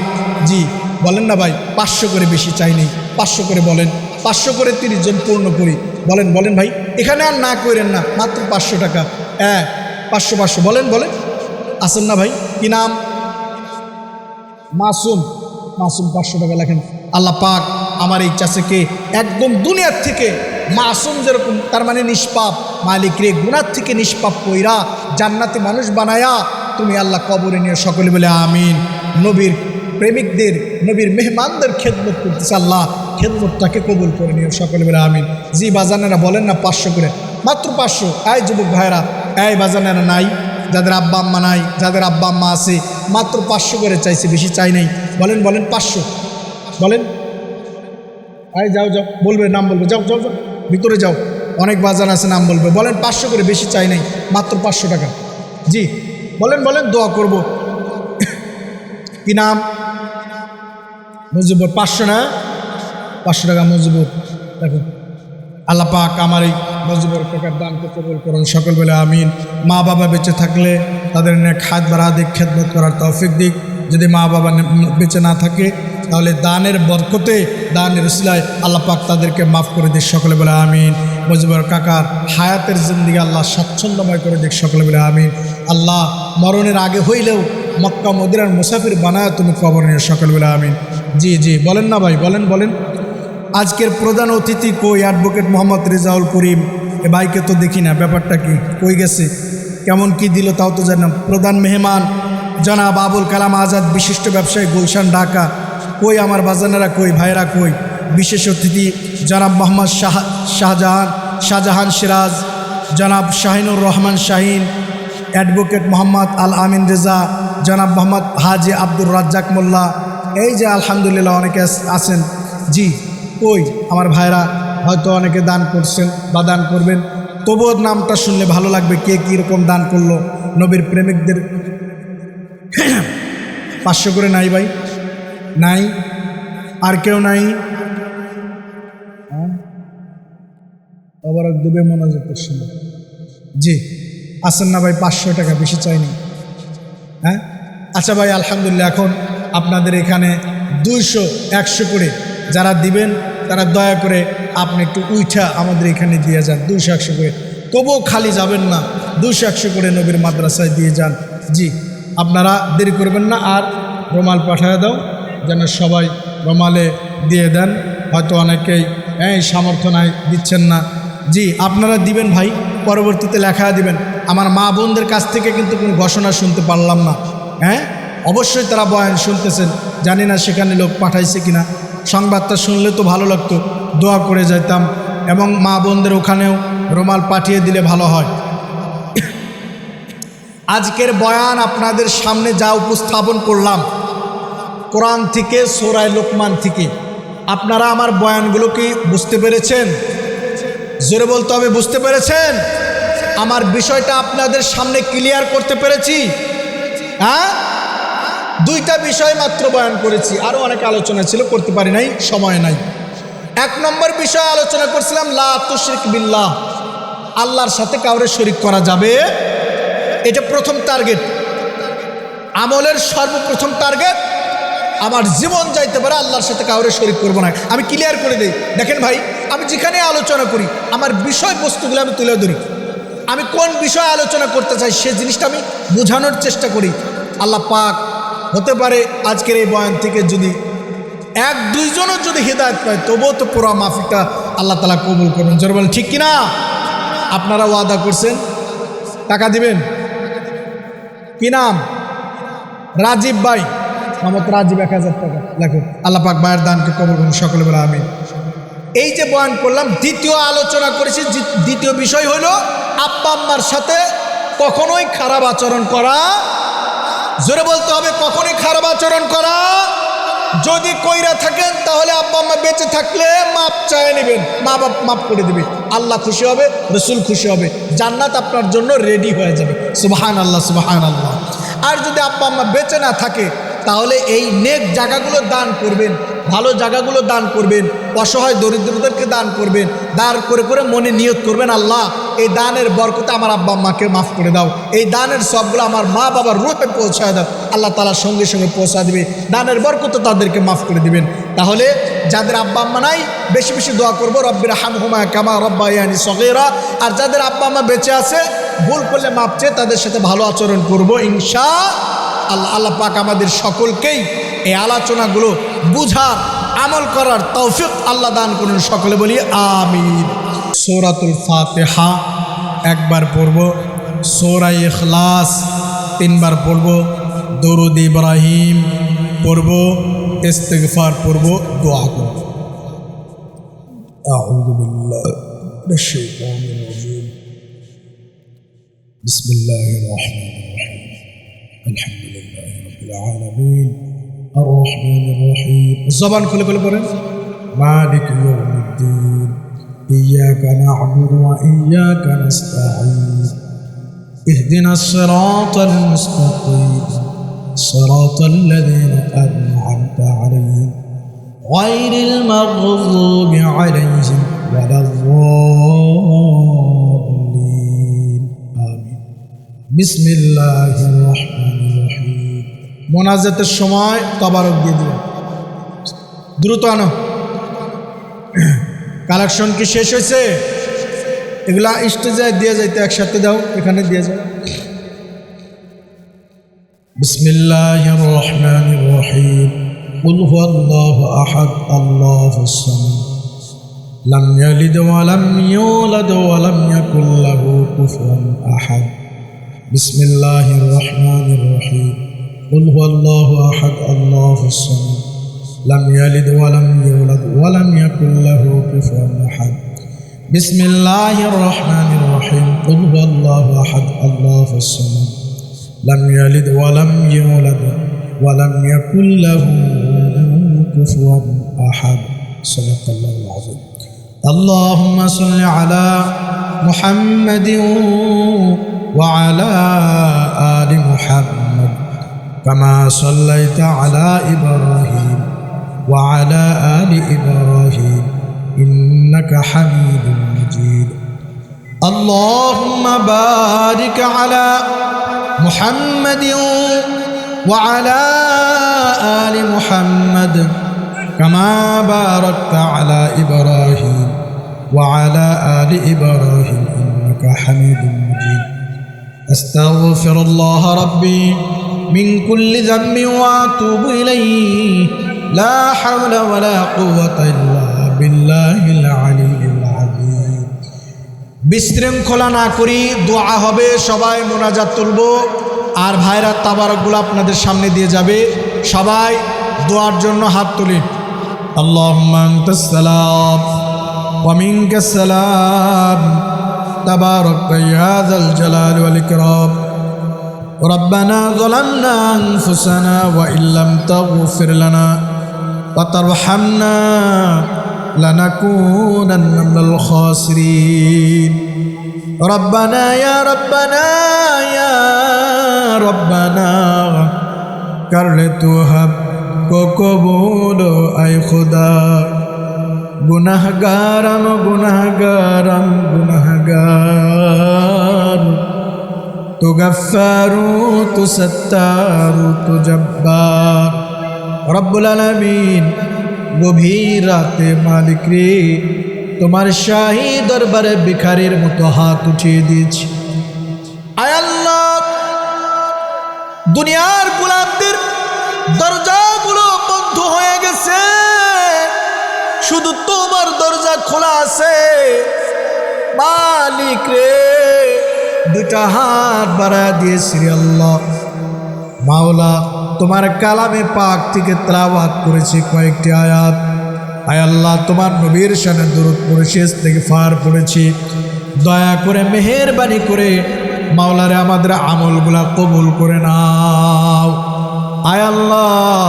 জি বলেন না ভাই, 500 করে, বেশি চাইনি, 500 করে বলেন। 500 করে 30 জন পূর্ণ করি। বলেন বলেন ভাই, এখানে আর না করেন না, মাত্র 500 টাকা। হ্যাঁ 500 বলেন বলেন, আসেন না ভাই? কি নাম? মাসুম। মাসুম 500 টাকা লেখেন। আল্লাহ পাক আমার এই চাচাকে একদম দুনিয়ার থেকে মাসুম, যেরকম তার মানে নিষ্পাপ, মালিক রে গুনার থেকে নিষ্পাপ কইরা জান্নাতি মানুষ বানায়া তুমি আল্লাহ কবরে নিয়ে, সকলে বলে আমিন। নবীর প্রেমিকদের, নবীর মেহমানদের খেদমত করতেছে, আল্লাহ খেদমতটাকে কবুল করে নিও, সকলে বলে আমিন। জি বাজানেরা বলেন না 500 করে, মাত্র 500। এই যুবক ভাইরা, এই বাজানেরা নাই, যাদের আব্বা আম্মা নাই, যাদের আব্বা আম্মা আছে, মাত্র 500 করে চাইছে, বেশি চাই নাই। বলেন বলেন 500 বলেন। এই যাও যাও, বলবে নাম বলবে, যাও যাও যাও ভিতরে যাও, অনেক বাজার আছে, নাম বলবে। বলেন 500 করে, বেশি চাই নাই, মাত্র 500 টাকা। জি বলেন বলেন, দোয়া করব। কি নাম? মুজিবুর। 500 না? 500 টাকা মুজিবুর। দেখুন আল্লাহ পাক আমার এই মুজিবুর টাকার দানকে কবুল করুন, সকল বলে আমিন। মা বাবা বেঁচে থাকলে তাদের নেক হায়াত বাড়া দিক, খেদমত করার তৌফিক দিক। যদি মা বাবা বেঁচে না থাকে তাহলে দানের বরকতে, দানের উসিলায় আল্লাহ পাক তাদেরকে মাফ করে দিক, সকলে বলে আমিন। মুজিবুর কাকার হায়াতের জিন্দিগি আল্লাহ স্বাচ্ছন্দ্যময় করে দিক, সকলে বলে আমিন। আল্লাহ মরণের আগে হইলেও মক্কা মদিনার মুসাফির বানায় তুমি কবর নিয়ে, সকলে বলে আমিন। জি জি বলেন না ভাই, বলেন বলেন। আজকের প্রধান অতিথি কই? অ্যাডভোকেট মোহাম্মদ রেজাউল করিম। এ ভাইকে তো দেখি না, ব্যাপারটা কি, কই গেছে, কেমন কি দিল তাও তো জানাম। প্রধান মেহমান জনাব আবুল কালাম আজাদ, বিশিষ্ট ব্যবসায়ী, গুলশান, ঢাকা। কই আমার বাজানেরা, কই ভাইরা, কই? বিশেষ অতিথি জনাব মোহাম্মদ শাহজাহান সিরাজ, জনাব শাহিনুর রহমান শাহিন, অ্যাডভোকেট মোহাম্মদ আল আমিন রেজা, জনাব মোহাম্মদ হাজি আব্দুর রাজ্জাক মোল্লা। এই যে আলহামদুলিল্লাহ অনেকে আছেন। জি কই আমার ভাইরা? হয়তো অনেকে দান করছেন বা দান করবেন, তবুও নামটা শুনলে ভালো লাগবে, কে কীরকম দান করলো নবীর প্রেমিকদের। 500 করে নাই ভাই? নাই? আর কেউ নাই? আবার দেবে মনোযোগের সময়। জি আসেন না ভাই, 500 টাকা, বেশি চাইনি। হ্যাঁ আচ্ছা ভাই আলহামদুলিল্লাহ। এখন আপনাদের এখানে 200, 100 করে যারা দিবেন তারা দয়া করে আপনি একটু উঠা আমাদের এখানে দিয়ে যান, 200, 100 করে। তবুও খালি যাবেন না, 200, 100 করে নবীর মাদ্রাসায় দিয়ে যান। জি আপনারা দেরি করবেন না, আর রুমাল পাঠিয়ে দাও যেন সবাই রুমালে দিয়ে দেন। হয়তো অনেকেই সামর্থ্য নাই, দিচ্ছেন না। জি আপনারা দিবেন ভাই, পরবর্তীতে লেখা দিবেন। আমার মা বোনদের কাছ থেকে কিন্তু কোনো ঘোষণা শুনতে পারলাম না। অবশ্যই তারা বয়ান শুনতেছেন, জানি না সেখানে লোক পাঠাইছে কিনা। সংবাদটা শুনলে তো ভালো লাগতো, দোয়া করে যাইতাম, এবং মা বোনদের ওখানেও রুমাল পাঠিয়ে দিলে ভালো হয়। আজকের বয়ান আপনাদের সামনে যা উপস্থাপন করলাম কোরআন থেকে, সূরা লোকমান থেকে, আপনারা আমার বয়ানগুলো কি বুঝতে পেরেছেন? জোরে বলতে হবে, বুঝতে পেরেছেন? আমার বিষয়টা আপনাদের সামনে ক্লিয়ার করতে পেরেছি? হ্যাঁ, 2টা বিষয় মাত্র বয়ান করেছি, আরও অনেক আলোচনা ছিল, করতে পারি নাই, সময় নাই। এক নম্বর বিষয় আলোচনা করছিলাম লা তুশরিক বিল্লাহ, আল্লাহর সাথে কাউরে শরীক করা যাবে, এটা প্রথম টার্গেট। আমলের সর্বপ্রথম টার্গেট আমার জীবন যাইতে পারে আল্লাহর সাথে কাউরে শরীক করবো না। আমি ক্লিয়ার করে দিই, দেখেন ভাই, আমি যেখানে আলোচনা করি আমার বিষয়বস্তুগুলো আমি তুলে ধরি, আমি কোন বিষয়ে আলোচনা করতে চাই সে জিনিসটা আমি বোঝানোর চেষ্টা করি। আল্লাহ পাক হতে পারে আজকের এই বয়ান থেকে যদি এক দুইজনের যদি হিদায়ত পায় তবুও তো পুরো মাহফিলটা আল্লাহ তাআলা কবুল করবেন। জোরে বলেন ঠিক কিনা? আপনারা ওয়াদা করছেন টাকা দিবেন, কি নাম? রাজীব ভাই, মোহাম্মদ রাজীব 1000 টাকা লেখো। আল্লাহ পাক ভাইয়ের দানকে কবুল করুন, সকলে বলে আমিন। এই যে বয়ান করলাম, দ্বিতীয় আলোচনা করেছি, দ্বিতীয় বিষয় হলো আব্বা আম্মার সাথে কখনোই খারাপ আচরণ করা। জোরে বলতে হবে, কখনোই খারাপ আচরণ করা। যদি কইরা থাকেন তাহলে আব্বা আম্মা বেঁচে থাকলে মাপ চায় নেবেন, মা বাপ মাপ করে দেবে, আল্লাহ খুশি হবে, রসুল খুশি হবে, জান্নাত আপনার জন্য রেডি হয়ে যাবে। সুবহানাল্লাহ, সুবহানাল্লাহ। আর যদি আব্বা আম্মা বেঁচে না থাকে তাহলে এই নেক জায়গাগুলো দান করবেন, ভালো জায়গাগুলো দান করবেন, অসহায় দরিদ্রদেরকে দান করবেন, দান করে করে মনে নিয়ত করবেন, আল্লাহ এই দানের বরকতে আমার আব্বা আম্মাকে মাফ করে দাও, এই দানের সবগুলো আমার মা বাবার রূপে পৌঁছায় দাও। আল্লাহ তাআলা সঙ্গে সঙ্গে পৌঁছা দেবে, দানের বরকতে তাদেরকে মাফ করে দিবেন। তাহলে যাদের আব্বা আম্মা নাই বেশি বেশি দোয়া করবো, রব্বির হামহুমা কামা রব্বায়ানি সগীরা। আর যাদের আব্বা আম্মা বেঁচে আছে ভুল করলে মাপ চেয়ে তাদের সাথে ভালো আচরণ করবো ইনশাআল্লাহ। আল্লাহ পাক আমাদের সকলকেই এই আলোচনাগুলো বুঝার, আমল করার তৌফিক আল্লাহ দান করুন, সকলে বলি আমিন। সূরাতুল ফাতিহা একবার পড়ব, সূরা ইখলাস 3 বার পড়ব, দরুদ ইব্রাহিম পড়ব, ইস্তিগফার পড়ব, দোয়া করব। আউযু বিল্লাহি মিনাশ শাইতানির রাজীম। বিসমিল্লাহির রাহমানির রাহিম। আলহামদুলিল্লাহি রাব্বিল আলামিন আর রহমানির রহিম। জবান খুলে খুলে পড়েন। মালিক ইয়াউমিদ্দিন ইয়্যাকা না'বুদু ওয়া ইয়্যাকা নাস্তাঈন ইহদিনাস সিরাতাল মুস্তাকিম সিরাতাল লাযীনা আন'আমতা আলাইহিম গায়রিল মাগযুবি আলাইহিম ওয়ালাদ-দাল্লিন। আমিন। বিসমিল্লাহির রহমানির রহিম। মোনাজাতের সময় তবারক দিয়ে দিবেন, দ্রুত আনো। কালেকশন কি শেষ হয়েছে? এগুলা স্টেজে দিয়ে যাইতে একসাথে দাও, এখানে দিয়ে যাও। বিসমিল্লাহির রহমানির রহিম। কুল হুয়াল্লাহু আহাদ আল্লাহুস সামাদ লাম ইয়ালিদ ওয়া লাম ইউলাদ ওয়া লাম ইয়াকুল লাহু কুফুয়ান আহাদ। বিসমিল্লাহির রহমানির রহিম। কুল হুয়াল্লাহু আহাদ আল্লাহুস সামাদ লাম ইয়ালিদ ওয়া লাম ইউলাদ ওয়া লাম ইয়াকুল লাহু কুফুয়ান আহাদ। বিসমিল্লাহির রহমানির রহিম। কুল হুয়াল্লাহু আহাদ আল্লাহুস সামাদ লাম ইয়ালিদ ওয়া লাম ইউলাদ ওয়া লাম ইয়াকুল লাহু কুফুয়ান আহাদ। সাদাকাল্লাহুল আযীম। আল্লাহুম্মা সাল্লি আলা মুহাম্মাদিন ওয়া আলা আলি মুহাম্মাদ কামা সাল্লাইতা আলা ইব্রাহিম ওয়া আলা আলি ইব্রাহিম ইন্নাকা হামিদুম মাজিদ। আল্লাহুম্মা বারিক আলা মুহাম্মাদিন ওয়া আলা আলি মুহাম্মাদ কামা বারাকতা আলা ইব্রাহিম ওয়া আলা আলি ইব্রাহিম ইন্নাকা হামিদুম মাজিদ। আস্তাগফিরুল্লাহ রাব্বি মিন কুল্লি যামবিন ওয়া আতুবু ইলাইহি লা হাওলা ওয়া লা কুওয়াতা ইল্লা বিল্লাহিল আলিয়্যিল আযীম। বিশৃঙ্খলা না করি, দোয়া হবে, সবাই মোনাজাত তুলব। আর ভাইরা তাবারকগুলো আপনাদের সামনে দিয়ে যাবে, সবাই দোয়ার জন্য হাত তুলি। আল্লাহুম্মা আনতাস সালাম ওয়া মিনকাস সালাম তাবারাকতা ইয়া যাল জালালি ওয়াল ইকরাম। রব্বানা যালামনা আনফুসানা ওয়া ইল্লাম তাগফির লানা ওয়া তারহামনা লানাকুনান্না মিনাল খাসিরিন। রব্বানা ইয়া রব্বানা कर ले तू हम को कबूल आए खुदा গুনাহগারম গুনাহগারম গুনাহগার, তু গফফারু তু সত্তারু তু জব্বার। রব্বুল আলামিন গভীর রাতে মালিক রে তোমার শাহী দরবারে ভিখারির মতো হাত উঠিয়ে দিয়েছি। আয় আল্লাহ, দুনিয়ার গোলামদের দরজাগুলো বন্ধ হয়ে গেছে, শুধু তোমার দরজা খোলা আছে। মালিক রে দুটা হাত বাড়ায় দিয়েছি রে আল্লাহ। মাওলা, তোমার কালামে পাক থেকে তেলাওয়াত করেছি কয়েকটি আয়াত। আয় আল্লাহ, তোমার নবীর শানে দরুদ পড়েছি, ইস্তিগফার পড়েছি। দয়া করে মেহেরবানি করে মাওলারে আমাদের আমলগুলা কবুল করে নাও। আয় আল্লাহ,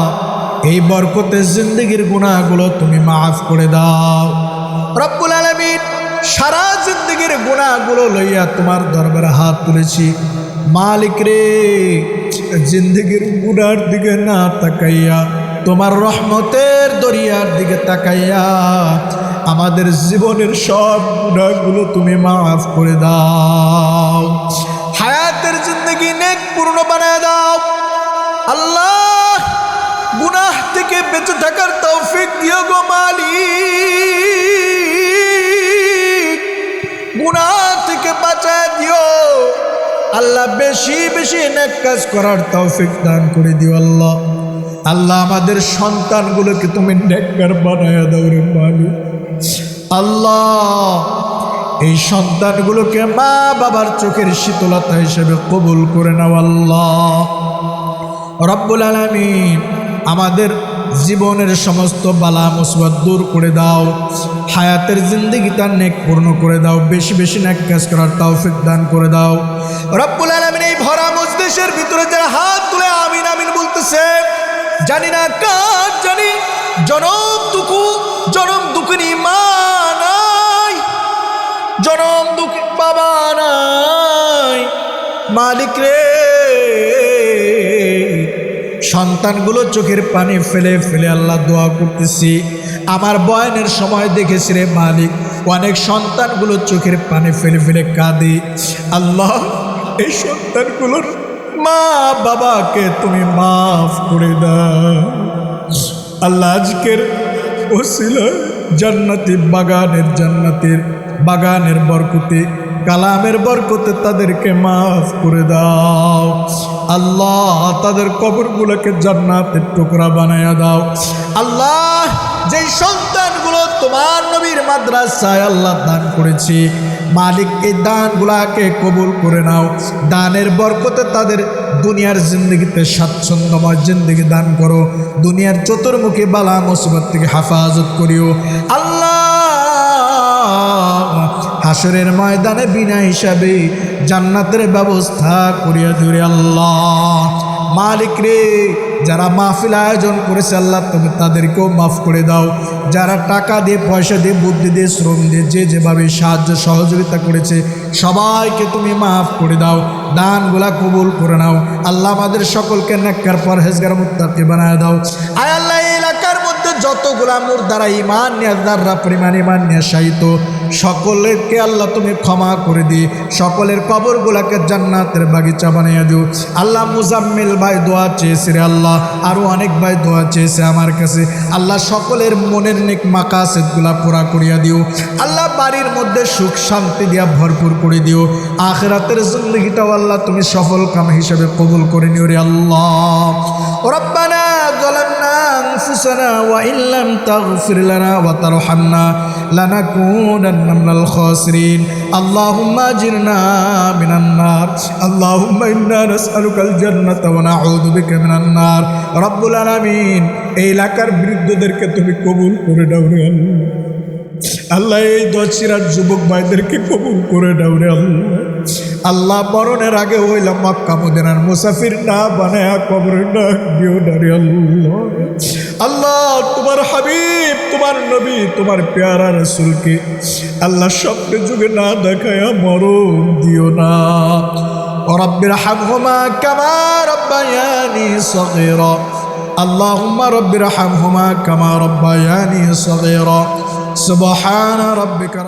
এই বরকতে জিন্দেগির গুনাহগুলো তুমি মাফ করে দাও। রব্বুল আলামিন, সারা জিন্দেগির গুনাহগুলো লইয়া তোমার দরবারে হাত তুলেছি। মালিক রে, জিন্দেগির গুনার দিকে না তাকাইয়া তোমার রহমতের দরিয়ার দিকে তাকাইয়া আমাদের জীবনের সব গুনাহগুলো তুমি মাফ করে দাও। হায়াতের জিন্দেগি নেক পূর্ণ বানায় দাও। আল্লাহ, গুনাহ থেকে বেঁচে থাকার তৌফিক দিও গো মালিক। গুনাহ থেকে বাঁচায় দিও আল্লাহ। বেশি বেশি নেক কাজ করার তৌফিক দান করে দিও আল্লাহ। আল্লাহ, আমাদের সন্তানগুলোকে তুমি নেককার বানায়া দাও রে মালিক। আল্লাহ, এই সন্তানগুলোকে মা বাবার চোখের শীতলতা হিসেবে কবুল করে নাও আল্লাহ। রব্বুল আলামিন, আমাদের জীবনের সমস্ত বালা মুসিবত দূর করে দাও। হায়াতের জিন্দেগিটা নেক পূর্ণ করে দাও। বেশি বেশি নেক কাজ করার তৌফিক দান করে দাও রব্বুল আলামিন। এই ভরা মজলিসের ভিতরে যারা হাত তুলে আমিন আমিন বলতেছে, জানি না কার জানি জনম দুঃখিনী মা নাই, জনম দুঃখী বাবা নাই। মালিক রে, সন্তানগুলো চোখের পানি ফেলে ফেলে আল্লাহ দোয়া করতেছি। আমার বয়ানের সময় দেখেছি রে মালিক, অনেক সন্তানগুলো চোখের পানি ফেলে ফেলে কাঁদে। আল্লাহ, এই সন্তানগুলোর মা বাবাকে তুমি মাফ করে দাও আল্লাহ। আজকের ওসিলা জান্নাতি বাগানের বরকতে, কালামের বরকতে তাদেরকে মাফ করে দাও আল্লাহ। তাদের কবরগুলোকে জান্নাতের টুকরা বানায়া দাও আল্লাহ। যেই সন্তানগুলো তোমার নবীর মাদ্রাসায় আল্লাহ দান করেছি, মালিক এই দানগুলাকে কবুল করে নাও। দানের বরকতে তাদের দুনিয়ার জিন্দগিতে স্বাচ্ছন্দ্যময় জিন্দগি দান করো। দুনিয়ার চতুর্মুখী বালা মুসিবত থেকে হেফাজত করিও আল্লাহ। হাসরের ময়দানে বিনা হিসাবে জান্নাতের ব্যবস্থা করিয়া দিও আল্লাহ। মালিক রে, যারা মাহফিল আয়োজন করেছে আল্লাহ, তুমি তাদেরকেও মাফ করে দাও। যারা টাকা দিয়ে, পয়সা দিয়ে, বুদ্ধি দিয়ে, শ্রম দিয়ে যে যেভাবে সাহায্য সহযোগিতা করেছে সবাইকে তুমি মাফ করে দাও। দানগুলা কবুল করে নাও আল্লাহ। আমাদের সকলকে নেককার পরহেজগার মুত্তাকি বানায় দাও আয় আল্লাহ। এই এলাকার মধ্যে যতগুলা নূর দ্বারা ইমান নিয়ে, দ্বারা পরিমাণ ইমান নিয়ে শায়িত সকলকে আল্লাহ তুমি ক্ষমা করে দিয়ে সকলের কবরগুলাকে জান্নাতের বাগিচা বানিয়ে দিও আল্লাহ। মুজাম্মিল ভাই দোয়া চেয়েছে রে আল্লাহ, আরও অনেক ভাই দোয়া চেয়েছে আমার কাছে আল্লাহ। সকলের মনের নেক মাকাসেদগুলা পুরা করিয়া দিও আল্লাহ। বাড়ির মধ্যে সুখ শান্তি দিয়া ভরপুর করে দিও। আখিরাতের জিন্দেগিটাও আল্লাহ তুমি সফল কাম হিসেবে কবুল করে নিও রে আল্লাহ। রব্বানা যালামনা আনফুসানা ওয়া ইল্লাম তাগফির লানা ওয়া তারহামনা লানাকুনান্না মিনাল খাসিরিন। আল্লাহুম্মা আজিরনা মিনান নার। আল্লাহুম্মা ইন্না নাসআলুকাল জান্নাতা ওয়া নাউযু বিকা মিনান নার। রব্বুল আলামিন, এই এলাকার বৃদ্ধদেরকে তুমি কবুল করে দাও রে আল্লাহ। এই দশিরার যুবক ভাইদেরকে কবুল করে দাও রে আল্লাহ। মরণের আগে হইলাম মক্কা মদিনার মুসাফির না বানায়া কবরে ডাক দিও না রে আল্লাহ। তোমার হাবিব, তোমার নবী, তোমার প্যারা রাসূলকে আল্লাহ স্বপ্নে যুগে না দেখায়া মরণ দিও না। রব্বির হামহুমা কামা রব্বায়ানি সগীরা। আল্লাহুম্মা রব্বির হামহুমা কামা রব্বায়ানি সগীরা। সুবহান রাব্বিকা।